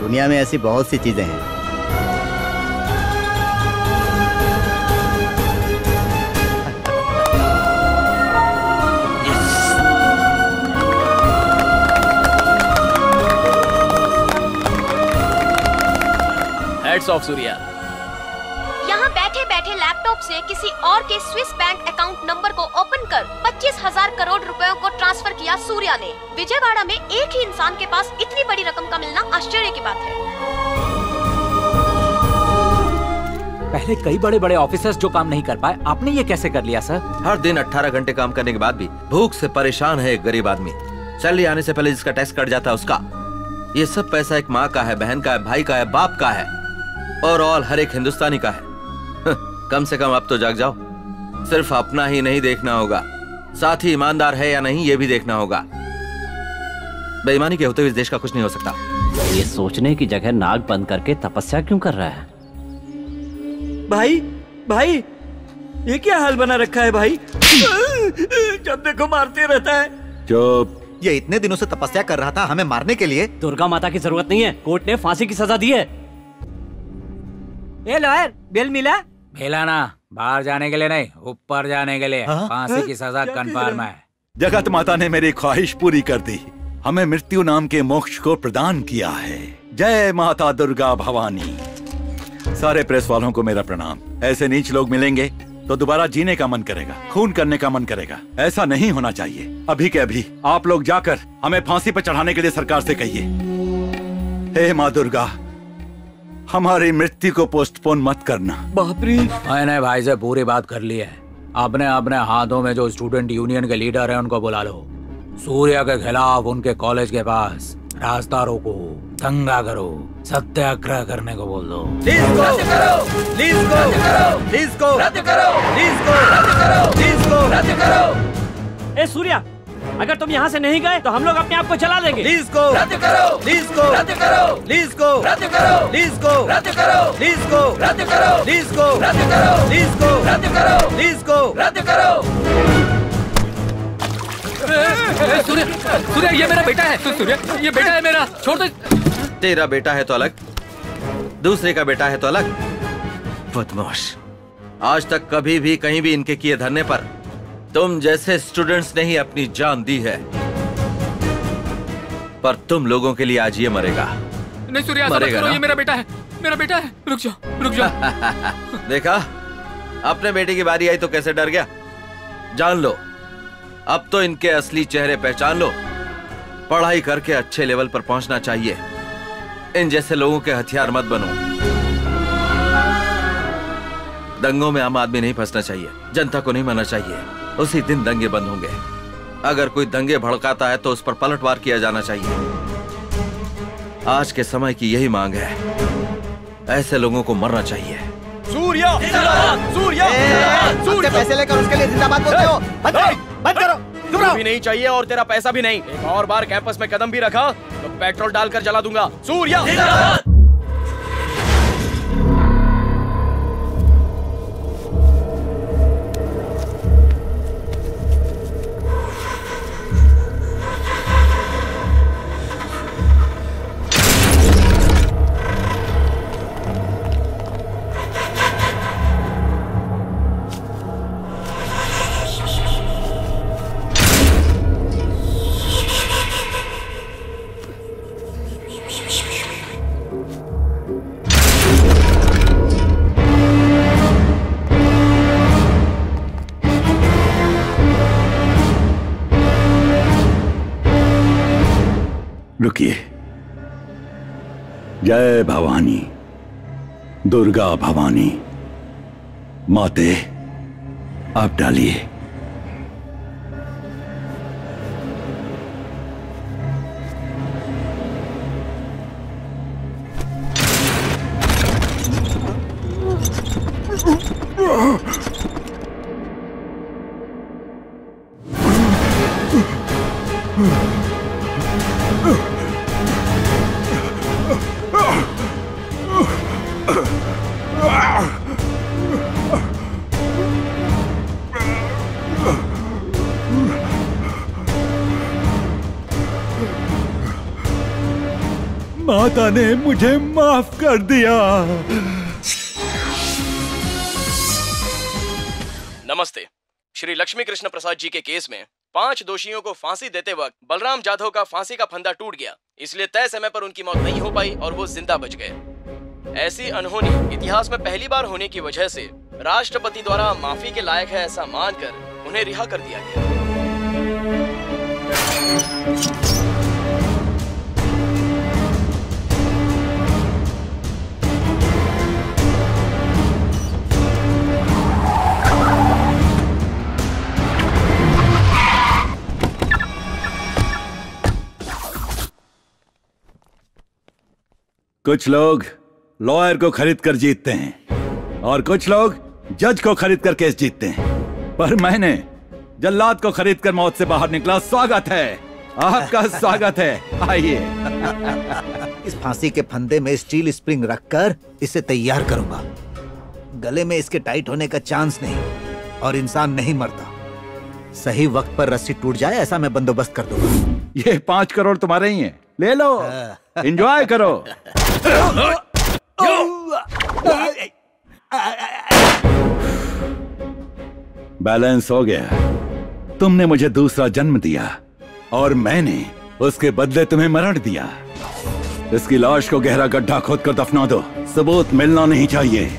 Speaker 2: दुनिया में ऐसी बहुत सी चीजें हैं।
Speaker 15: Hats off Surya.
Speaker 19: यहाँ बैठे बैठे लैपटॉप से किसी और के स्विस बैंक अकाउंट नंबर को ओपन कर 25,000 करोड़ रुपयों को ट्रांसफर किया सूर्या ने। विजयवाड़ा में एक ही इंसान के पास इतनी बड़ी रकम का मिलना आश्चर्य की बात है।
Speaker 9: पहले कई बड़े बड़े ऑफिसर्स जो काम नहीं कर पाए, आपने ये कैसे कर लिया सर?
Speaker 10: हर दिन 18 घंटे काम करने के बाद भी भूख से परेशान है एक गरीब आदमी। सैलरी आने से पहले जिसका टैक्स कट जाता है उसका। ये सब पैसा एक माँ का है, बहन का है, भाई का है, बाप का है और ऑल हर एक हिंदुस्तानी का है। कम से कम अब तो जाग जाओ। सिर्फ अपना ही नहीं देखना होगा, साथ ही ईमानदार है या नहीं ये भी देखना होगा। बेईमानी के होते हुए इस देश का कुछ नहीं हो सकता।
Speaker 7: ये सोचने की जगह नाक बंद करके तपस्या क्यों कर रहा है?
Speaker 18: भाई भाई ये क्या हाल बना रखा है भाई? जब देखो मारते रहता है।
Speaker 3: चुप। ये इतने दिनों से तपस्या कर रहा था हमें मारने के लिए।
Speaker 7: दुर्गा माता की जरूरत नहीं है, कोर्ट ने फांसी की सजा दी है।
Speaker 8: ए लॉयर, बेल मिला?
Speaker 17: मिला ना, बाहर जाने के लिए नहीं, ऊपर जाने के लिए। फांसी की सजा कन्फर्म है।
Speaker 16: जगत माता ने मेरी ख्वाहिश पूरी कर दी, हमें मृत्यु नाम के मोक्ष को प्रदान किया है। जय माता दुर्गा भवानी। सारे प्रेस वालों को मेरा प्रणाम। ऐसे नीच लोग मिलेंगे तो दोबारा जीने का मन करेगा, खून करने का मन करेगा। ऐसा नहीं होना चाहिए। अभी के अभी आप लोग जाकर हमें फांसी पर चढ़ाने के लिए सरकार से कहिए। हे माँ दुर्गा, हमारी मृत्यु को पोस्टपोन मत करना।
Speaker 18: बाप रे।
Speaker 17: मैंने भाई से पूरी बात कर ली है। अपने अपने हाथों में जो स्टूडेंट यूनियन के लीडर हैं उनको बुला लो। सूर्या के खिलाफ उनके कॉलेज के पास रास्ता रोको, दंगा करो, सत्याग्रह करने को बोल दो।
Speaker 7: ए सूर्या, अगर तुम यहाँ से नहीं गए तो हम लोग अपने आप को जला देंगे।
Speaker 2: लीज को रद्द करो, लीज को रद्द करो, लीज को रद्द करो, लीज को रद्द करो, लीज को रद्द करो, लीज को रद्द करो, लीज को रद्द करो, लीज को रद्द करो।
Speaker 4: सूर्य, सूर्य ये मेरा बेटा है। सूर्य ये बेटा है मेरा, छोड़ दे।
Speaker 10: तेरा बेटा है तो अलग, दूसरे का बेटा है तो अलग। बदमाश, आज तक कभी भी कहीं भी इनके किए धरने पर तुम जैसे स्टूडेंट्स ने ही अपनी जान दी है, पर तुम लोगों के लिए आज ये मरेगा।
Speaker 4: नहीं सूर्य, ऐसा मत करो, ये मेरा बेटा है, मेरा बेटा है। रुक जाओ, रुक जाओ।
Speaker 10: देखा, अपने बेटे की बारी आई तो कैसे डर गया। जान लो, अब तो इनके असली चेहरे पहचान लो। पढ़ाई करके अच्छे लेवल पर पहुंचना चाहिए। इन जैसे लोगों के हथियार मत बनो। दंगों में आम आदमी नहीं फंसना चाहिए, जनता को नहीं मरना चाहिए। उसी दिन दंगे बंद होंगे। अगर कोई दंगे भड़काता है तो उस पर पलटवार किया जाना चाहिए। आज के समय की यही मांग है। ऐसे लोगों को मरना चाहिए।
Speaker 15: सूर्या, सूर्या,
Speaker 2: सूर्या, पैसे लेकर उसके लिए जिंदाबाद बोलते हो? बंद करो,
Speaker 15: तुम भी नहीं चाहिए और तेरा पैसा भी नहीं। एक और बार कैंपस में कदम भी रखा तो पेट्रोल डालकर जला दूंगा। सूर्या।
Speaker 16: रुकिए। जय भवानी, दुर्गा भवानी, माते आप डालिए। माता ने मुझे माफ कर दिया।
Speaker 15: नमस्ते। श्री लक्ष्मी कृष्ण प्रसाद जी के केस में 5 दोषियों को फांसी देते वक्त बलराम जाधव का फांसी का फंदा टूट गया, इसलिए तय समय पर उनकी मौत नहीं हो पाई और वो जिंदा बच गए। ऐसी अनहोनी इतिहास में पहली बार होने की वजह से राष्ट्रपति द्वारा माफी के लायक है ऐसा मानकर उन्हें रिहा कर दिया गया।
Speaker 16: कुछ लोग लॉयर को खरीद कर जीतते हैं और कुछ लोग जज को खरीद कर केस जीतते हैं, पर मैंने जल्लाद को खरीद कर मौत से बाहर निकला। स्वागत है आपका, स्वागत है, आइए।
Speaker 3: इस फांसी के फंदे में स्टील स्प्रिंग रखकर इसे तैयार करूंगा। गले में इसके टाइट होने का चांस नहीं और इंसान नहीं मरता। सही वक्त पर रस्सी टूट जाए ऐसा मैं बंदोबस्त कर दूंगा।
Speaker 16: ये 5 करोड़ तुम्हारे ही हैं, ले लो, एंजॉय करो। बैलेंस हो गया। तुमने मुझे दूसरा जन्म दिया और मैंने उसके बदले तुम्हें मरण दिया। इसकी लाश को गहरा गड्ढा खोदकर दफना दो, सबूत मिलना नहीं चाहिए।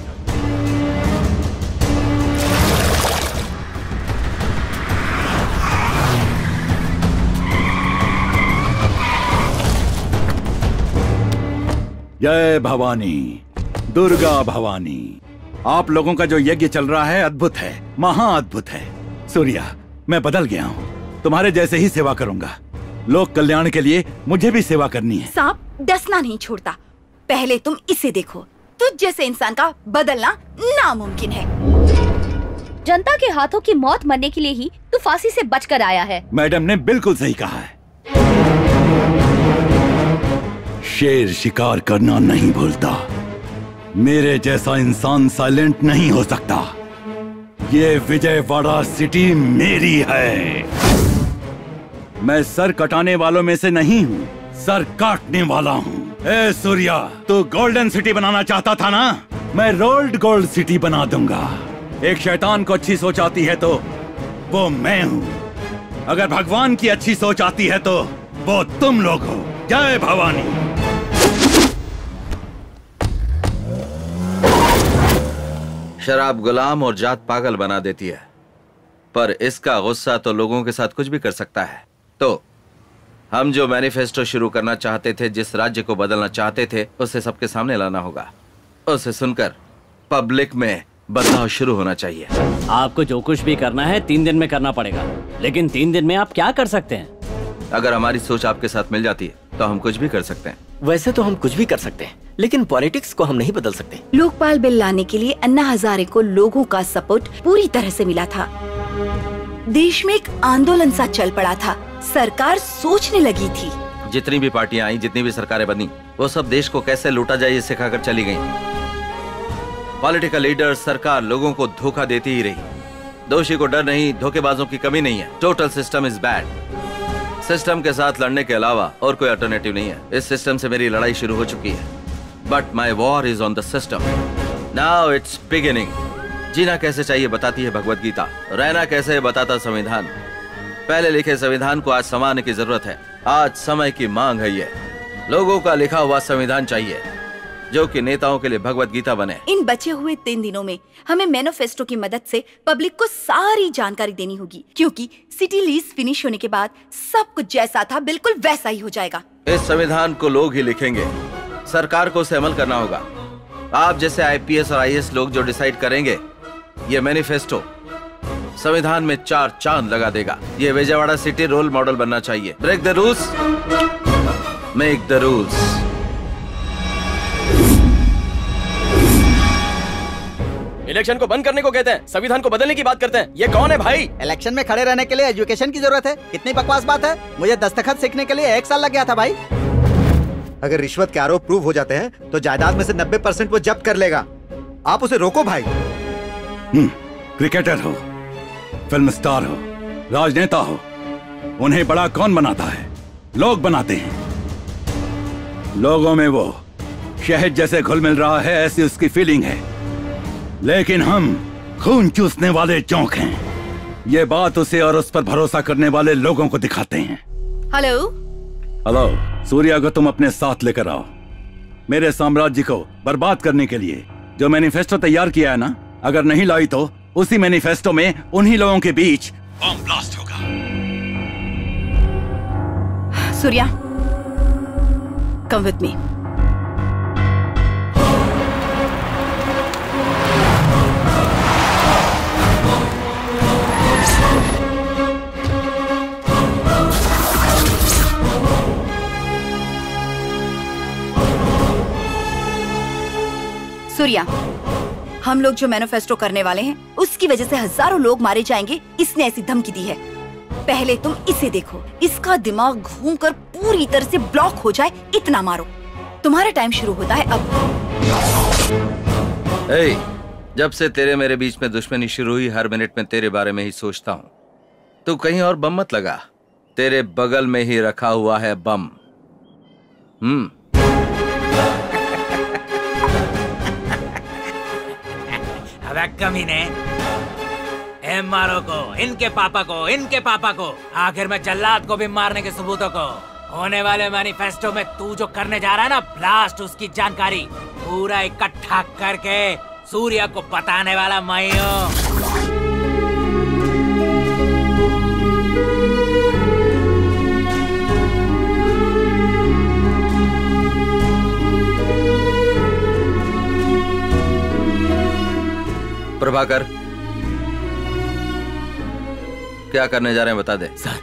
Speaker 16: जय भवानी, दुर्गा भवानी। आप लोगों का जो यज्ञ चल रहा है अद्भुत है, महाअद्भुत है। सूर्या, मैं बदल गया हूँ, तुम्हारे जैसे ही सेवा करूंगा। लोक कल्याण के लिए मुझे भी सेवा करनी है।
Speaker 6: सांप डसना नहीं छोड़ता, पहले तुम इसे देखो। तुझ जैसे इंसान का बदलना नामुमकिन है।
Speaker 12: जनता के हाथों की मौत मरने के लिए ही तू फांसी से बचकर आया है।
Speaker 16: मैडम ने बिल्कुल सही कहा है। शेर शिकार करना नहीं भूलता। मेरे जैसा इंसान साइलेंट नहीं हो सकता। ये विजयवाड़ा सिटी मेरी है। मैं सर कटाने वालों में से नहीं हूँ, सर काटने वाला हूँ। ए सूर्या, तू गोल्डन सिटी बनाना चाहता था ना? मैं रोल्ड गोल्ड सिटी बना दूंगा। एक शैतान को अच्छी सोच आती है तो वो मैं हूँ। अगर भगवान की अच्छी सोच आती है तो वो तुम लोग हो। जय भवानी।
Speaker 10: शराब गुलाम और जात पागल बना देती है, पर इसका गुस्सा तो लोगों के साथ कुछ भी कर सकता है। तो हम जो मैनिफेस्टो शुरू करना चाहते थे, जिस राज्य को बदलना चाहते थे, उसे सबके सामने लाना होगा। उसे सुनकर पब्लिक में बदलाव शुरू होना चाहिए।
Speaker 7: आपको जो कुछ भी करना है 3 दिन में करना पड़ेगा, लेकिन 3 दिन में आप क्या कर सकते हैं?
Speaker 10: अगर हमारी सोच आपके साथ मिल जाती है तो हम कुछ भी कर सकते हैं।
Speaker 14: वैसे तो हम कुछ भी कर सकते हैं, लेकिन पॉलिटिक्स को हम नहीं बदल सकते।
Speaker 6: लोकपाल बिल लाने के लिए अन्ना हजारे को लोगों का सपोर्ट पूरी तरह से मिला था। देश में एक आंदोलन सा चल पड़ा था। सरकार सोचने लगी थी।
Speaker 10: जितनी भी पार्टियां आई, जितनी भी सरकारें बनी, वो सब देश को कैसे लूटा जाए ये सिखाकर चली गईं। पॉलिटिकल लीडर, सरकार लोगों को धोखा देती ही रही। दोषी को डर नहीं, धोखेबाजों की कमी नहीं है। Total system is bad. System के साथ लड़ने के अलावा और कोई अल्टरनेटिव नहीं है। इस सिस्टम से मेरी लड़ाई शुरू हो चुकी है, but my war is on the system. Now it's beginning. जीना कैसे चाहिए बताती है भगवत गीता, रहना कैसे बताता संविधान। पहले लिखे संविधान को आज संवारने की जरूरत है। आज समय की मांग है। ये लोगों का लिखा हुआ संविधान चाहिए जो कि नेताओं के लिए भगवत गीता बने।
Speaker 6: इन बचे हुए 3 दिनों में हमें मैनिफेस्टो की मदद से पब्लिक को सारी जानकारी देनी होगी, क्योंकि सिटी लीज फिनिश होने के बाद सब कुछ जैसा था बिल्कुल वैसा ही हो जाएगा।
Speaker 10: इस संविधान को लोग ही लिखेंगे, सरकार को उसे अमल करना होगा। आप जैसे IPS और IAS लोग जो डिसाइड करेंगे, ये मैनिफेस्टो संविधान में 4 चांद लगा देगा। ये विजयवाड़ा सिटी रोल मॉडल बनना चाहिए। Break the rules, make the rules.
Speaker 15: Election को बंद करने को कहते हैं, संविधान को बदलने की बात करते हैं। ये कौन है भाई?
Speaker 2: इलेक्शन में खड़े रहने के लिए एजुकेशन की जरूरत है। कितनी बकवास बात है। मुझे दस्तखत सीखने के लिए 1 साल लग गया था भाई।
Speaker 3: अगर रिश्वत के आरोप प्रूव हो जाते हैं तो जायदाद में से 90% वो जब्त कर लेगा। आप उसे रोको भाई।
Speaker 16: क्रिकेटर हो, फिल्म स्टार हो, राजनेता हो, उन्हें बड़ा कौन बनाता है? लोग बनाते हैं। लोगों में वो शहद जैसे घुल मिल रहा है, ऐसी उसकी फीलिंग है। लेकिन हम खून चूसने वाले चौंक हैं। ये बात उसे और उस पर भरोसा करने वाले लोगों को दिखाते हैं।
Speaker 6: हेलो
Speaker 16: हेलो, सूर्या को तुम अपने साथ लेकर आओ। मेरे साम्राज्य को बर्बाद करने के लिए जो मैनिफेस्टो तैयार किया है ना, अगर नहीं लाई तो उसी मैनिफेस्टो में उन्हीं लोगों के बीच बम ब्लास्ट होगा।
Speaker 6: Surya, come with me. Surya, हम लोग जो मैनिफेस्टो करने वाले हैं उसकी वजह से हजारों लोग मारे जाएंगे, इसने ऐसी धमकी दी है। पहले तुम इसे देखो, इसका दिमाग घूमकर पूरी तरह से ब्लॉक हो जाए, इतना मारो। तुम्हारा टाइम शुरू होता है अब।
Speaker 10: जब से तेरे मेरे बीच में दुश्मनी शुरू हुई, हर मिनट में तेरे बारे में ही सोचता हूँ। तू कहीं और बम मत लगा, तेरे बगल में ही रखा हुआ है बम।
Speaker 17: अबे कमीने, मारो को, इनके पापा को, आखिर में जल्लाद को भी मारने के सबूतों को। होने वाले मैनिफेस्टो में तू जो करने जा रहा है ना ब्लास्ट, उसकी जानकारी पूरा इकट्ठा करके सूर्या को बताने वाला मैं हूँ।
Speaker 10: प्रभाकर, क्या करने जा रहे हैं बता दे।
Speaker 17: सर,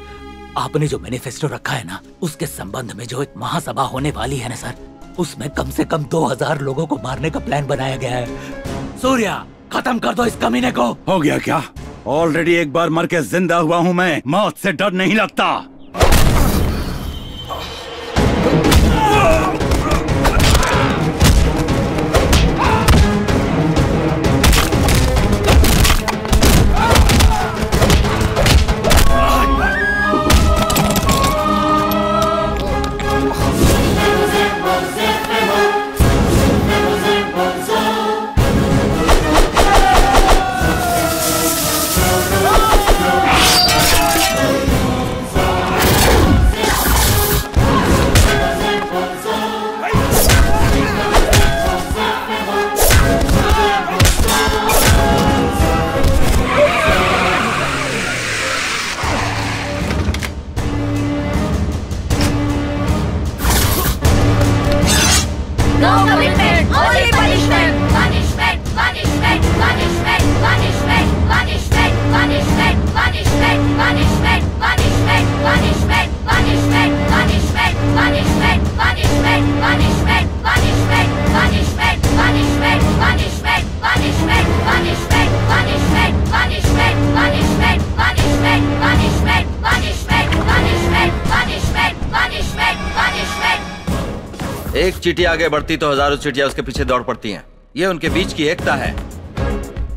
Speaker 17: आपने जो मैनिफेस्टो रखा है ना, उसके संबंध में जो एक महासभा होने वाली है ना सर, उसमें कम से कम 2000 लोगों को मारने का प्लान बनाया गया है। सूर्या, खत्म कर दो इस कमीने को।
Speaker 16: हो गया क्या? ऑलरेडी एक बार मर के जिंदा हुआ हूँ मैं, मौत से डर नहीं लगता।
Speaker 10: एक चींटी आगे बढ़ती तो हजारों चींटियां उसके पीछे दौड़ पड़ती हैं। ये उनके बीच की एकता है।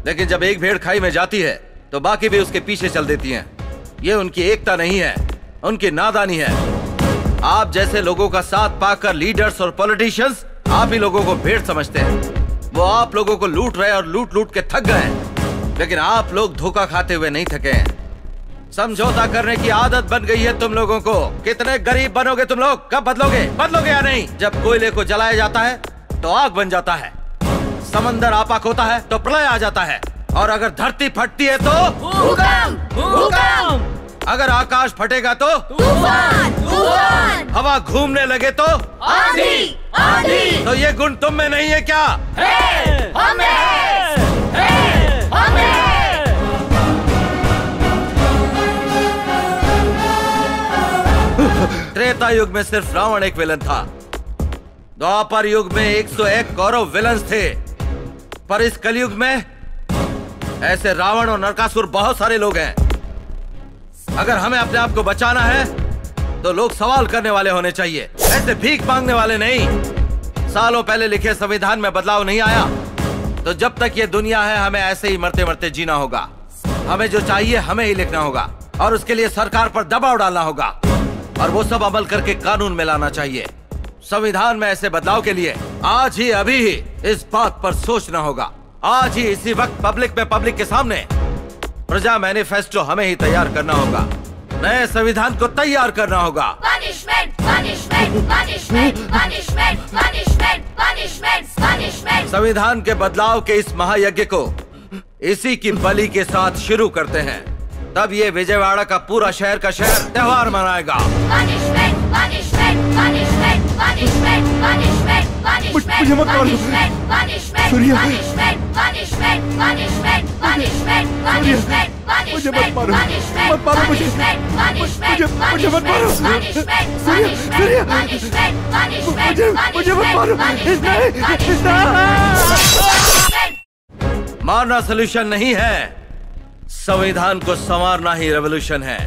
Speaker 10: लेकिन जब एक भेड़ खाई में जाती है तो बाकी भी उसके पीछे चल देती हैं। ये उनकी एकता नहीं है, उनकी नादानी है। आप जैसे लोगों का साथ पाकर लीडर्स और पॉलिटिशियंस आप ही लोगों को भेड़ समझते हैं। वो आप लोगों को लूट रहे और लूट लूट के थक गए हैं, लेकिन आप लोग धोखा खाते हुए नहीं थके हैं। समझौता करने की आदत बन गई है तुम लोगों को। कितने गरीब बनोगे तुम लोग? कब बदलोगे या नहीं? जब कोयले को जलाया जाता है तो आग बन जाता है, समंदर आपाक होता है तो प्रलय आ जाता है, और अगर धरती फटती है तो भूकंप, अगर आकाश फटेगा तो तूफान, हवा घूमने लगे तो आंधी, आंधी। तो ये गुण तुम में नहीं है क्या? है, त्रेता युग में सिर्फ रावण एक विलन था। द्वापर युग में 101 कौरव विलन्स थे, पर इस कलयुग में ऐसे रावण और नरकासुर बहुत सारे लोग हैं। अगर हमें अपने आप को बचाना है तो लोग सवाल करने वाले होने चाहिए, ऐसे भीख मांगने वाले नहीं। सालों पहले लिखे संविधान में बदलाव नहीं आया तो जब तक ये दुनिया है हमें ऐसे ही मरते मरते जीना होगा। हमें जो चाहिए हमें ही लिखना होगा, और उसके लिए सरकार पर दबाव डालना होगा, और वो सब अमल करके कानून में लाना चाहिए। संविधान में ऐसे बदलाव के लिए आज ही अभी ही इस बात पर सोचना होगा। आज ही इसी वक्त पब्लिक के सामने प्रजा मैनिफेस्टो हमें ही तैयार करना होगा। नए संविधान को तैयार करना होगा। संविधान के बदलाव के इस महायज्ञ को इसी की बलि के साथ शुरू करते हैं, तब ये विजयवाड़ा का पूरा शहर का शहर त्योहार मनाएगा।
Speaker 20: मुझे मत मारो सूर्या, मुझे मत मारो, मत मारो मुझे, मुझे मत मारो सूर्या, मुझे मत मारो।
Speaker 10: मारना सॉल्यूशन नहीं है, संविधान को संवारना ही रेवोल्यूशन है,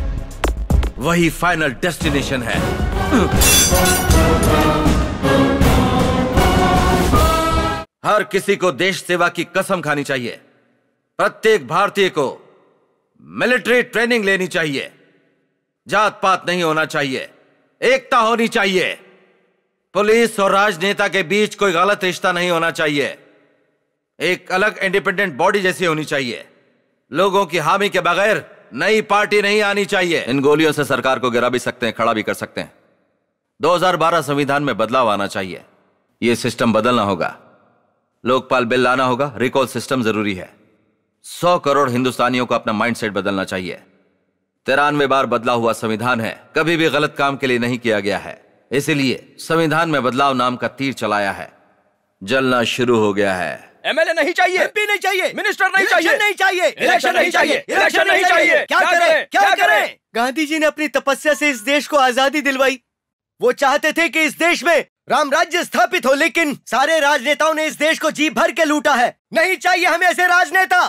Speaker 10: वही फाइनल डेस्टिनेशन है। हर किसी को देश सेवा की कसम खानी चाहिए, प्रत्येक भारतीय को मिलिट्री ट्रेनिंग लेनी चाहिए, जात पात नहीं होना चाहिए, एकता होनी चाहिए, पुलिस और राजनेता के बीच कोई गलत रिश्ता नहीं होना चाहिए, एक अलग इंडिपेंडेंट बॉडी जैसी होनी चाहिए, लोगों की हामी के बगैर नई पार्टी नहीं आनी चाहिए। इन गोलियों से सरकार को गिरा भी सकते हैं, खड़ा भी कर सकते हैं। 2012 संविधान में बदलाव आना चाहिए, यह सिस्टम बदलना होगा, लोकपाल बिल लाना होगा, रिकॉल सिस्टम जरूरी है। 100 करोड़ हिंदुस्तानियों को अपना माइंडसेट बदलना चाहिए। 93 बार बदला हुआ संविधान है, कभी भी गलत काम के लिए नहीं किया गया है, इसीलिए संविधान में बदलाव नाम का तीर चलाया है, जलना शुरू हो गया है।
Speaker 15: एमएलए नहीं चाहिए, एमपी नहीं चाहिए, मिनिस्टर नहीं चाहिए, नहीं चाहिए, इलेक्शन नहीं चाहिए, इलेक्शन नहीं चाहिए। क्या करें, क्या करें?
Speaker 5: गांधी जी ने अपनी तपस्या से इस देश को आजादी दिलवाई। वो चाहते थे कि इस देश में राम राज्य स्थापित हो, लेकिन सारे राजनेताओं ने इस देश को जी भर के लूटा है। नहीं चाहिए हमें ऐसे राजनेता।